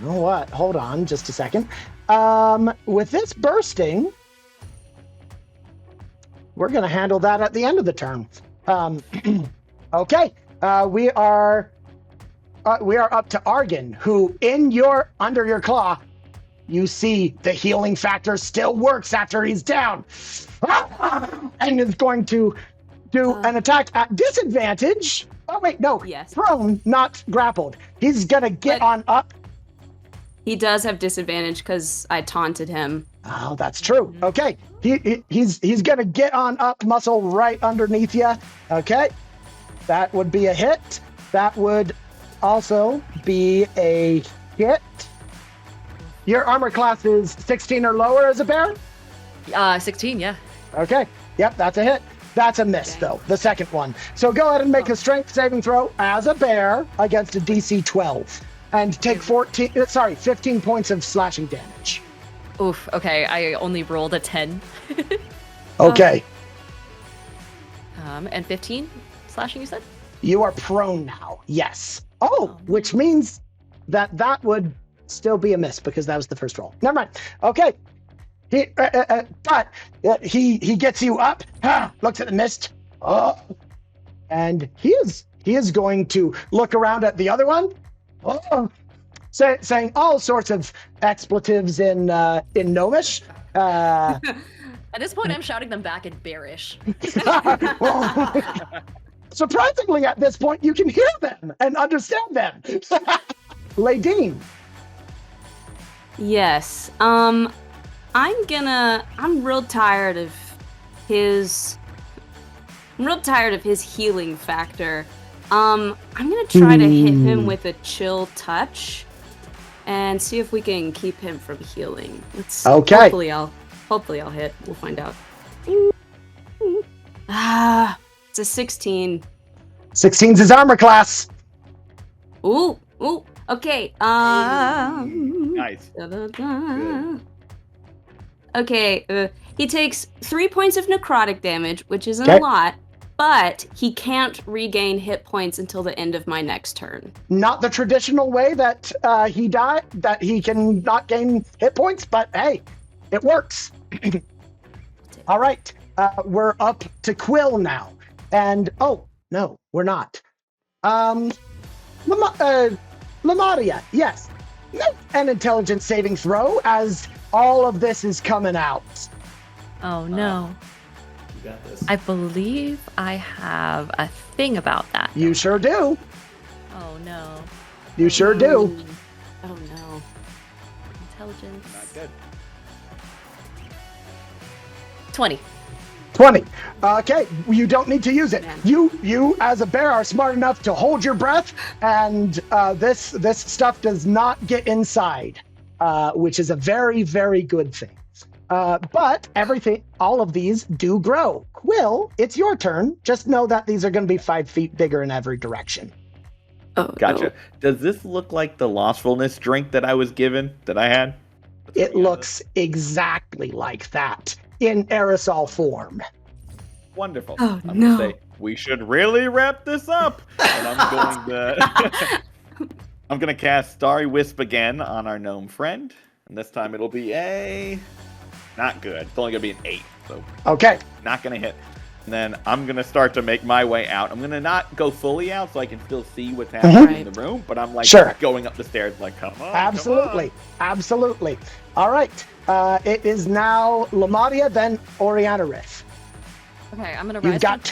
know what? Hold on just a second. With this bursting, we're going to handle that at the end of the turn. Okay. We are up to Argon, who under your claw, you see the healing factor still works after he's down. And is going to do an attack at disadvantage. Oh, wait, no. Yes. Prone, not grappled. He's going to get on up. He does have disadvantage because I taunted him. Oh, that's true. Okay. He's going to get on up, muscle right underneath you. Okay. That would be a hit. That would also be a hit. Your armor class is 16 or lower as a bear? 16, yeah. Okay. Yep, that's a hit. That's a miss, though, the second one. So go ahead and make a strength saving throw as a bear against a DC 12. and take 15 points of slashing damage. Oof, okay, I only rolled a 10. Okay. And 15 slashing, you said? You are prone now. Yes. Which means that would still be a miss because that was the first roll. Never mind. Okay. He gets you up. Looks at the mist. And he is going to look around at the other one. Saying all sorts of expletives in Gnomish. At this point, I'm shouting them back in Bearish. Surprisingly, at this point, you can hear them and understand them. Ladine. Yes. I'm real tired of his healing factor. I'm gonna try to hit him with a chill touch and see if we can keep him from healing. Okay. Hopefully I'll hit. We'll find out. It's a 16. 16's his armor class. Ooh. Okay. Nice. Okay. He takes 3 points of necrotic damage, which isn't a lot, but he can't regain hit points until the end of my next turn. Not the traditional way that he can not gain hit points, but hey, it works. All right. We're up to Quill now. And no, we're not. Lamadia, yes. Make an intelligence saving throw as all of this is coming out. Oh no. You got this. I believe I have a thing about that. You sure do. Oh no. You sure do. Oh no. Intelligence. Not good. 20. 20. Okay, you don't need to use it. You as a bear are smart enough to hold your breath, and this stuff does not get inside, which is a very, very good thing. But all of these do grow. Quill, it's your turn. Just know that these are going to be 5 feet bigger in every direction. Oh, Gotcha. no. Does this look like the Lostfulness drink that I was given, that I had? It looks exactly like that in aerosol form. Wonderful. Oh, I'm no. gonna say we should really wrap this up. And I'm going to cast Starry Wisp again on our gnome friend, and this time it'll be not good. It's only going to be an 8, so Okay. not going to hit. And then I'm going to start to make my way out. I'm going to not go fully out so I can still see what's happening in the room, but I'm like going up the stairs like, come on. Absolutely. Absolutely. All right. It is now Lamadia, then Orianarith. Okay, I'm gonna rise. You've got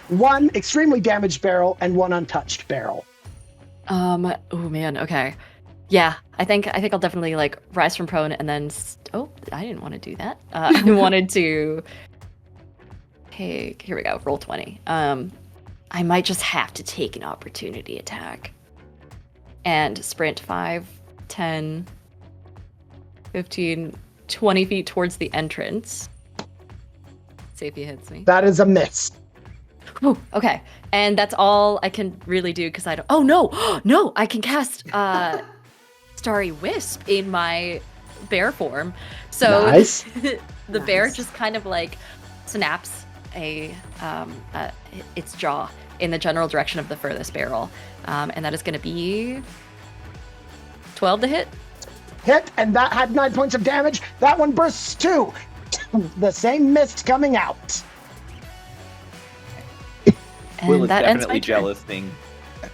one extremely damaged barrel and one untouched barrel. Oh man, okay. Yeah, I think I'll definitely rise from prone and then I didn't want to do that. I wanted to take, here we go, roll 20. I might just have to take an opportunity attack. And sprint 5, 10, 15, 20 feet towards the entrance. See if he hits me. That is a miss. Oh, okay. And that's all I can really do because I don't. Oh no, no! I can cast Starry Wisp in my bear form. So nice. the bear just kind of snaps its jaw in the general direction of the furthest barrel, and that is going to be 12 to hit. Hit, and that had 9 points of damage. That one bursts 2. The same mist coming out. Quill is that ends my definitely turn. jealous seeing.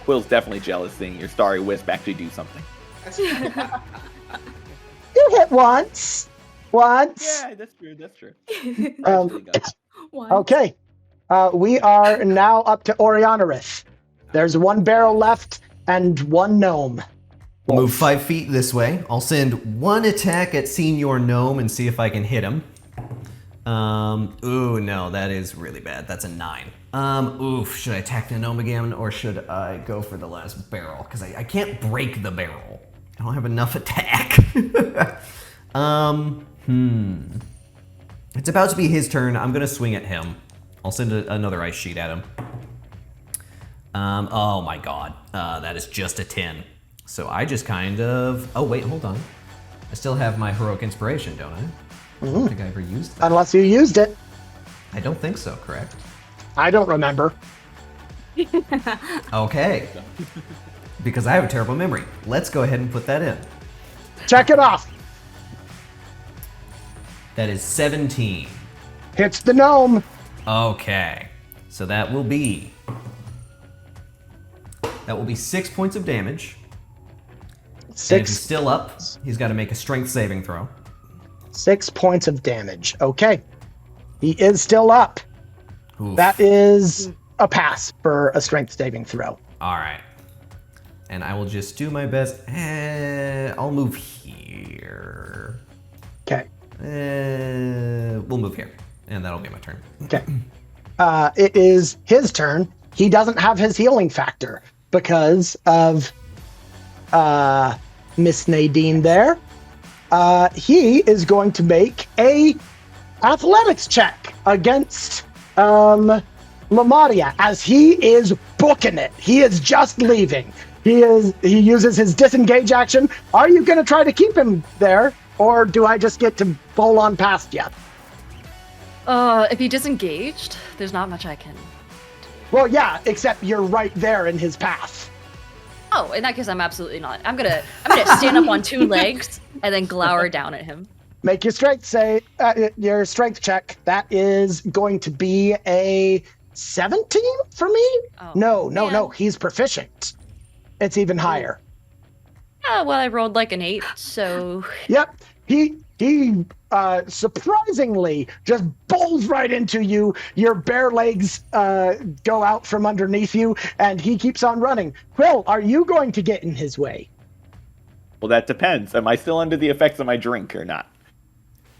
Quill's definitely jealous seeing your Starry Wisp actually do something. You hit once. Yeah, that's true. Okay. We are now up to Orianarith. There's one barrel left and one gnome. We'll move 5 feet this way. I'll send one attack at Senior Gnome and see if I can hit him. Ooh, no, that is really bad. That's a 9. Should I attack the gnome again or should I go for the last barrel? Because I can't break the barrel. I don't have enough attack. It's about to be his turn. I'm gonna swing at him. I'll send another ice sheet at him. Oh my god. That is just a 10. So I just kind of... Oh, wait, hold on. I still have my heroic inspiration, don't I? I don't think I ever used that. Unless you used it. I don't think so, correct? I don't remember. Okay. Because I have a terrible memory. Let's go ahead and put that in. Check it off. That is 17. Hits the gnome. Okay. So that will be 6 points of damage. And if 6 he's still up, he's got to make a strength saving throw. 6 points of damage. Okay. He is still up. Oof. That is a pass for a strength saving throw. All right. And I will just do my best. I'll move here. Okay. We'll move here. And that'll be my turn. Okay. It is his turn. He doesn't have his healing factor because of Miss Nadine there. He is going to make a athletics check against Lamadia as he is booking it. He is just leaving. He uses his disengage action. Are you going to try to keep him there, or do I just get to bowl on past you? If he disengaged, there's not much I can. Well, yeah, except you're right there in his path. Oh, in that case, I'm absolutely not. I'm gonna stand up on 2 legs and then glower down at him. Make your strength check. That is going to be a 17 for me. Oh, No. He's proficient. It's even higher. Well, I rolled like an 8, so. Yep. He surprisingly just bowls right into you. Your bare legs go out from underneath you, and he keeps on running. Quill, are you going to get in his way? Well, that depends. Am I still under the effects of my drink or not?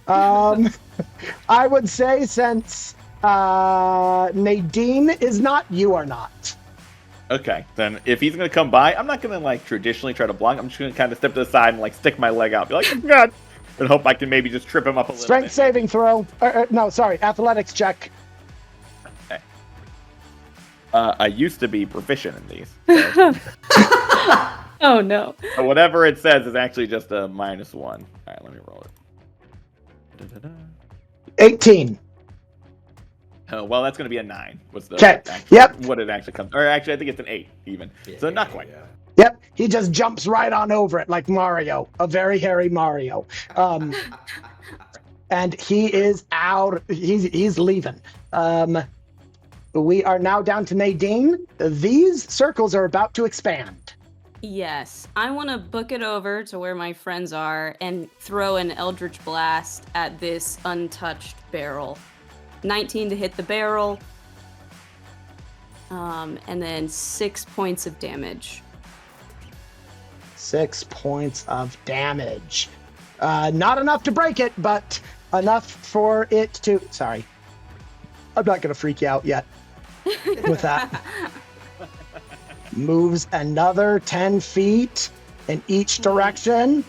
I would say since Nadine is not, you are not. Okay, then if he's gonna come by, I'm not gonna like traditionally try to block. I'm just gonna kind of step to the side and like stick my leg out, be like, God, and hope I can maybe just trip him up a little Strength bit. saving throw. No, sorry, athletics check. Okay. I used to be proficient in these. So. Oh no. So whatever it says is actually just a -1. All right, let me roll it. 18. Oh, well, that's going to be a 9. What's the Okay. actual, Yep. What it actually comes? Or actually, I think it's an 8 even. So not quite. Yep. He just jumps right on over it like Mario, a very hairy Mario. And he is out. He's leaving. We are now down to Nadine. These circles are about to expand. Yes, I want to book it over to where my friends are and throw an Eldritch Blast at this untouched barrel. 19 to hit the barrel, and then 6 points of damage. 6 points of damage. Not enough to break it, but enough for it to... Sorry. I'm not going to freak you out yet with that. Moves another 10 feet in each direction.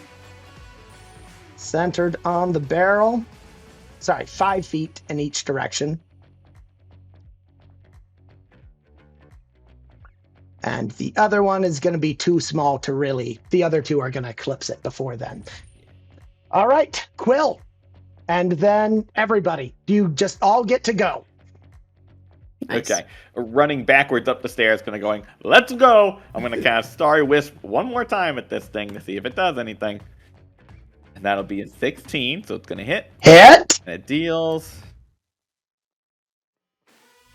Centered on the barrel. Sorry, 5 feet in each direction. And the other one is going to be too small to really... The other two are going to eclipse it before then. All right, Quill. And then everybody. You just all get to go. Nice. Okay. Running backwards up the stairs, going, let's go! I'm going to cast Starry Wisp one more time at this thing to see if it does anything. And that'll be a 16, so it's going to hit. Hit! And it deals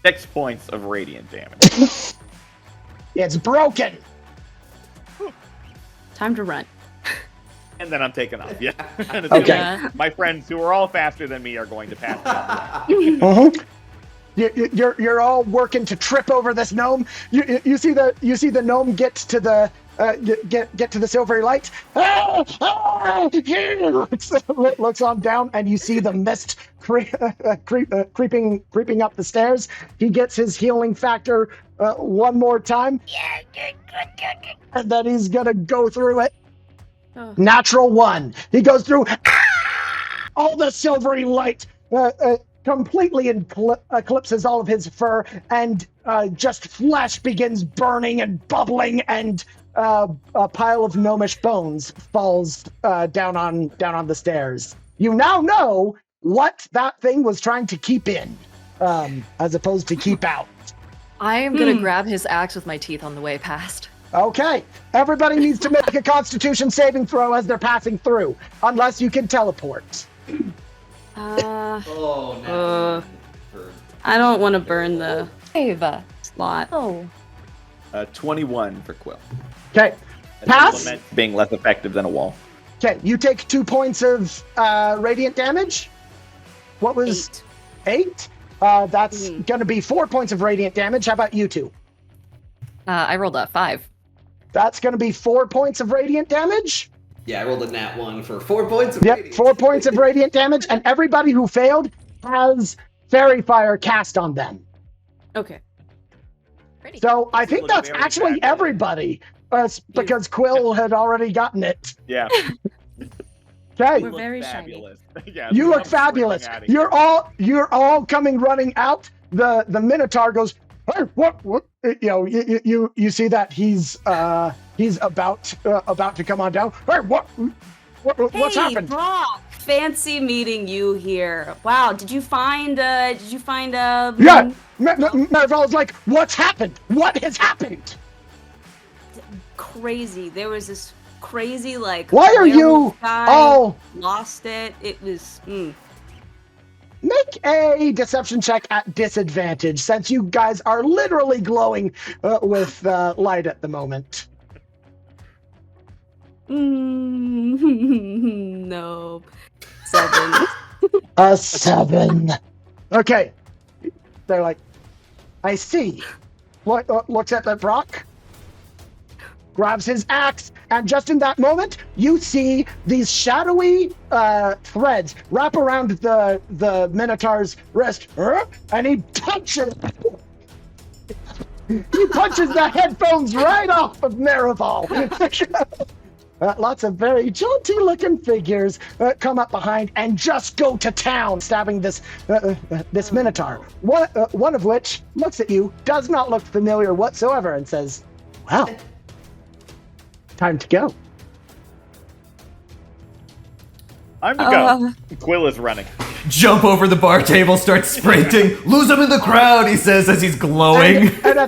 6 points of radiant damage. It's broken. Time to run. And then I'm taking off. Yeah. Okay. Yeah. My friends who are all faster than me are going to pass me. Mm-hmm. You're all working to trip over this gnome. You see the gnome get to the get to the silvery light. Looks on down, and you see the mist creeping up the stairs. He gets his healing factor one more time. And then he's gonna go through it. Oh. Natural 1. He goes through all the silvery light completely eclipses all of his fur, and just flesh begins burning and bubbling, and a pile of gnomish bones falls down on the stairs. You now know what that thing was trying to keep in, as opposed to keep out. I am gonna grab his axe with my teeth on the way past. Okay, everybody needs to make a Constitution saving throw as they're passing through, unless you can teleport. Oh, no. I don't want to burn the Ava. slot. Oh. 21 for Quill. Okay, pass. Lament being less effective than a wall. Okay, you take 2 points of radiant damage. What was 8? That's gonna be 4 points of radiant damage. How about you two? I rolled a 5. That's gonna be 4 points of radiant damage. Yeah, I rolled a nat 1 for 4 points of Yep, radiant. 4 points of radiant damage, and everybody who failed has fairy fire cast on them. Okay. So I think look that's very actually fabulous. everybody, because Quill had already gotten it. Yeah. Okay, We're Look very fabulous. Yeah, you so look I'm fabulous. freaking outta here. You're all coming running out. The Minotaur goes, hey, what? You know, you see that he's about to come on down. Hey, what's happened? Brock, fancy meeting you here. Wow, did you find Yeah, Marvel's like, what's happened? What has happened? crazy. There was this crazy like Why are you werewolf guy, all lost it. It was make a deception check at disadvantage, since you guys are literally glowing with light at the moment. No. 7. A 7. Okay. They're like, I see. What looks at the Brock, grabs his axe, and just in that moment, you see these shadowy threads wrap around the Minotaur's wrist, and he punches. He punches the headphones right off of Marival. Lots of very jaunty-looking figures come up behind and just go to town, stabbing this Minotaur. One of which looks at you, does not look familiar whatsoever, and says, "Wow, time to go." I'm to go. Quill is running. Jump over the bar table, start sprinting. Lose him in the crowd, he says as he's glowing. And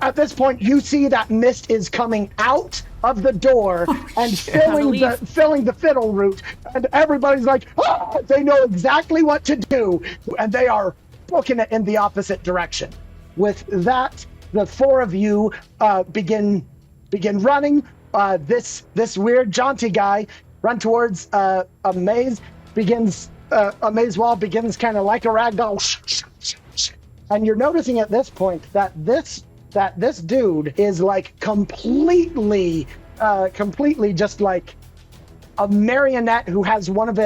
at this point, you see that mist is coming out of the door and filling the fiddle root, and everybody's like, ah! They know exactly what to do, and they are booking it in the opposite direction. With that, the 4 of you begin running. This weird jaunty guy run towards a maze. A maze wall begins kind of like a ragdoll, and you're noticing at this point that this dude is like completely just like a marionette who has one of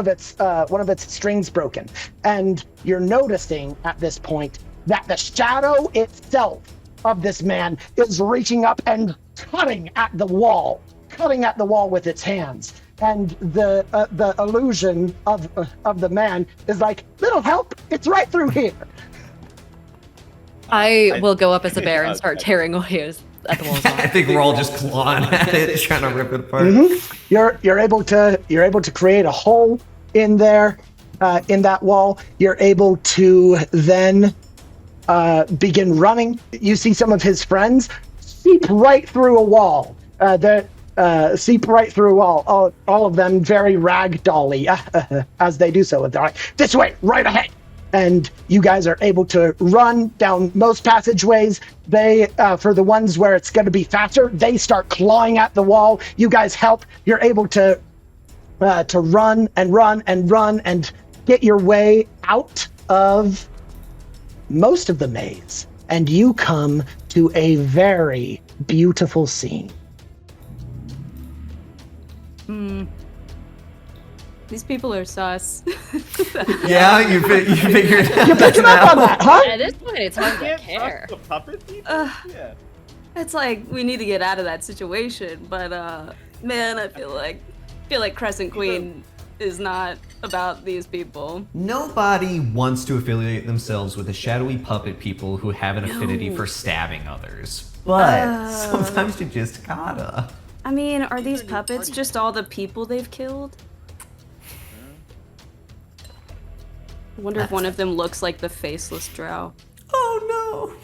its strings broken. And you're noticing at this point that the shadow itself of this man is reaching up and cutting at the wall with its hands. And the illusion of the man is like, little help, it's right through here. I will go up as a bear and start tearing away at the walls. I think we're all just clawing at it, trying to rip it apart. Mm-hmm. You're able to create a hole in there, in that wall. You're able to then begin running. You see some of his friends seep right through a wall. Seep right through a wall. All of them very ragdolly as they do so. They're like, this way, right ahead. And you guys are able to run down most passageways. They, for the ones where it's going to be faster, they start clawing at the wall. You guys help. You're able to run and get your way out of most of the maze. And you come to a very beautiful scene. These people are sus. Yeah, you figured You picking up on that, huh? At this point, it's hard to Can't care. trust the puppet people? Yeah. It's like we need to get out of that situation, but man, I feel like Crescent Queen is not about these people. Nobody wants to affiliate themselves with the shadowy puppet people who have an affinity for stabbing others. But sometimes you just gotta. I mean, are these puppets just all the people they've killed? I wonder if one of them looks like the faceless drow. Oh no!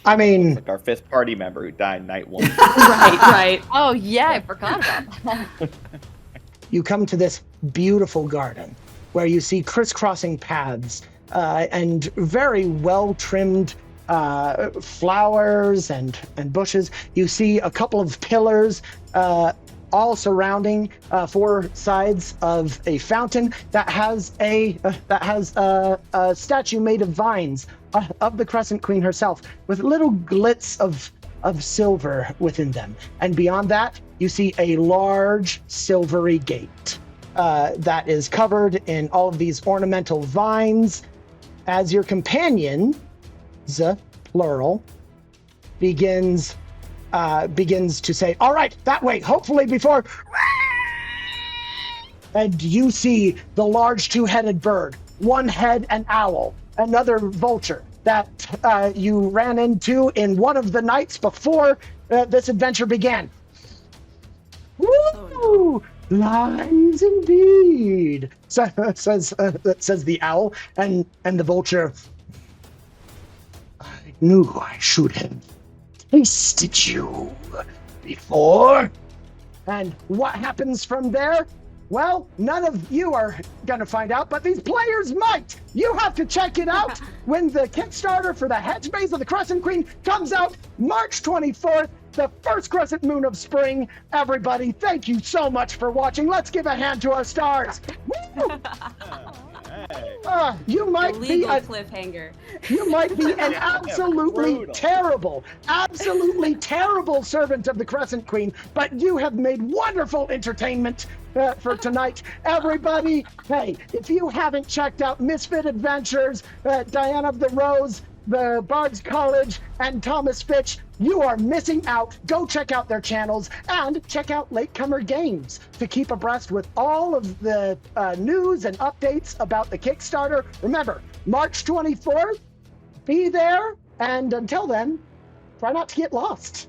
I mean, Like our 5th party member who died night 1. Right. Oh yeah, I forgot about that. you come to this beautiful garden where you see crisscrossing paths and very well-trimmed flowers and bushes. You see a couple of pillars all surrounding 4 sides of a fountain that has a statue made of vines of the Crescent Queen herself, with little glits of silver within them. And beyond that, you see a large silvery gate that is covered in all of these ornamental vines. As your companion, plural, begins to say, "All right, that way, hopefully before..." And you see the large 2-headed bird, 1 head an owl, another vulture that you ran into in one of the nights before this adventure began. Woo! Lies indeed, says the owl, and the vulture. I knew I should have tasted you before. And what happens from there? Well, none of you are gonna find out, but these players might. You have to check it out when the Kickstarter for the Hedge Maze of the Crescent Queen comes out March 24th, the first crescent moon of spring. Everybody, thank you so much for watching. Let's give a hand to our stars. Woo! You might be a cliffhanger. You might be an absolutely terrible servant of the Crescent Queen, but you have made wonderful entertainment for tonight. Everybody, hey, if you haven't checked out Misfit Adventures, Diana of the Rose, the Bard's College, and Thomas Fitch, you are missing out. Go check out their channels and check out Latecomer Games to keep abreast with all of the news and updates about the Kickstarter. Remember, March 24th, be there, and until then, try not to get lost.